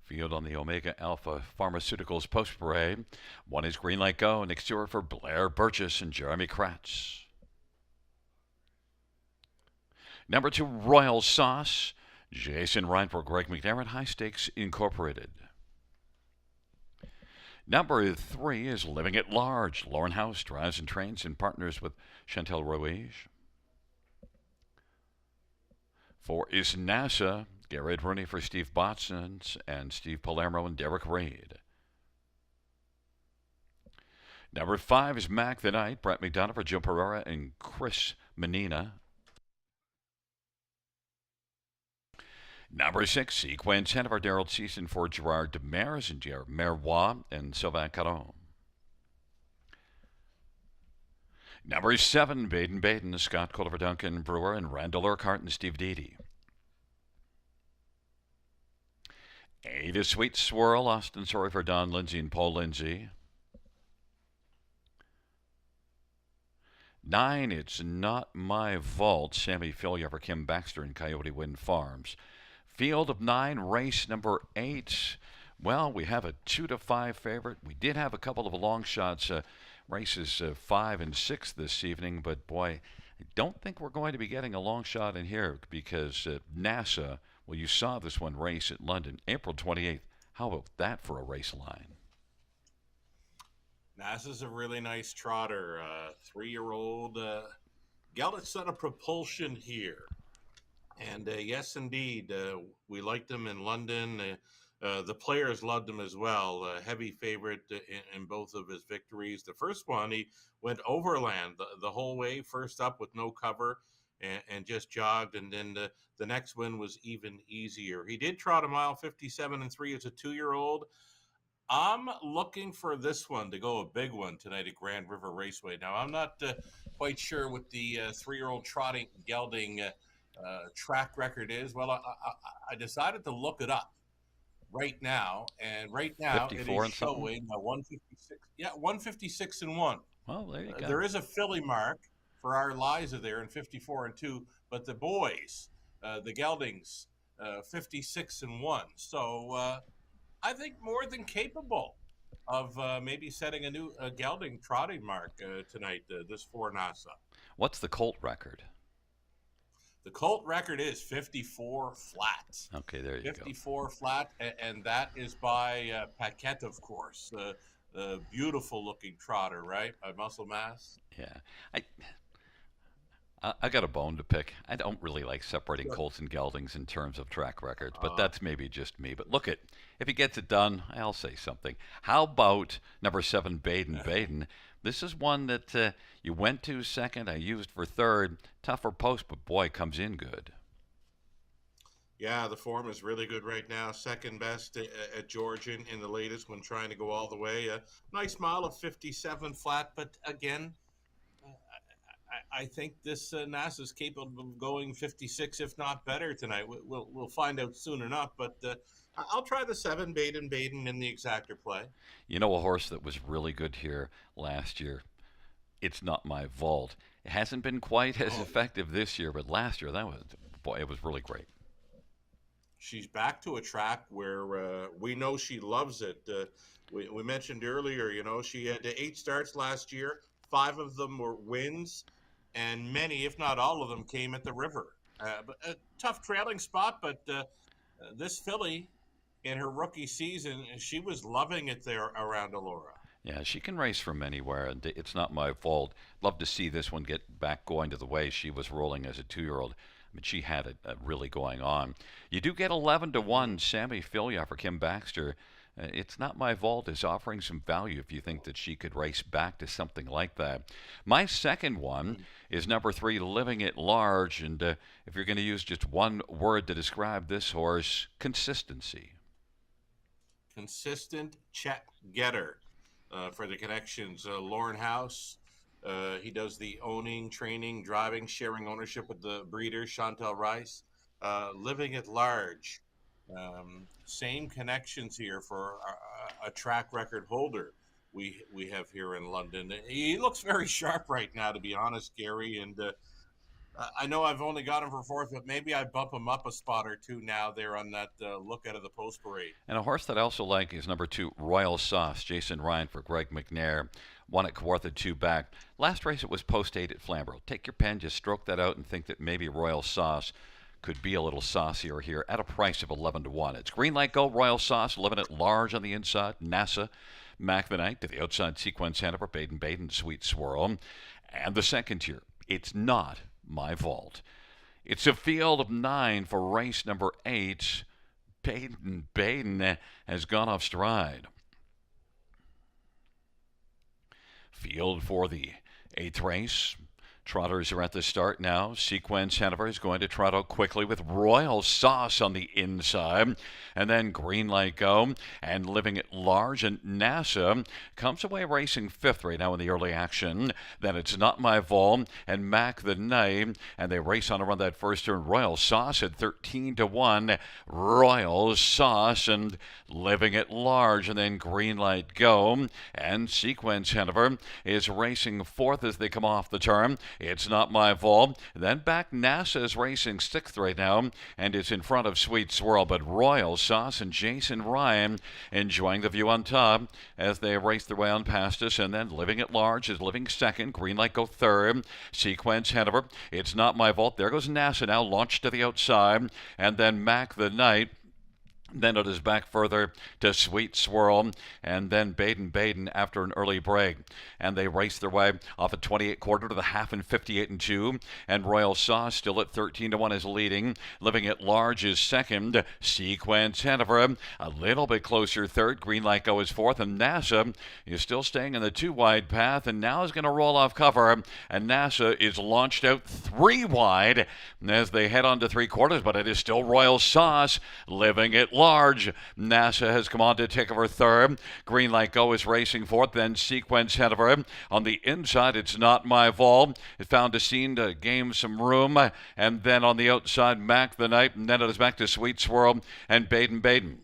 Field on the Omega Alpha Pharmaceuticals post parade. One is Green Light Go. Next year for Blair Burgess and Jeremy Kratz. Number 2, Royal Sauce. Jason Ryan for Greg McDermott, High Stakes Incorporated. Number 3 is Living at Large. Lauren House drives and trains and partners with Chantel Ruiz. 4 is NASA. Garrett Rooney for Steve Botsons and Steve Palermo and Derek Reed. Number 5 is Mac the Knight. Brett McDonough for Joe Pereira and Chris Menina. Number 6, Equine 10 of our Daryl Season for Gerard Demers and Jared Merrois and Sylvain Caron. Number 7, Baden, Scott Culliver, Duncan Brewer and Randall Urquhart and Steve Deedy. 8 is Sweet Swirl, Austin Sorry for Don Lindsay and Paul Lindsay. 9, it's Not My Vault, Sammy Fillier for Kim Baxter and Coyote Wind Farms. Field of 9, race number 8. Well, we have a 2 to 5 favorite. We did have a couple of long shots, races 5 and 6 this evening, but boy, I don't think we're going to be getting a long shot in here because NASA, well, you saw this one race at London, April 28th. How about that for a race line? NASA's a really nice trotter. 3-year-old gelded son of propulsion here. And yes, indeed, we liked him in London. The players loved him as well. Heavy favorite in both of his victories. The first one, he went overland the whole way, first up with no cover and just jogged. And then the next win was even easier. He did trot a mile 57 and 3 as a 2-year-old. I'm looking for this one to go a big one tonight at Grand River Raceway. Now, I'm not quite sure what the 3-year-old trotting gelding track record is. Well, I decided to look it up right now, and right now it is showing a 156. Yeah, 156 and 1. Well, there you go. There is a filly mark for our Liza there in 54 and 2, but the boys, the geldings, 56 and 1. So I think more than capable of maybe setting a new gelding trotting mark tonight. This for NASA. What's the colt record? The colt record is 54 flat. Okay, there you 54 flat, and that is by Paquette, of course. The beautiful looking trotter, right? By Muscle Mass. Yeah. I got a bone to pick. I don't really like separating colts and geldings in terms of track records, but that's maybe just me. But look if he gets it done, I'll say something. How about number 7, Baden Baden? This is one that you went to second, I used for third. Tougher post, but boy, comes in good. Yeah, the form is really good right now. Second best at Georgian in the latest when trying to go all the way. A nice mile of 57 flat, but again, I think this NASA's capable of going 56, if not better tonight. We'll find out soon enough, but I'll try the 7, Baden Baden, in the exactor play. You know a horse that was really good here last year? It's Not My Vault. It hasn't been quite as effective this year, but last year, it was really great. She's back to a track where we know she loves it. We mentioned earlier, she had 8 starts last year. 5 of them were wins, and many, if not all of them, came at the river. But a tough trailing spot, but this filly, in her rookie season, she was loving it there around Elora. Yeah, she can race from anywhere, and It's Not My Fault. Love to see this one get back going to the way she was rolling as a 2-year-old. I mean, she had it really going on. You do get 11-1 Sammy Filia for Kim Baxter. It's Not My Vault is offering some value if you think that she could race back to something like that. My second one is number 3, Living at Large. And if you're going to use just one word to describe this horse, consistency. Consistent check getter for the connections. Lauren House. He does the owning, training, driving, sharing ownership with the breeder, Chantal Rice. Living at Large. Same connections here for a track record holder we have here in London. He looks very sharp right now, to be honest, Gary. And I know I've only got him for 4th, but maybe I bump him up a spot or 2 now there on that look out of the post parade. And a horse that I also like is number 2, Royal Sauce. Jason Ryan for Greg McNair. Won at Kawartha 2 back. Last race it was post 8 at Flamborough. Take your pen, just stroke that out and think that maybe Royal Sauce could be a little saucier here at a price of 11-1. It's Green Light Go, Royal Sauce, Living at Large on the inside. NASA, Mac the Night to the outside, Sequence Hanover, Baden Baden, Sweet Swirl. And the second tier, It's Not My Vault. It's a field of 9 for race number 8. Baden Baden has gone off stride. Field for the 8th race. Trotters are at the start now. Sequence Hanover is going to trot out quickly with Royal Sauce on the inside. And then Green Light Go and Living at Large. And NASA comes away racing 5th right now in the early action. Then It's Not My Vault and Mac the Night. And they race on around that first turn. Royal Sauce at 13-1. Royal Sauce and Living at Large. And then Green Light Go. And Sequence Hanover is racing 4th as they come off the turn. It's Not My Vault. Then back NASA is racing 6th right now, and it's in front of Sweet Swirl. But Royal Sauce and Jason Ryan enjoying the view on top as they race their way on past us. And then Living at Large is living 2nd. Green Light Go 3rd. Sequence Hanover. It's Not My Vault. There goes NASA now, launched to the outside. And then Mac the Night. Then it is back further to Sweet Swirl, and then Baden Baden after an early break. And they race their way off at 28 quarter to the half and 58-2. And Royal Sauce still at 13-1 is leading. Living at Large is 2nd. Sequence Hanover a little bit closer 3rd. Green Light Go is 4th. And NASA is still staying in the 2-wide path and now is going to roll off cover. And NASA is launched out 3 wide as they head on to 3 quarters, but it is still Royal Sauce Living at Large. NASA has come on to take over 3rd. Green Light Go is racing 4th. Then Sequence Hanover on the inside. It's Not My Vault. It found a scene to gain some room. And then on the outside, Mac the Night. And then it is back to Sweet Swirl and Baden Baden.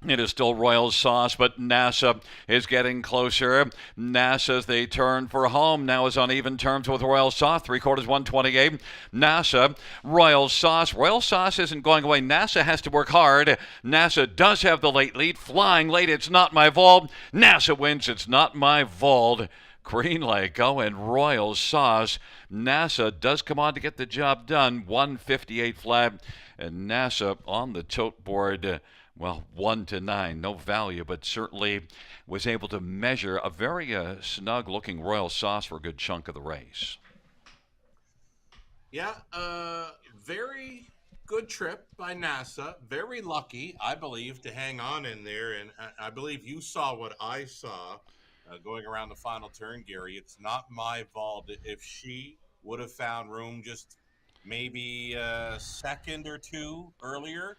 It is still Royal Sauce, but NASA is getting closer. NASA, as they turn for home, now is on even terms with Royal Sauce. 3 quarters, 128. NASA, Royal Sauce. Royal Sauce isn't going away. NASA has to work hard. NASA does have the late lead. Flying late, It's Not My Vault. NASA wins, It's Not My Vault. Green Light Go and Royal Sauce. NASA does come on to get the job done. 158 flat. And NASA on the tote board. Well, 1-9, no value, but certainly was able to measure a very snug-looking Royal Sauce for a good chunk of the race. Yeah, very good trip by NASA. Very lucky, I believe, to hang on in there. And I believe you saw what I saw going around the final turn, Gary. It's not my fault if she would have found room just maybe a second or two earlier,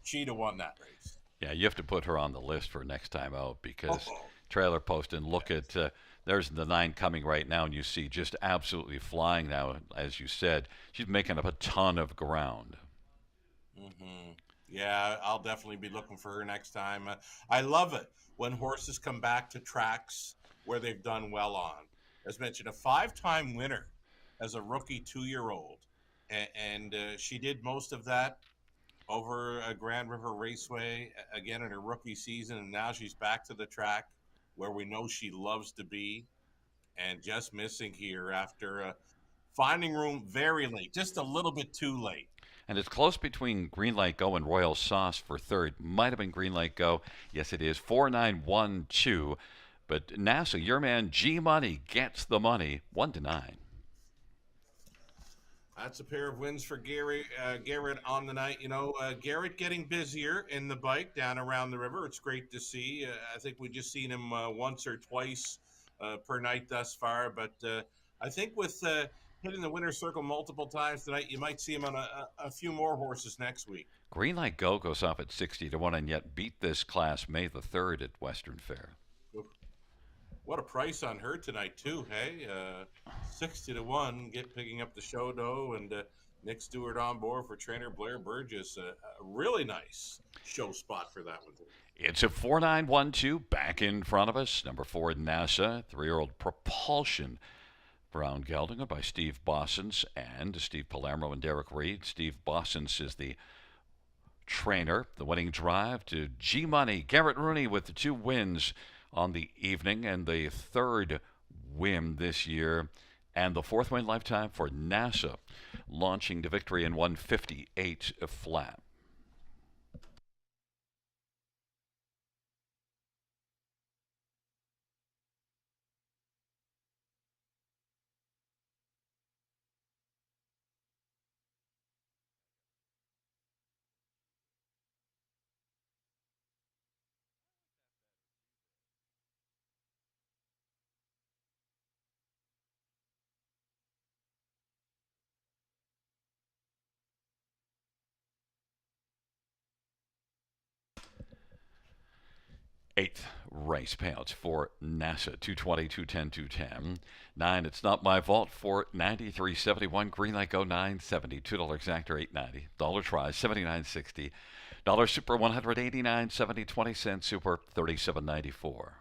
she'd have won that race. Yeah, you have to put her on the list for next time out because Oh, trailer post and look yes. at there's the 9 coming right now, and you see just absolutely flying now. As you said, she's making up a ton of ground. Yeah, I'll definitely be looking for her next time. I love it when horses come back to tracks where they've done well on. As mentioned, a five-time winner as a rookie 2-year-old, and she did most of that over a Grand River Raceway again in her rookie season, and now she's back to the track where we know she loves to be, and just missing here after finding room very late, just a little bit too late. And it's close between Greenlight Go and Royal Sauce for third. Might have been Greenlight Go. Yes, it is 4912. But NASA, your man G Money gets the money 1-9. That's a pair of wins for Garrett on the night. Garrett getting busier in the bike down around the river. It's great to see. I think we just seen him once or twice per night thus far. But I think with hitting the winner's circle multiple times tonight, you might see him on a few more horses next week. Greenlight Go goes off at 60-1 and yet beat this class May the 3rd at Western Fair. What a price on her tonight too, hey? 60-1, picking up the show dough, and Nick Stewart on board for trainer Blair Burgess. A really nice show spot for that one too. It's a 4912 back in front of us. Number 4, NASA, 3-year-old Propulsion. Brown Gelding by Steve Bossens and Steve Palermo and Derek Reed. Steve Bossens is the trainer. The winning drive to G Money. Garrett Rooney with the 2 wins on the evening and the 3rd win this year and the 4th win lifetime for NASA, launching to victory in 158 flat. Eighth race payouts for NASA 220, 210, 210. 9, it's not my fault for 93.71. Greenlight Go 970. $2 exactor 890. Dollar tries 79.60. Dollar super 189.70. 20 cents super 37.94.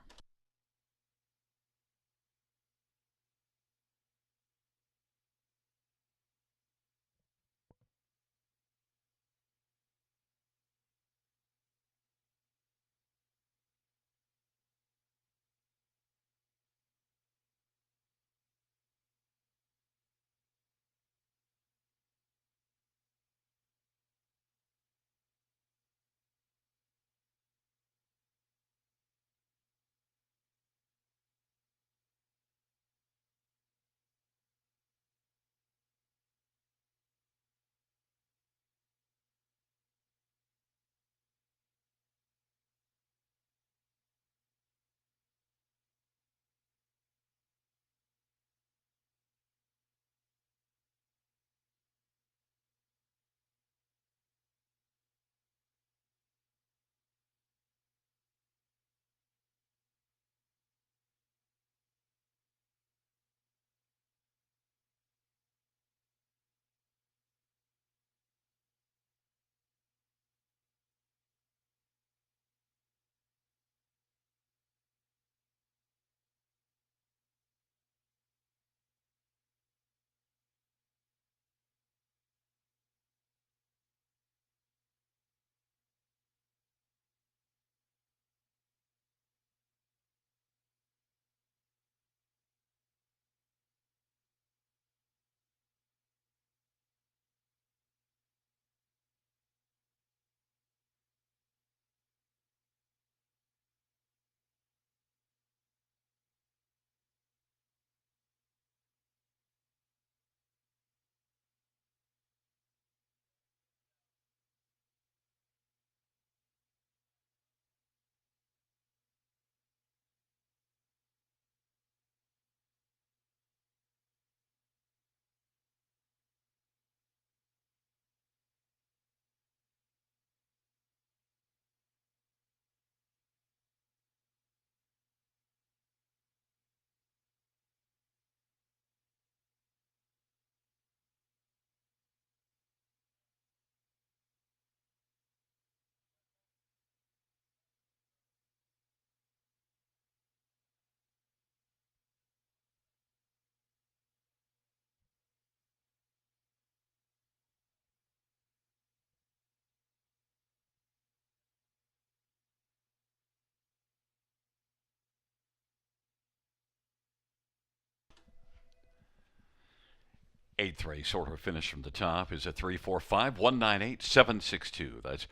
Eighth race order finish from the top is a 345-198-762. That's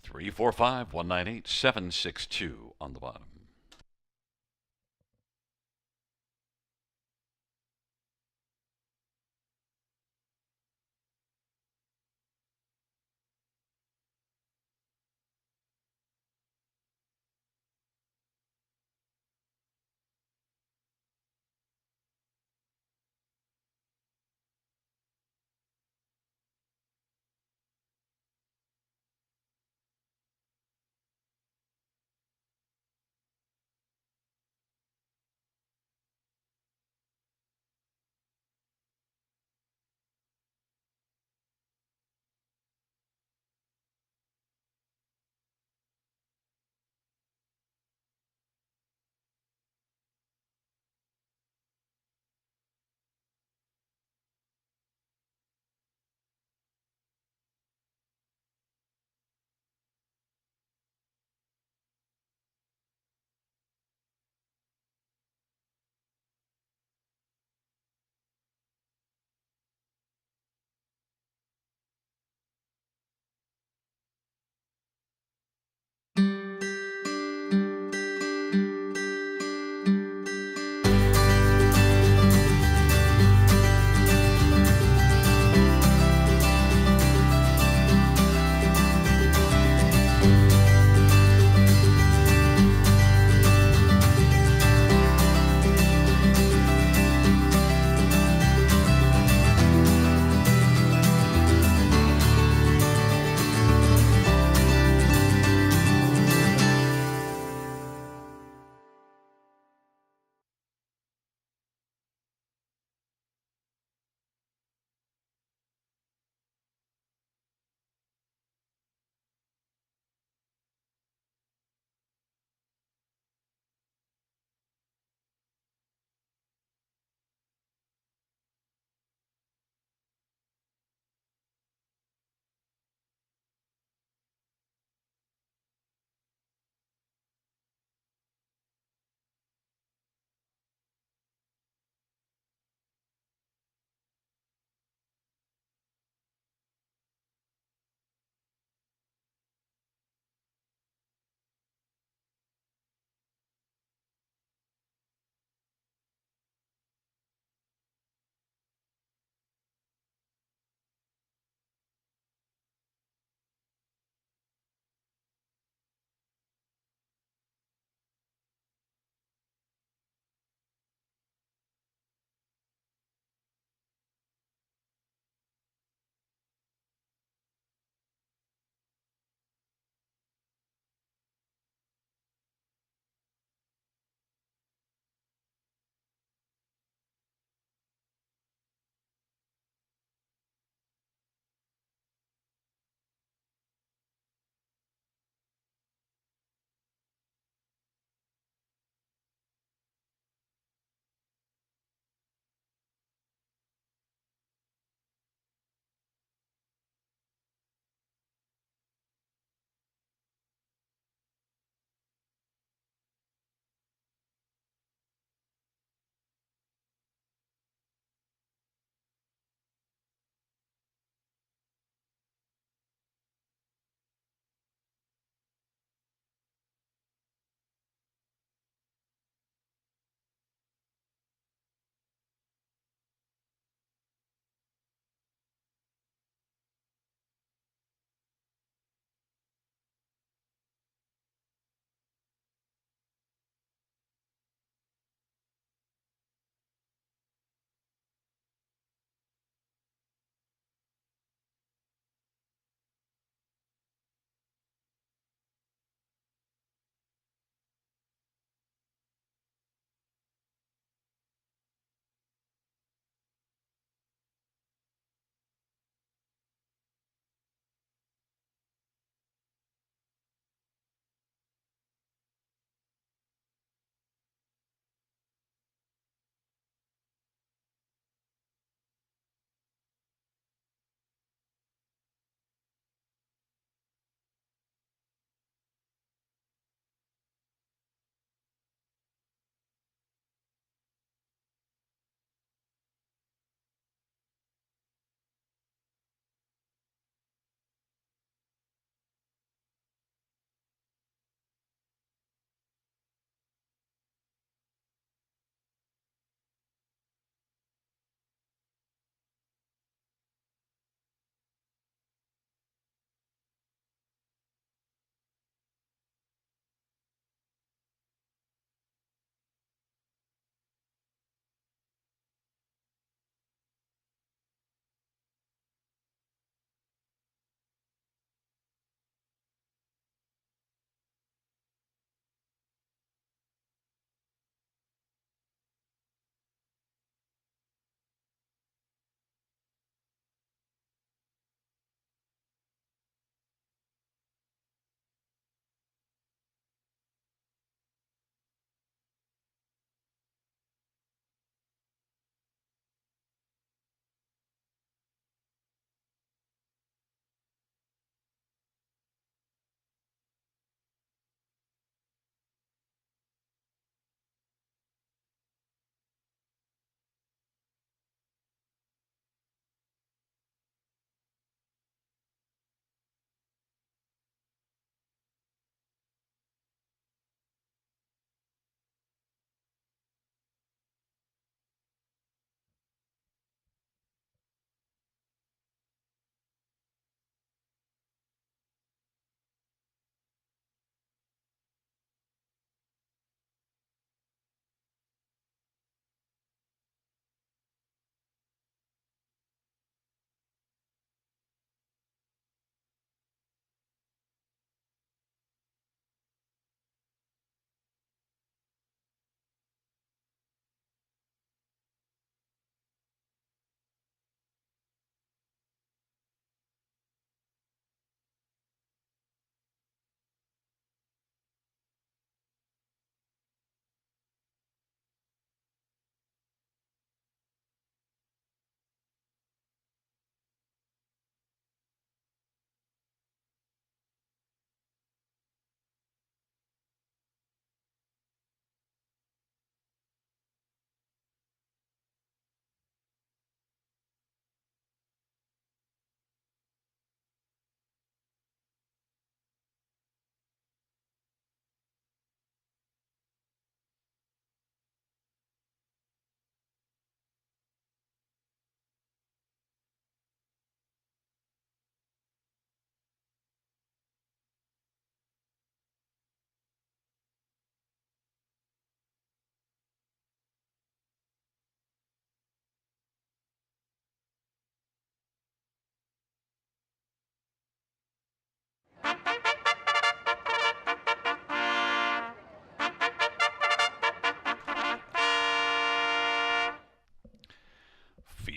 345-198-762 on the bottom.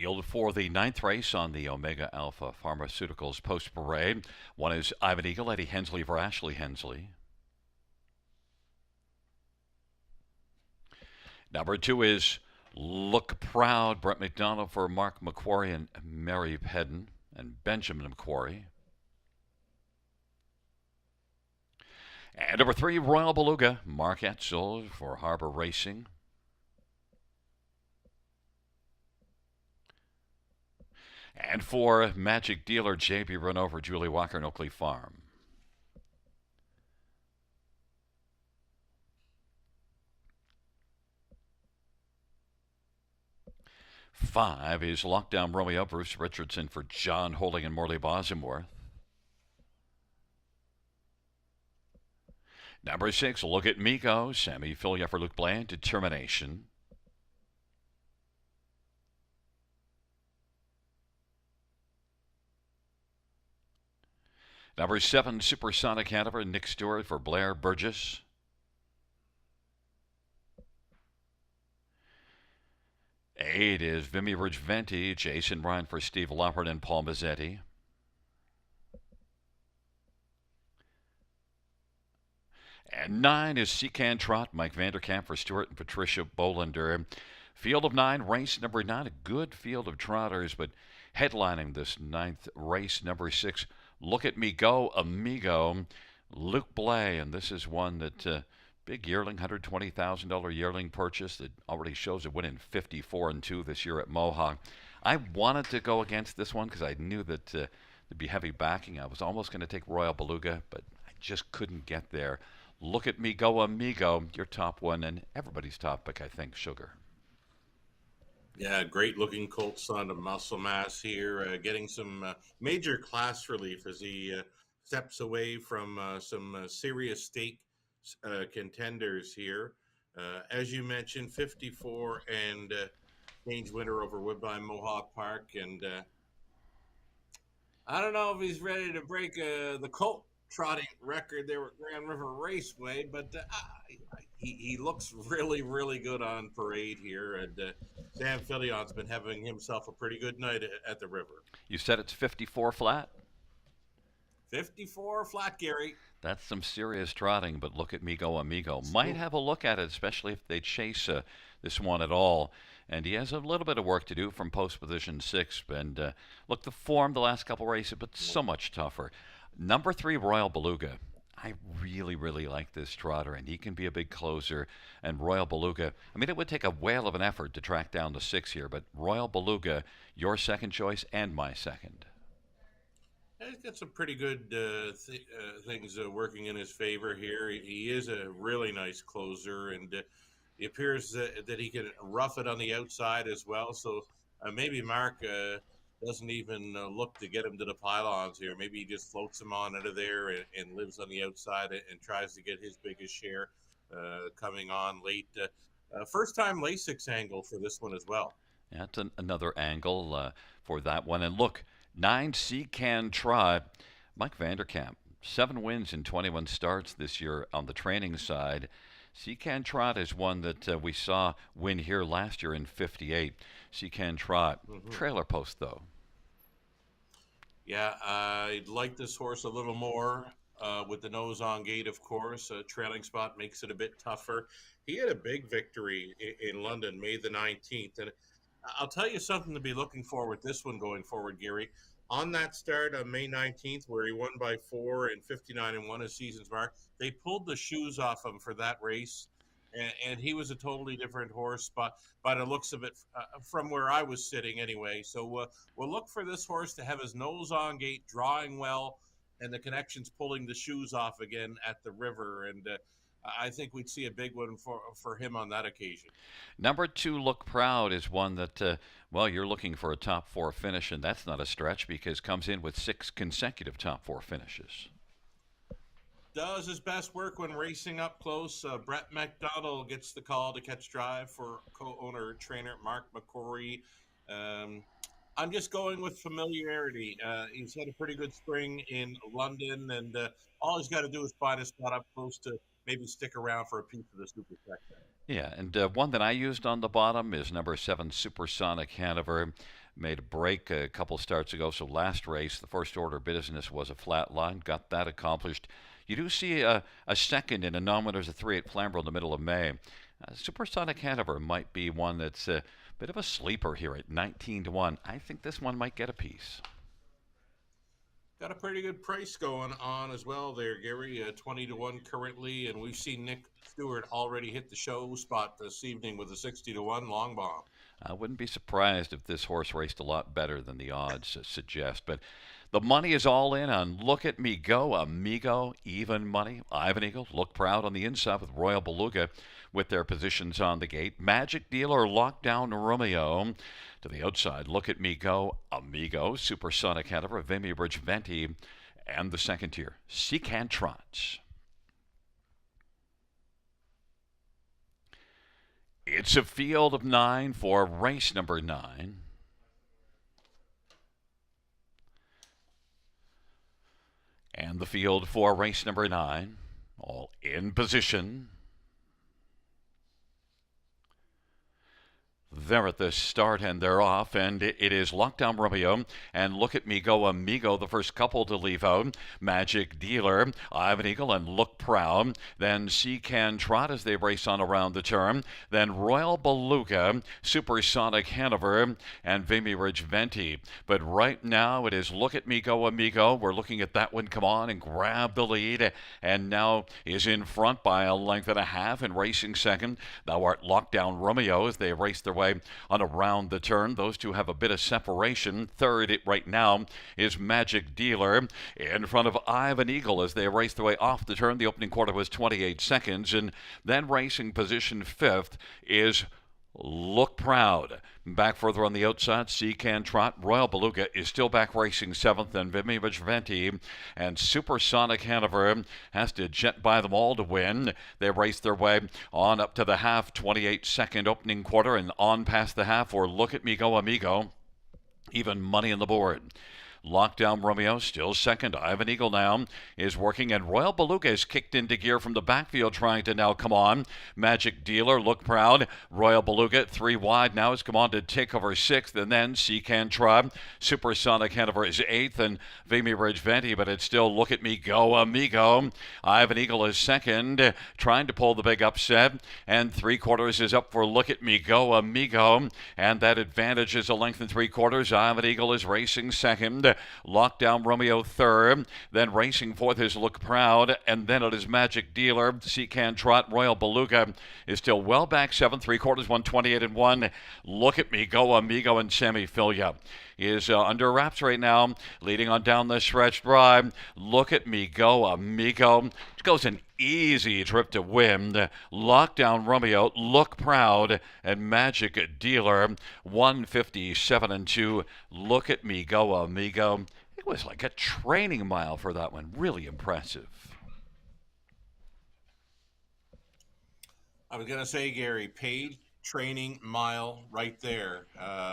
Field for the ninth race on the Omega Alpha Pharmaceuticals Post Parade. One is Ivan Eagle, Eddie Hensley for Ashley Hensley. Number 2 is Look Proud, Brett McDonald for Mark McQuarrie and Mary Pedden and Benjamin McQuarrie. And number 3, Royal Beluga, Mark Etzel for Harbor Racing. And for Magic Dealer, J.B. Renault for Julie Walker and Oakley Farm. Five is Lockdown Romeo, Bruce Richardson for John Holding and Morley Bosworth. Number 6, Look at Me Go, Sammy Filia for Luke Bland, Determination. Number 7, Supersonic Hanover, Nick Stewart for Blair Burgess. Eight is Vimy Ridge-Venti, Jason Ryan for Steve Loppert and Paul Mazzetti. And 9 is Seacan Trot, Mike Vanderkamp for Stuart and Patricia Bolander. Field of 9, race number 9, a good field of trotters, but headlining this 9th race, number 6, Look at Me Go, Amigo, Luke Blay, and this is one that big yearling, $120,000 yearling purchase that already shows a win in 54-2 this year at Mohawk. I wanted to go against this one because I knew that there'd be heavy backing. I was almost going to take Royal Beluga, but I just couldn't get there. Look at Me Go, Amigo, your top one, and everybody's top pick, I think, Sugar. Yeah, great looking colt son of muscle mass here, getting some major class relief as he steps away from some serious stake contenders here. As you mentioned, 54 and change winner over Woodbine Mohawk Park. And I don't know if he's ready to break the colt trotting record there at Grand River Raceway, but he looks really, really good on parade here. And Sam Fillion's been having himself a pretty good night at the river. You said it's 54 flat? 54 flat, Gary. That's some serious trotting, but Look at Me Go, Amigo. Might have a look at it, especially if they chase this one at all. And he has a little bit of work to do from post position 6. And look, the form the last couple races, but so much tougher. Number 3, Royal Beluga. I really, really like this trotter, and he can be a big closer. And Royal Beluga, I mean, it would take a whale of an effort to track down the 6 here, but Royal Beluga, your second choice and my second. He's got some pretty good things working in his favor here. He is a really nice closer, and it appears that he can rough it on the outside as well. So maybe Mark doesn't even look to get him to the pylons here. Maybe he just floats him on out of there and lives on the outside and tries to get his biggest share coming on late. First time Lasix angle for this one as well. That's another angle for that one. And look, 9 Seacan Trot, Mike Vanderkamp, 7 wins in 21 starts this year on the training side. Seacan Trot is one that we saw win here last year in 58. Seacan Trot, trailer post though. Yeah, I like this horse a little more with the nose on gate, of course. Trailing spot makes it a bit tougher. He had a big victory in London, May the 19th. And I'll tell you something to be looking for with this one going forward, Gary. On that start on May 19th, where he won by 4 and 59-1 his season's mark, they pulled the shoes off him for that race, and he was a totally different horse, but by the looks of it, from where I was sitting anyway. So we'll look for this horse to have his nose on gate, drawing well, and the connections pulling the shoes off again at the river, and I think we'd see a big one for him on that occasion. Number 2, Look Proud, is one that, well, you're looking for a top 4 finish, and that's not a stretch because comes in with 6 consecutive top 4 finishes. Does his best work when racing up close. Brett McDonald gets the call to catch drive for co-owner trainer Mark McQuarrie. I'm just going with familiarity. He's had a pretty good spring in London, and all he's got to do is find a spot up close to maybe stick around for a piece of the super sector. Yeah, and one that I used on the bottom is number 7, Supersonic Hanover. Made a break a couple starts ago, so last race, the first order of business was a flat line. Got that accomplished. You do see a second in a non-winners of 3 at Flamborough in the middle of May. Supersonic Hanover might be one that's a bit of a sleeper here at 19 to 1. I think this one might get a piece. Got a pretty good price going on as well there, Gary. 20 to 1 currently, and we've seen Nick Stewart already hit the show spot this evening with a 60 to 1 long bomb. I wouldn't be surprised if this horse raced a lot better than the odds suggest. But the money is all in on Look at Me Go, Amigo, even money. Ivan Eagle, Look Proud on the inside with Royal Beluga with their positions on the gate. Magic Dealer, Lockdown Romeo. To the outside, Look at Me Go, Amigo, Supersonic Hanover, Vimy Bridge Venti, and the second tier, Secan Trot. It's a field of 9 for race number 9. And the field for race number 9, all in position. They're at the start and they're off, and it is Lockdown Romeo and Look at Me Go Amigo, the first couple to leave out. Magic Dealer, Ivan Eagle, and Look Proud. Then Secan Trot as they race on around the turn. Then Royal Beluga, Supersonic Hanover, and Vimy Ridge Venti. But right now it is Look at Me Go Amigo. We're looking at that one come on and grab the lead, and now is in front by a length and a half and racing second. Thou art Lockdown Romeo as they race their way on around the turn. Those two have a bit of separation. Third right now is Magic Dealer in front of Ivan Eagle as they race their way off the turn. The opening quarter was 28 seconds. And then racing position fifth is Look Proud. Back further on the outside, Secan Trot. Royal Beluga is still back racing seventh, and Vimy Venti and Supersonic Hanover has to jet by them all to win. They race their way on up to the half, 28-second opening quarter, and on past the half for Look at Me Go Amigo. Even money on the board. Lockdown Romeo still second. Ivan Eagle now is working, and Royal Beluga is kicked into gear from the backfield trying to now come on. Magic Dealer, Look Proud. Royal Beluga 3 wide now has come on to take over sixth, and then Secan Trot. Supersonic Hanover is eighth, and Vimy Ridge Venti, but it's still Look at Me Go Amigo. Ivan Eagle is second, trying to pull the big upset, and 3/4 is up for Look at Me Go Amigo, and that advantage is a length and 3/4. Ivan Eagle is racing second. Lockdown Romeo third, then racing fourth is Look Proud, and then it is Magic Dealer. Secan Trot. Royal Beluga is still well back seventh, 3/4, 128 and 1. Look at Me Go Amigo, and Sammy Filia is under wraps right now, leading on down the stretch drive. Look at Me Go Amigo. It goes an easy trip to win. Lockdown Romeo, Look Proud, and Magic Dealer, 157 and 2. Look at Me Go Amigo. It was like a training mile for that one. Really impressive. I was going to say, Gary, paid training mile right there.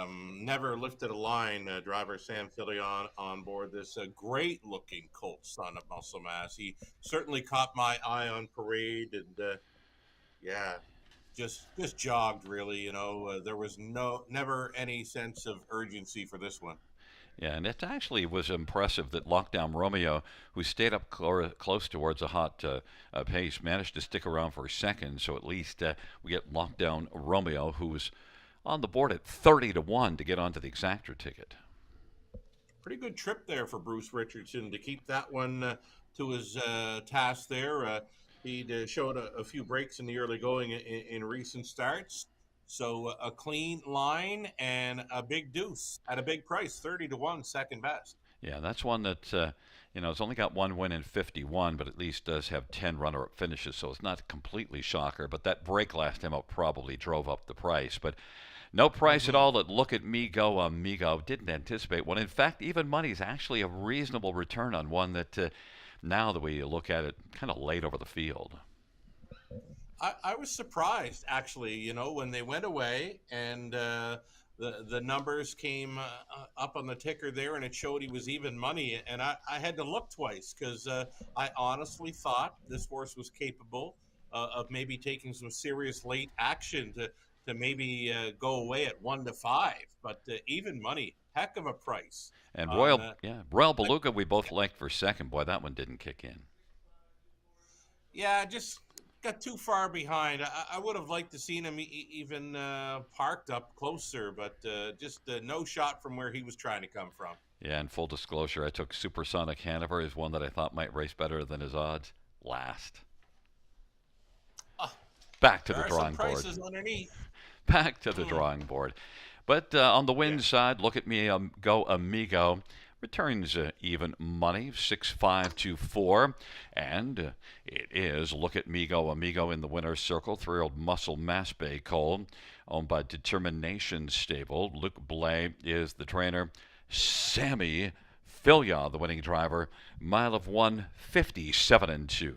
Never lifted a line, driver Sam Filion on board this great looking colt son of Muscle Mass. He certainly caught my eye on parade, and yeah, just jogged really, you know. There was never any sense of urgency for this one. Yeah, and it actually was impressive that Lockdown Romeo, who stayed up close towards a hot pace, managed to stick around for a second. So at least we get Lockdown Romeo, who was on the board at 30 to 1 to get onto the exactor ticket. Pretty good trip there for Bruce Richardson to keep that one to his task there. He'd showed a few breaks in the early going in recent starts. So a clean line and a big deuce at a big price, 30 to 1, second best. Yeah, that's one that, it's only got one win in 51, but at least does have 10 runner-up finishes, so it's not completely shocker. But that break last time out probably drove up the price. But no price at all that Look at Me Go Amigo. Didn't anticipate one. In fact, even money is actually a reasonable return on one that now that we look at it kind of late over the field. I was surprised, actually, you know, when they went away and the numbers came up on the ticker there and it showed he was even money. And I had to look twice because I honestly thought this horse was capable of maybe taking some serious late action to maybe go away at 1-5. But even money, heck of a price And on. Royal Beluga, we both liked for second. Boy, that one didn't kick in. Yeah, just got too far behind. I would have liked to seen him even parked up closer, but just no shot from where he was trying to come from. Yeah, and full disclosure, I took Supersonic Hanover as one that I thought might race better than his odds. Last. Back to There the are some drawing board. prices underneath. Back to the drawing board. But on the win side, look at me, go Amigo. Returns even money, 6-5-2-4. And it is Look at Me Go Amigo in the winner's circle. 3-year-old Muscle Mass Bay Colt, owned by Determination Stable. Luc Blais is the trainer. Sammy Filya, the winning driver. Mile of 1:57-2.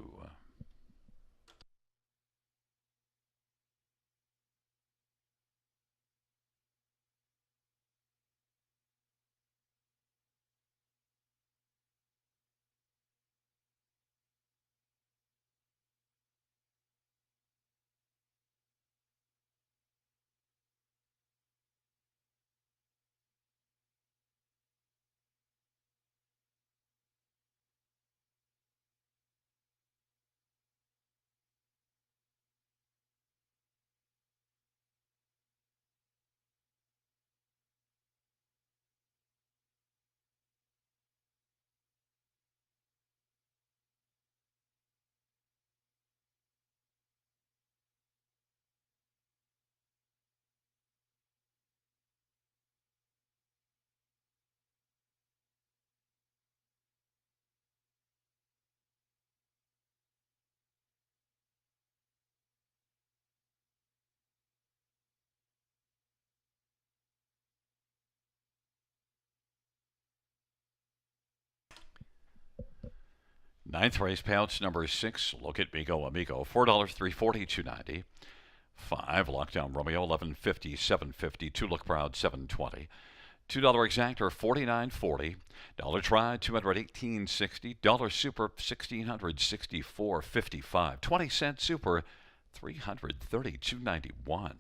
Ninth race, payouts number 6. Look at Me Go Amigo. $4, $3.40, $2.90. 5, Lockdown Romeo, $11.50, $7.50. 2 Look Proud, $7.20. $2 Exactor, $49.40. Dollar Try, $218.60. Dollar Super, $1,664.55. 20-cent Super, $332.91.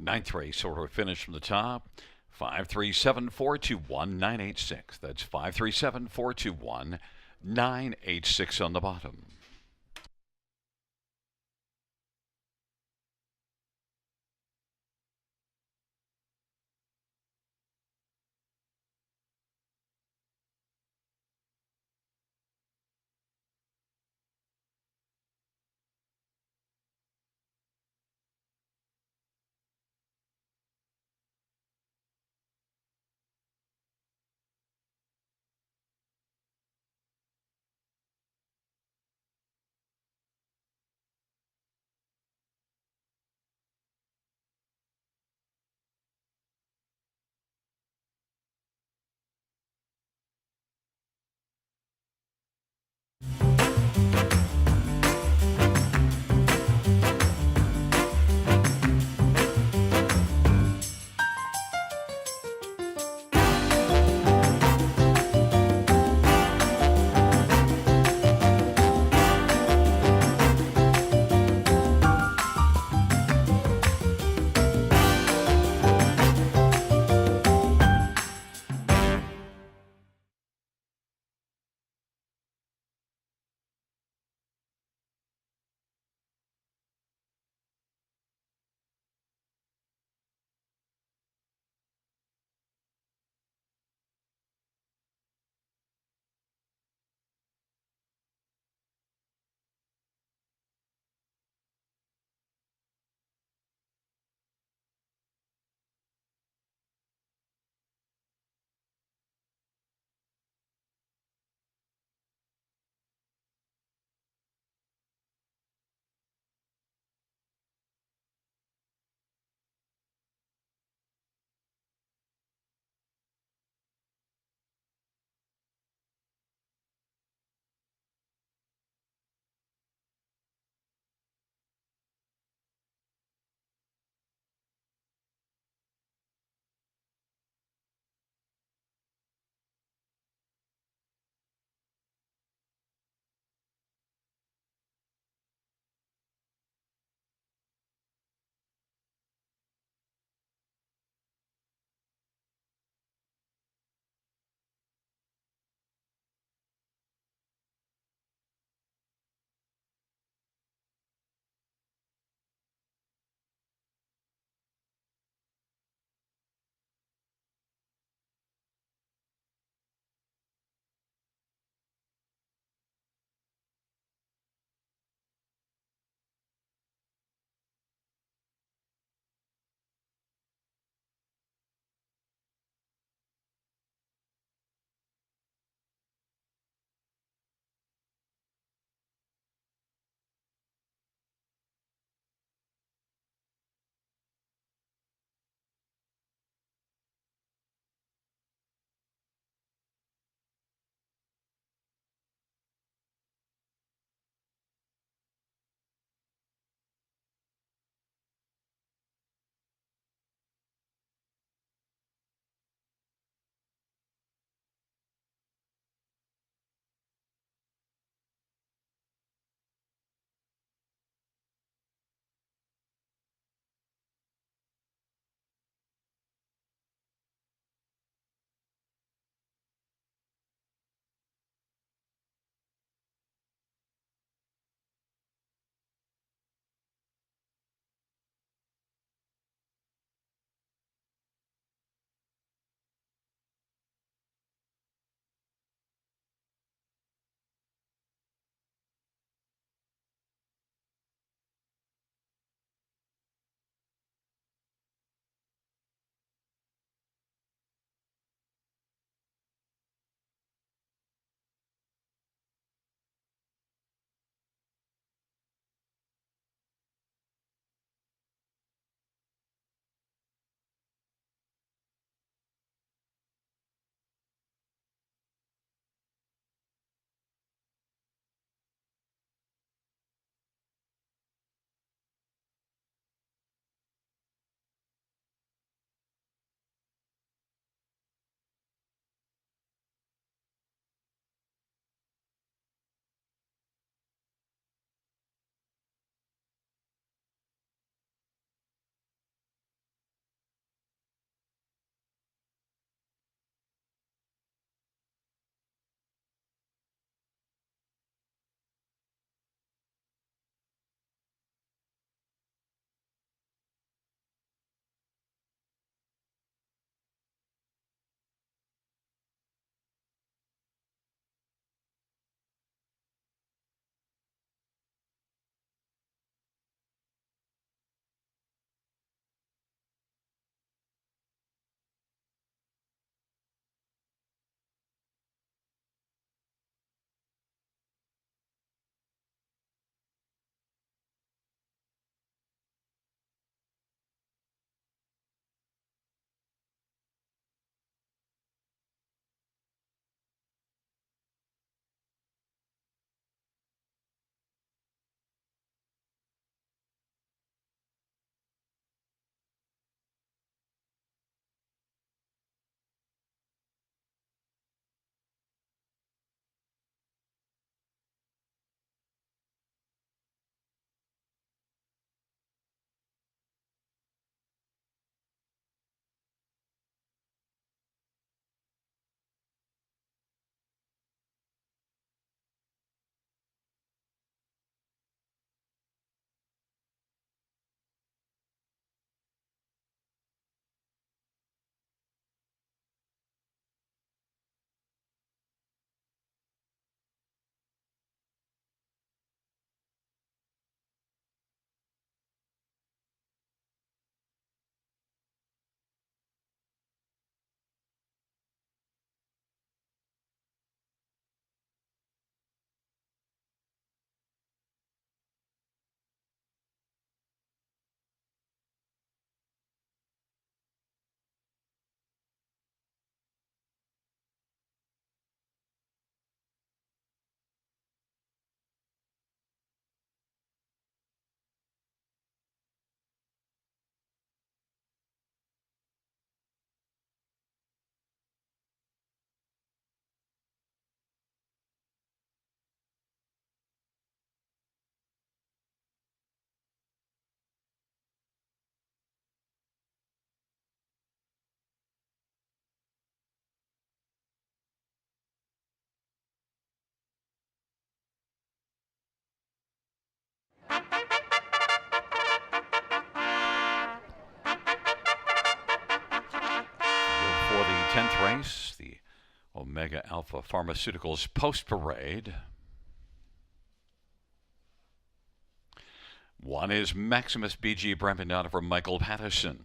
Ninth race order finish from the top. 537-421-986. That's 537-421-986 on the bottom. 10th race, the Omega Alpha Pharmaceuticals Post Parade. One is Maximus BG Brahmanana for Michael Patterson.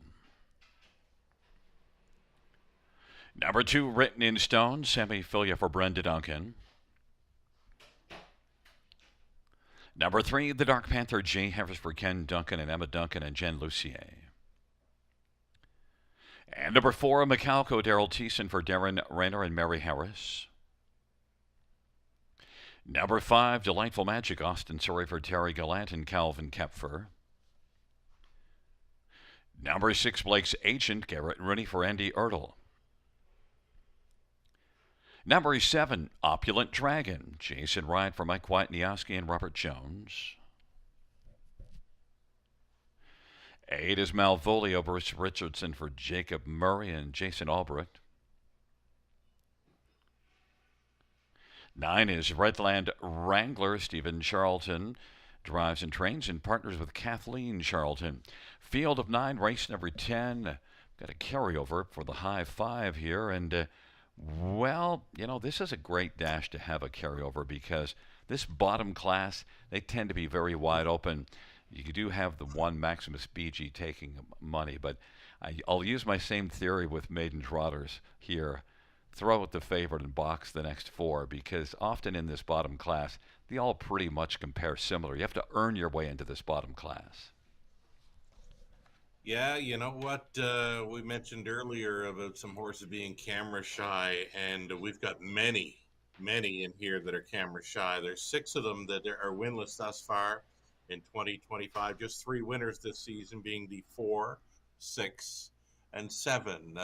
Number 2, Written in Stone, Sammy Filia for Brenda Duncan. Number 3, The Dark Panther, Jay Harris for Ken Duncan and Emma Duncan and Jen Lucier. And number 4, Macalco, Daryl Thiessen for Darren Rayner and Mary Harris. Number 5, Delightful Magic, Austin Surrey for Terry Gallant and Calvin Kepfer. Number 6, Blake's Agent, Garrett Rooney for Andy Ertl. Number 7, Opulent Dragon, Jason Ryan for Mike Whiteniowski and Robert Jones. 8 is Malvolio, Bruce Richardson for Jacob Murray and Jason Albrecht. 9 is Redland Wrangler, Stephen Charlton, drives and trains and partners with Kathleen Charlton. Field of 9, race number 10. Got a carryover for the high 5 here. And, well, you know, this is a great dash to have a carryover because this bottom class, they tend to be very wide open. You do have the one Maximus BG taking money, but I'll use my same theory with maiden trotters here. Throw out the favorite and box the next 4 because often in this bottom class, they all pretty much compare similar. You have to earn your way into this bottom class. Yeah, you know what? We mentioned earlier about some horses being camera shy, and we've got many in here that are camera shy. There's 6 of them that are winless thus far in 2025. Just 3 winners this season, being the 4, 6, and 7.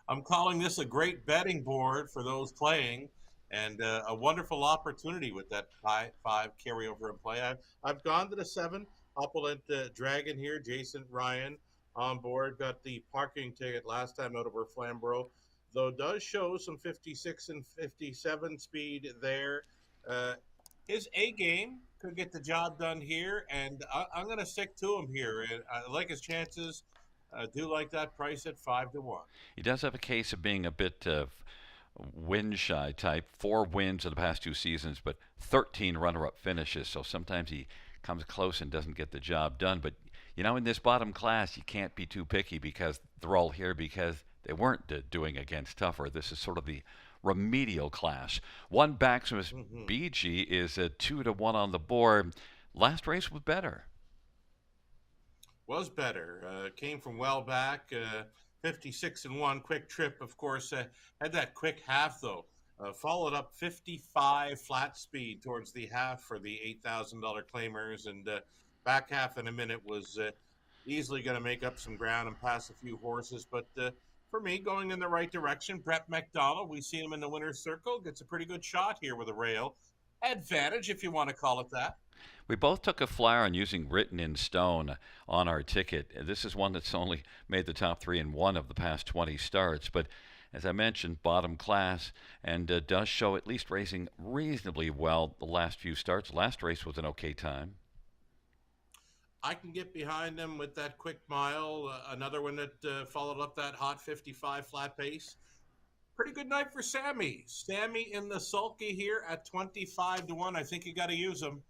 I'm calling this a great betting board for those playing, and a wonderful opportunity with that 5 carryover in play. I've gone to the 7 Opulent Dragon here. Jason Ryan on board, got the parking ticket last time out over Flamborough, though does show some 56 and 57 speed there. His A game could get the job done here, and I'm going to stick to him here. I like his chances. I do like that price at 5-1. He does have a case of being a bit win-shy type. 4 wins in the past 2 seasons, but 13 runner-up finishes. So sometimes he comes close and doesn't get the job done. But, you know, in this bottom class, you can't be too picky because they're all here because they weren't doing against tougher. This is sort of the remedial class. One Maximus BG is a 2-1 on the board. Last race was better. Was better. Came from well back. 56-1. Quick trip, of course. Had that quick half, though. Followed up 55 flat speed towards the half for the $8,000 claimers. And back half in a minute was easily going to make up some ground and pass a few horses. But for me, going in the right direction, Brett McDonald, we see him in the winner's circle, gets a pretty good shot here with a rail. Advantage, if you want to call it that. We both took a flyer on using Written in Stone on our ticket. This is one that's only made the top 3 in 1 of the past 20 starts. But as I mentioned, bottom class, and does show at least racing reasonably well the last few starts. Last race was an okay time. I can get behind him with that quick mile. Another one that followed up that hot 55 flat pace. Pretty good night for Sammy. Sammy in the sulky here at 25-1. I think you got to use him.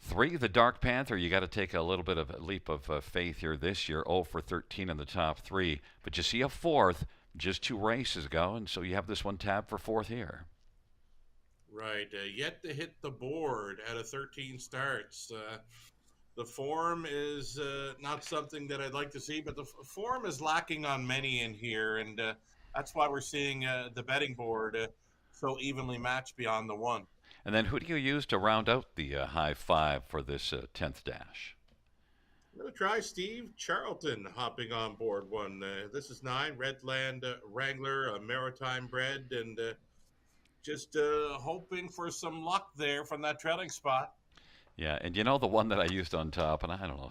3, the Dark Panther. You got to take a little bit of a leap of faith here this year. 0 for 13 in the top 3. But you see a 4th just 2 races ago, and so you have this one tabbed for 4th here. Right. Yet to hit the board out of 13 starts. The form is not something that I'd like to see, but the form is lacking on many in here, and that's why we're seeing the betting board so evenly matched beyond the 1. And then who do you use to round out the high 5 for this 10th dash? I'm going to try Steve Charlton hopping on board one. This is 9, Redland Wrangler, a maritime bred, and just hoping for some luck there from that trailing spot. Yeah, and you know the one that I used on top, and I don't know,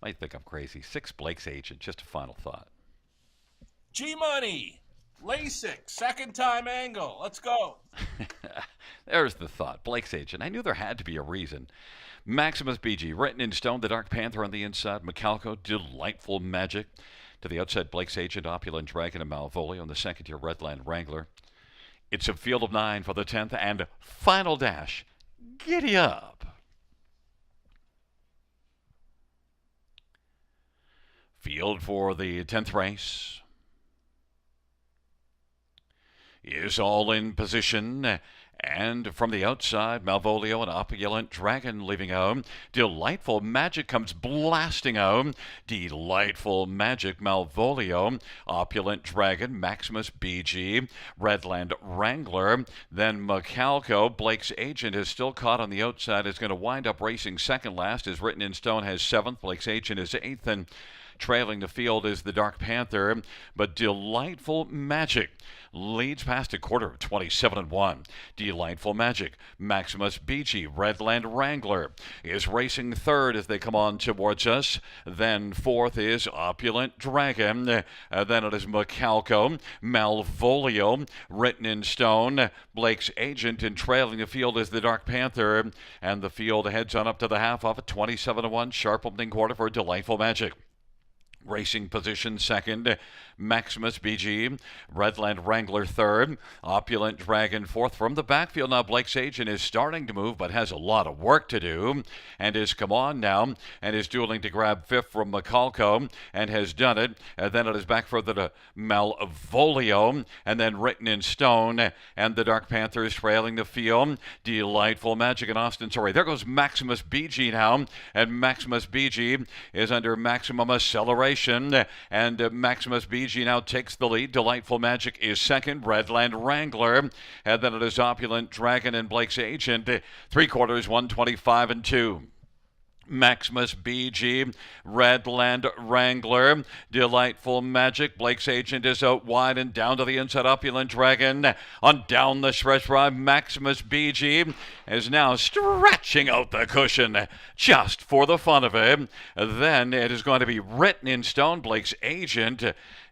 might think I'm crazy. 6, Blake's Agent, just a final thought. G-Money, LASIK, second time angle. Let's go. There's the thought. Blake's Agent. I knew there had to be a reason. Maximus BG, Written in Stone, the Dark Panther on the inside. Macalco, Delightful Magic. To the outside, Blake's Agent, Opulent Dragon, and Malvolio. On the second tier, Redland Wrangler. It's a field of 9 for the 10th and final dash. Giddy up. Field for the 10th race is all in position. And from the outside, Malvolio and Opulent Dragon leaving home. Delightful Magic comes blasting home. Delightful Magic, Malvolio, Opulent Dragon, Maximus BG, Redland Wrangler, then Macalco. Blake's Agent is still caught on the outside, is going to wind up racing second last, is Written in Stone has 7th. Blake's Agent is 8th, and trailing the field is the Dark Panther, but Delightful Magic leads past a quarter of 27-1. Delightful Magic, Maximus BG, Redland Wrangler is racing third as they come on towards us. Then fourth is Opulent Dragon. Then it is Macalco, Malvolio, Written in Stone, Blake's Agent, and trailing the field is the Dark Panther. And the field heads on up to the half off at 27-1. Sharp opening quarter for Delightful Magic. Racing position second, Maximus BG, Redland Wrangler third, Opulent Dragon fourth. From the backfield now, Blake's Agent is starting to move but has a lot of work to do and is come on now and is dueling to grab fifth from Macalco and has done it. And then it is back further to Malvolio and then Written in Stone, and the Dark Panther is trailing the field. Delightful Magic and Austin. Sorry, there goes Maximus BG now, and Maximus BG is under maximum acceleration. And Maximus BG now takes the lead. Delightful Magic is second. Redland Wrangler. And then it is Opulent Dragon and Blake's Agent. 3/4, 125-2. Maximus BG, Redland Wrangler, Delightful Magic, Blake's Agent is out wide and down to the inside. Opulent Dragon on down the stretch ride. Maximus BG is now stretching out the cushion just for the fun of it. Then it is going to be Written in Stone, Blake's Agent,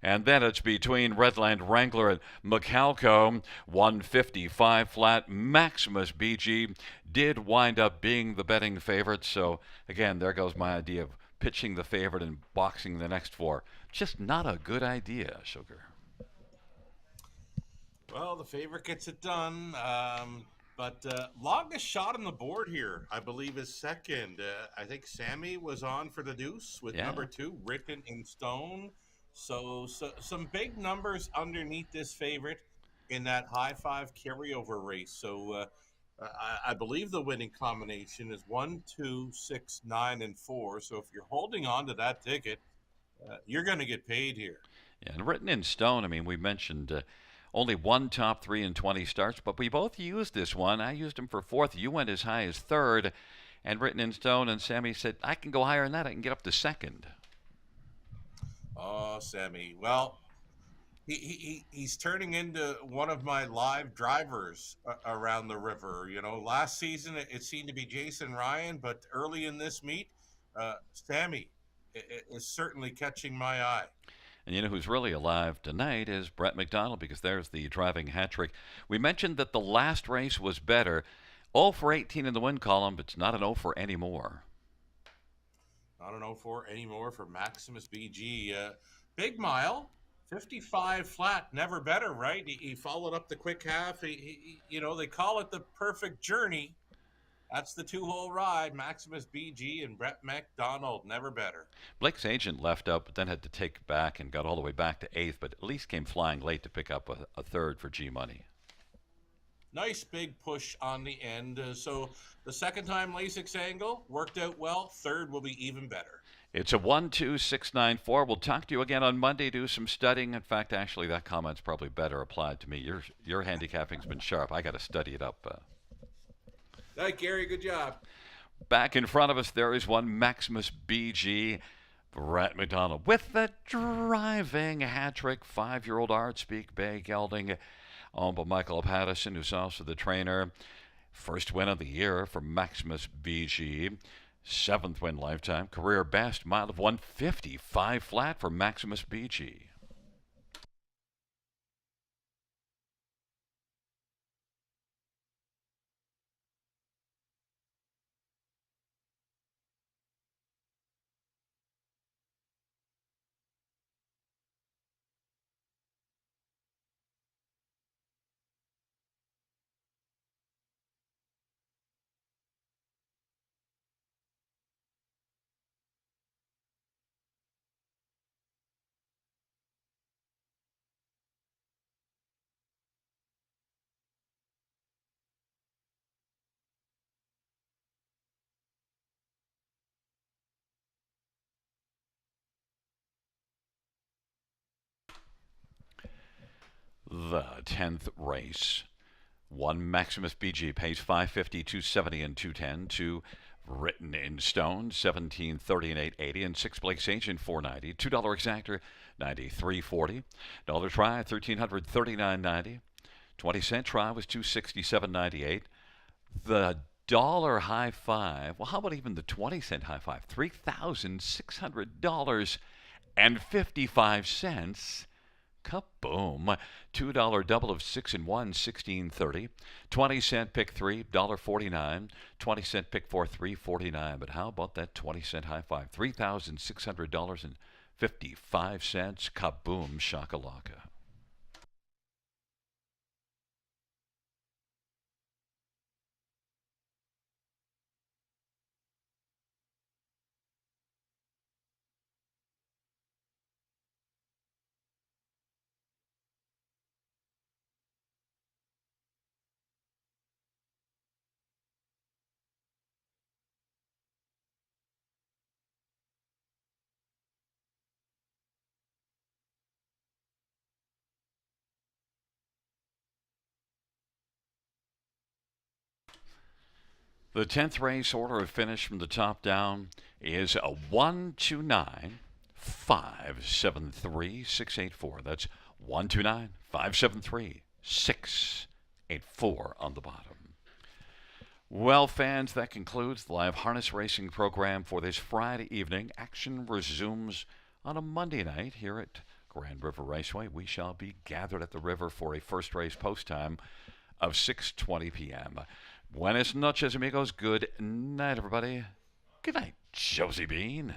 and then it's between Redland Wrangler and Macalco. 155 flat. Maximus BG did wind up being the betting favorite. So, again, there goes my idea of pitching the favorite and boxing the next four. Just not a good idea, Sugar. Well, the favorite gets it done. But longest shot on the board here, I believe, is second. I think Sammy was on for the deuce with number 2, Written in Stone. So some big numbers underneath this favorite in that high five carryover race. So I believe the winning combination is 1, 2, 6, 9, and 4. So if you're holding on to that ticket, you're going to get paid here. Yeah, and Written in Stone, I mean, we mentioned only one top 3 in 20 starts, but we both used this one. I used him for fourth. You went as high as third. And Written in Stone, and Sammy said, I can go higher than that. I can get up to second. Oh, Sammy. Well, he's turning into one of my live drivers around the river. You know, last season it seemed to be Jason Ryan, but early in this meet, Sammy is certainly catching my eye. And you know who's really alive tonight is Brett McDonald, because there's the driving hat trick. We mentioned that the last race was better. 0 for 18 in the win column, but it's not an 0 for anymore. Not an 0 for anymore for Maximus BG. Big mile, 55 flat, never better, right? He followed up the quick half. You know, they call it the perfect journey. That's the 2-hole ride. Maximus BG and Brett McDonald, never better. Blake's Agent left out, but then had to take back and got all the way back to 8th, but at least came flying late to pick up a third for G Money. Nice big push on the end. So the second time Lasix angle worked out well. Third will be even better. It's a 1-2-6-9-4. We'll talk to you again on Monday. Do some studying. In fact, actually, that comment's probably better applied to me. Your handicapping's been sharp. I got to study it up. Hey, Gary, good job. Back in front of us, there is one Maximus BG. Brett McDonald with the driving hat trick. 5-year-old Art Speak Bay gelding owned by Michael Pattison, who's also the trainer. First win of the year for Maximus BG. 7th win lifetime. Career best mile of 155 flat for Maximus BG. The 10th race. One Maximus BG pays $5.50, $2.70, and $2.10. Two Written in Stone, $17.30 and $8.80, and Six Blake's Agent, $4.90. $2 Exactor, $93.40. Dollar Try, $1,300, $39.90. 20-cent Try was $267.98. The dollar High Five. Well, how about even the 20-cent High Five? $3,600.55. Kaboom. $2 double of 6 and 1, $16.30. 20-cent pick 3, $1.49. 20-cent pick 4, $3.49. But how about that 20-cent High Five? $3,600.55. Kaboom shakalaka. The 10th race order of finish from the top down is a 129 573 684. That's 129 573 684 on the bottom. Well, fans, that concludes the live harness racing program for this Friday evening. Action resumes on a Monday night here at Grand River Raceway. We shall be gathered at the river for a first race post time of 6:20 p.m. Buenas noches, amigos. Good night, everybody. Good night, Josie Bean.